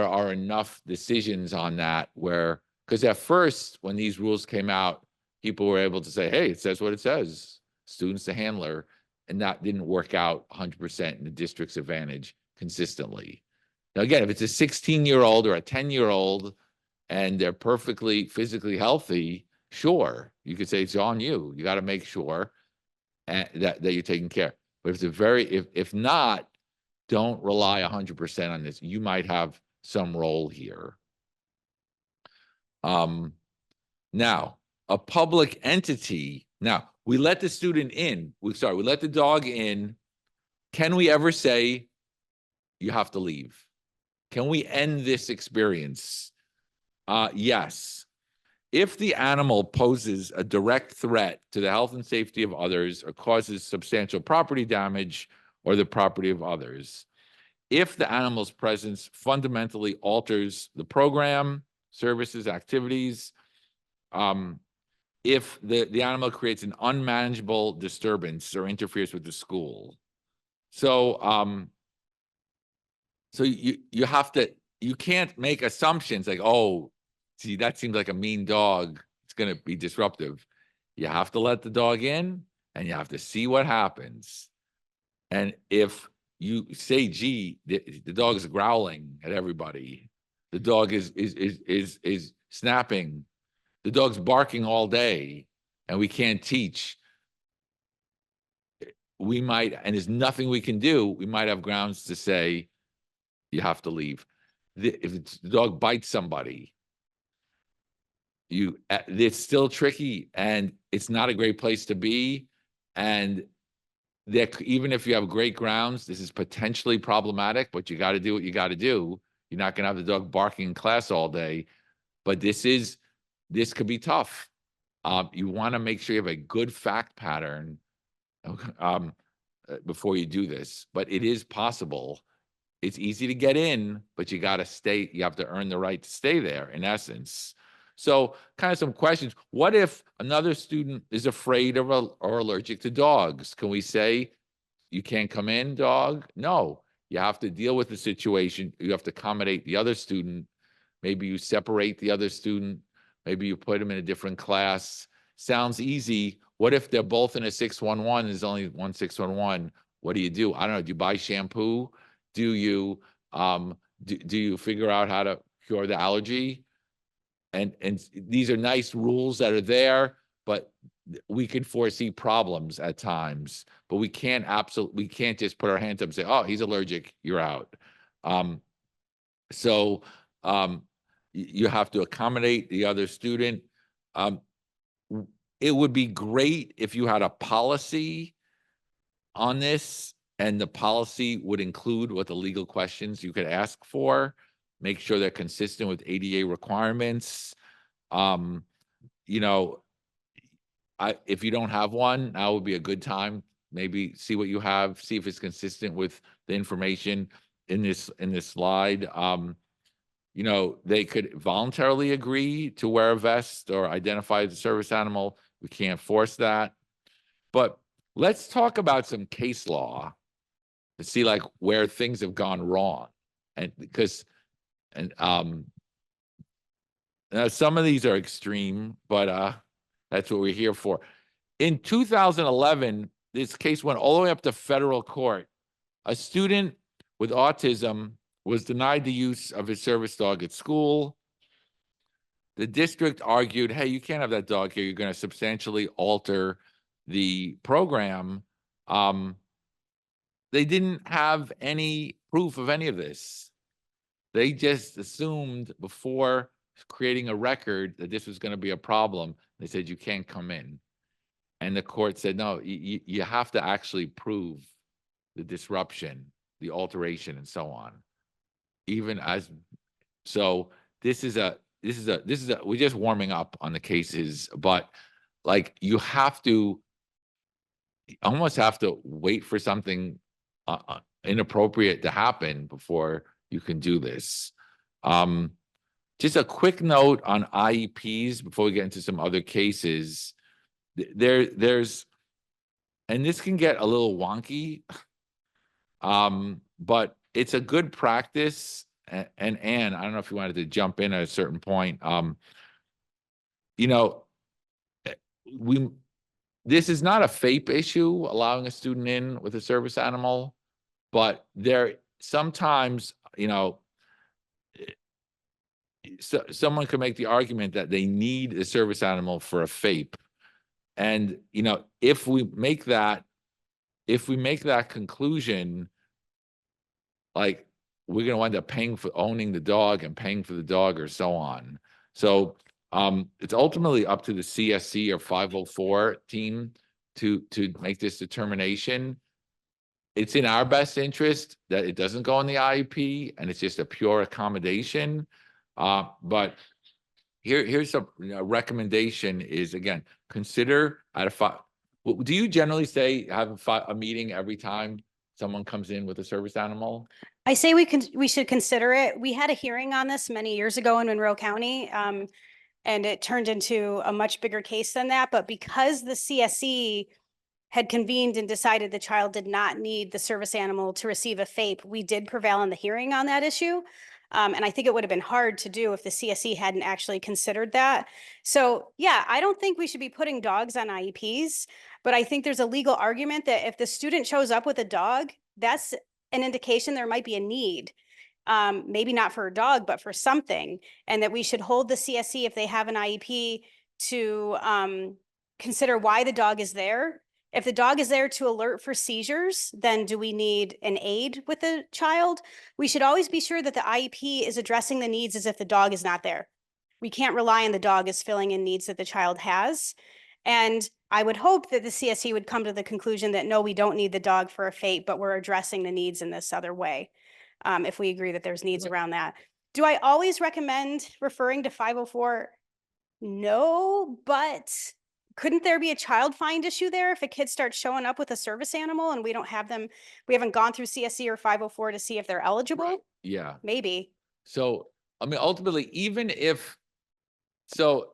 are enough decisions on that where, because at first when these rules came out, people were able to say, hey, it says what it says, student's the handler, and that didn't work out 100% in the district's advantage consistently. Now, again, if it's a 16-year-old or a 10-year-old and they're perfectly physically healthy, sure, you could say it's on you. You got to make sure that you're taking care. But if it's if not, don't rely 100% on this. You might have some role here. Now, a public entity. Now, we let the student in. We let the dog in. Can we ever say you have to leave? Can we end this experience? Yes. If the animal poses a direct threat to the health and safety of others or causes substantial property damage or the property of others, if the animal's presence fundamentally alters the program, services, activities, if the animal creates an unmanageable disturbance or interferes with the school. So, so you have to, you can't make assumptions like, oh, see, that seems like a mean dog, it's going to be disruptive. You have to let the dog in and you have to see what happens. And if you say, gee, the dog is growling at everybody, the dog is snapping, the dog's barking all day, and we can't teach, we might, and there's nothing we can do, we might have grounds to say you have to leave. If the dog bites somebody, it's still tricky, and it's not a great place to be. And even if you have great grounds, this is potentially problematic, but you got to do what you got to do. You're not going to have the dog barking in class all day, but this could be tough. You want to make sure you have a good fact pattern before you do this, but it is possible. It's easy to get in, but you got to stay. You have to earn the right to stay there, in essence. So kind of some questions. What if another student is afraid of or allergic to dogs? Can we say, you can't come in, dog? No, you have to deal with the situation. You have to accommodate the other student. Maybe you separate the other student. Maybe you put them in a different class. Sounds easy. What if they're both in a 611 and there's only one 611? What do you do? I don't know. Do you buy shampoo? Do you do you figure out how to cure the allergy? And these are nice rules that are there, but we can foresee problems at times. But we can't just put our hands up and say, oh, he's allergic, you're out. So you have to accommodate the other student. It would be great if you had a policy on this, and the policy would include what the legal questions you could ask for, make sure they're consistent with ADA requirements. You know, if you don't have one, now would be a good time maybe see what you have, see if it's consistent with the information in this slide. You know, they could voluntarily agree to wear a vest or identify as a service animal. We can't force that. But let's talk about some case law to see like where things have gone wrong. And because, now some of these are extreme, but that's what we're here for. In 2011, this case went all the way up to federal court. A student with autism was denied the use of his service dog at school. The district argued, hey, you can't have that dog here. You're going to substantially alter the program. They didn't have any proof of any of this. They just assumed before creating a record that this was going to be a problem. They said, you can't come in. And the court said, no, you have to actually prove the disruption, the alteration, and so on. Even as, so this is we're just warming up on the cases, but like you almost have to wait for something inappropriate to happen before you can do this. Just a quick note on IEPs before we get into some other cases. There's, and this can get a little wonky, but it's a good practice. And Anne, I don't know if you wanted to jump in at a certain point. You know, this is not a FAPE issue, allowing a student in with a service animal, but there sometimes, you know, so someone could make the argument that they need a service animal for a FAPE. And, you know, if we make that conclusion, like we're going to wind up paying for owning the dog and paying for the dog or so on. So it's ultimately up to the CSC or 504 team to make this determination. It's in our best interest that it doesn't go in the IEP and it's just a pure accommodation. But here's a recommendation is, again, consider out of 5. Do you generally say have a meeting every time someone comes in with a service animal? I say we should consider it. We had a hearing on this many years ago in Monroe County, and it turned into a much bigger case than that. But because the CSC had convened and decided the child did not need the service animal to receive a FAPE, we did prevail in the hearing on that issue. And I think it would have been hard to do if the CSE hadn't actually considered that. So yeah, I don't think we should be putting dogs on IEPs, but I think there's a legal argument that if the student shows up with a dog, that's an indication there might be a need. Maybe not for a dog, but for something. And that we should hold the CSE, if they have an IEP, to consider why the dog is there. If the dog is there to alert for seizures, then do we need an aid with the child? We should always be sure that the IEP is addressing the needs as if the dog is not there. We can't rely on the dog as filling in needs that the child has. And I would hope that the CSE would come to the conclusion that no, we don't need the dog for a FAPE, but we're addressing the needs in this other way. If we agree that there's needs around that. Do I always recommend referring to 504? No, but couldn't there be a child find issue there if a kid starts showing up with a service animal and we don't have them, we haven't gone through CSE or 504 to see if they're eligible? Yeah. Maybe. So, I mean, ultimately, even if, so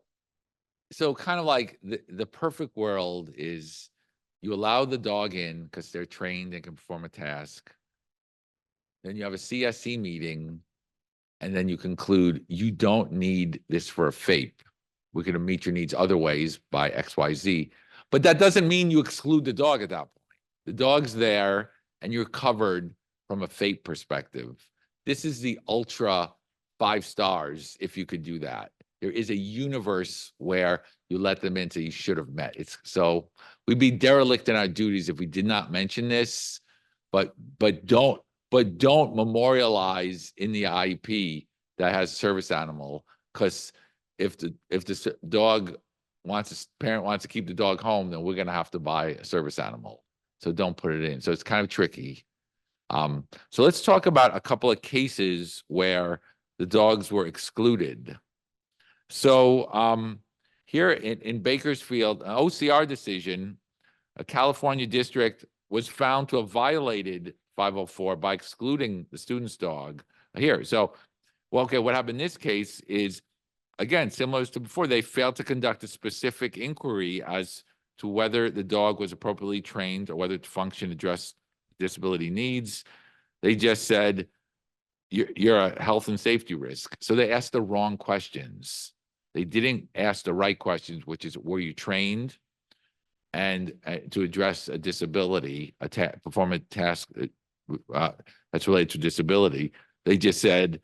kind of like the perfect world is you allow the dog in because they're trained and can perform a task. Then you have a CSE meeting and then you conclude you don't need this for a FAPE. We're going to meet your needs other ways by XYZ. But that doesn't mean you exclude the dog at that point. The dog's there and you're covered from a FAPE perspective. This is the ultra 5 stars if you could do that. There is a universe where you let them into you should have met. It's so we'd be derelict in our duties if we did not mention this, but don't memorialize in the IEP that has service animal, because if the parent wants to keep the dog home, then we're going to have to buy a service animal. So don't put it in. So it's kind of tricky. So let's talk about a couple of cases where the dogs were excluded. So here in Bakersfield, an OCR decision, a California district was found to have violated 504 by excluding the student's dog here. So, well, okay, what happened in this case is, again, similar to before, they failed to conduct a specific inquiry as to whether the dog was appropriately trained or whether it function address disability needs. They just said, you're a health and safety risk. So they asked the wrong questions. They didn't ask the right questions, which is, were you trained and to address a disability, perform a task that's related to disability? They just said,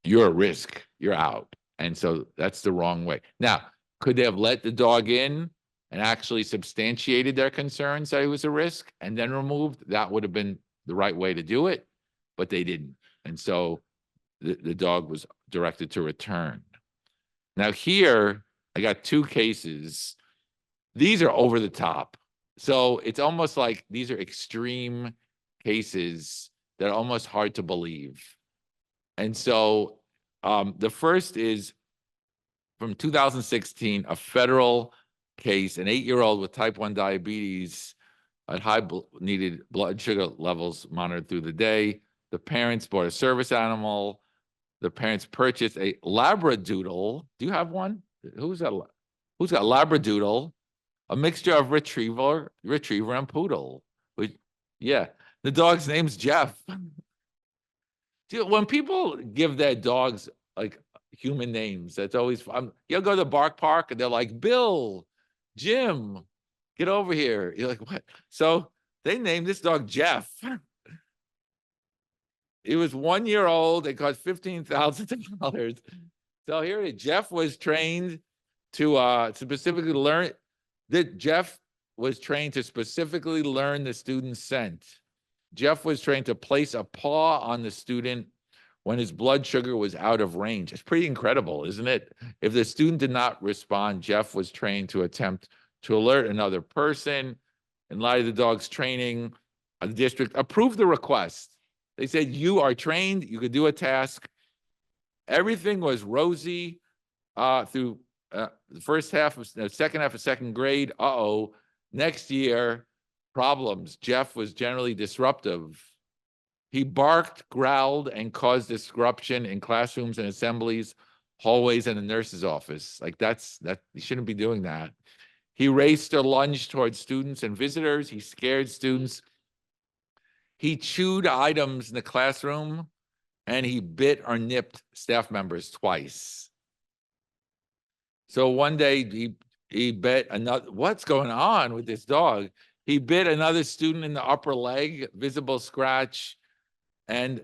you're a risk, you're out. And so that's the wrong way. Now, could they have let the dog in and actually substantiated their concerns that he was a risk and then removed? That would have been the right way to do it, but they didn't. And so the dog was directed to return. Now here, I got two cases. These are over the top. So it's almost like these are extreme cases that are almost hard to believe. And so the first is from 2016, a federal case, an 8-year-old with type 1 diabetes at needed blood sugar levels monitored through the day. The parents bought a service animal. The parents purchased a Labradoodle. Do you have one? Who's got Labradoodle? A mixture of retriever and poodle. Yeah, the dog's name's Jeff. Dude, when people give their dogs like human names, that's always fun. You'll go to the bark park and they're like, Bill, Jim, get over here. You're like, what? So they named this dog Jeff. He was 1 year old. It cost $15,000. So here, Jeff was trained to specifically learn that Jeff was trained to specifically learn the student's scent. Jeff was trained to place a paw on the student when his blood sugar was out of range. It's pretty incredible, isn't it? If the student did not respond, Jeff was trained to attempt to alert another person. In light of the dog's training, the district approved the request. They said, you are trained, you could do a task. Everything was rosy through the second half of second grade. Next year, problems. Jeff was generally disruptive. He barked, growled, and caused disruption in classrooms and assemblies, hallways, and the nurse's office. Like you shouldn't be doing that. He raced or lunged towards students and visitors. He scared students. He chewed items in the classroom, and he bit or nipped staff members twice. So one day he bit another. What's going on with this dog? He bit another student in the upper leg, visible scratch, and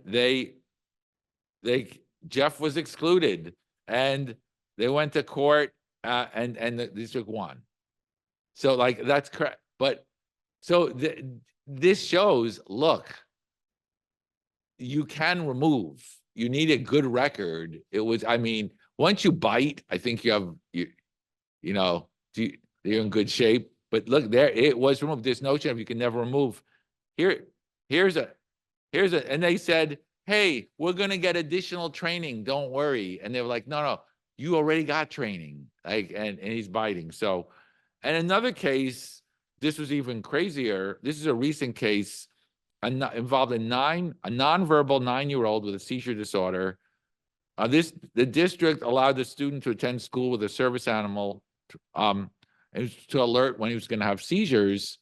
Jeff was excluded, and they went to court, and the district won. So like that's correct, but so this shows, look, you can remove. You need a good record. It was, I mean, once you bite, I think you're in good shape. But look, there it was removed. This notion of you can never remove. Here's a, and they said, hey, we're gonna get additional training. Don't worry. And they were like, no, you already got training. Like, and he's biting. So, and another case, this was even crazier. This is a recent case involved a nonverbal 9-year-old with a seizure disorder. The district allowed the student to attend school with a service animal to alert when he was going to have seizures.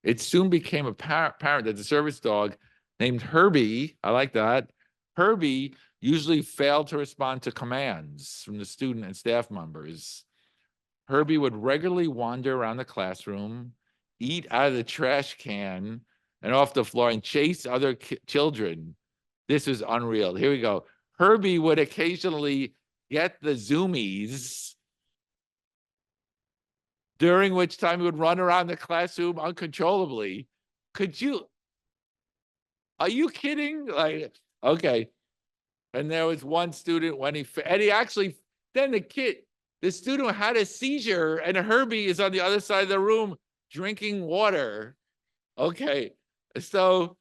It soon became apparent that the service dog named Herbie, I like that, Herbie usually failed to respond to commands from the student and staff members. Herbie would regularly wander around the classroom, eat out of the trash can and off the floor, and chase other children. This is unreal. Here we go. Herbie would occasionally get the zoomies, during which time he would run around the classroom uncontrollably. Are you kidding? Like, okay. And there was one student when the student had a seizure, and Herbie is on the other side of the room drinking water. Okay. So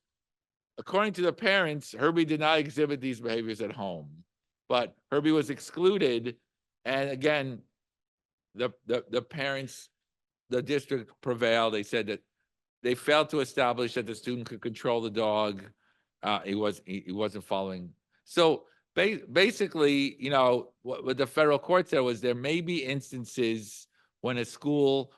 according to the parents, Herbie did not exhibit these behaviors at home, but Herbie was excluded. And again, the parents, the district prevailed. They said that they failed to establish that the student could control the dog. He wasn't following. So basically, you know, what the federal court said was there may be instances when a school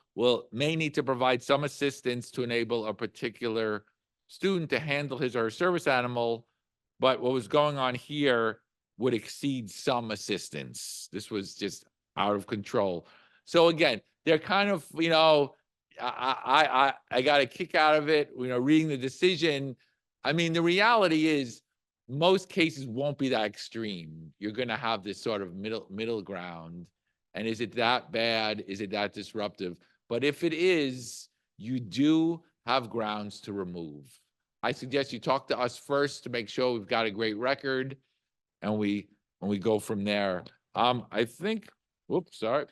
may need to provide some assistance to enable a particular student to handle his or her service animal, but what was going on here would exceed some assistance. This was just out of control. So again, they're kind of, you know, I got a kick out of it, you know, reading the decision. I mean, the reality is most cases won't be that extreme. You're going to have this sort of middle ground. And is it that bad? Is it that disruptive? But if it is, you do have grounds to remove. I suggest you talk to us first to make sure we've got a great record, and we go from there. I think, whoops, sorry.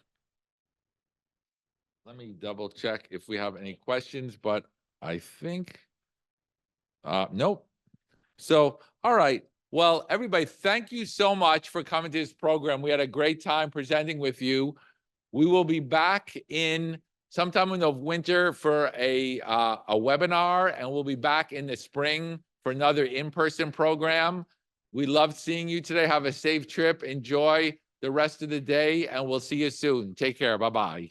Let me double check if we have any questions, but I think, nope. So, all right. Well, everybody, thank you so much for coming to this program. We had a great time presenting with you. We will be back in sometime in the winter for a webinar, and we'll be back in the spring for another in-person program. We loved seeing you today. Have a safe trip. Enjoy the rest of the day, and we'll see you soon. Take care. Bye-bye.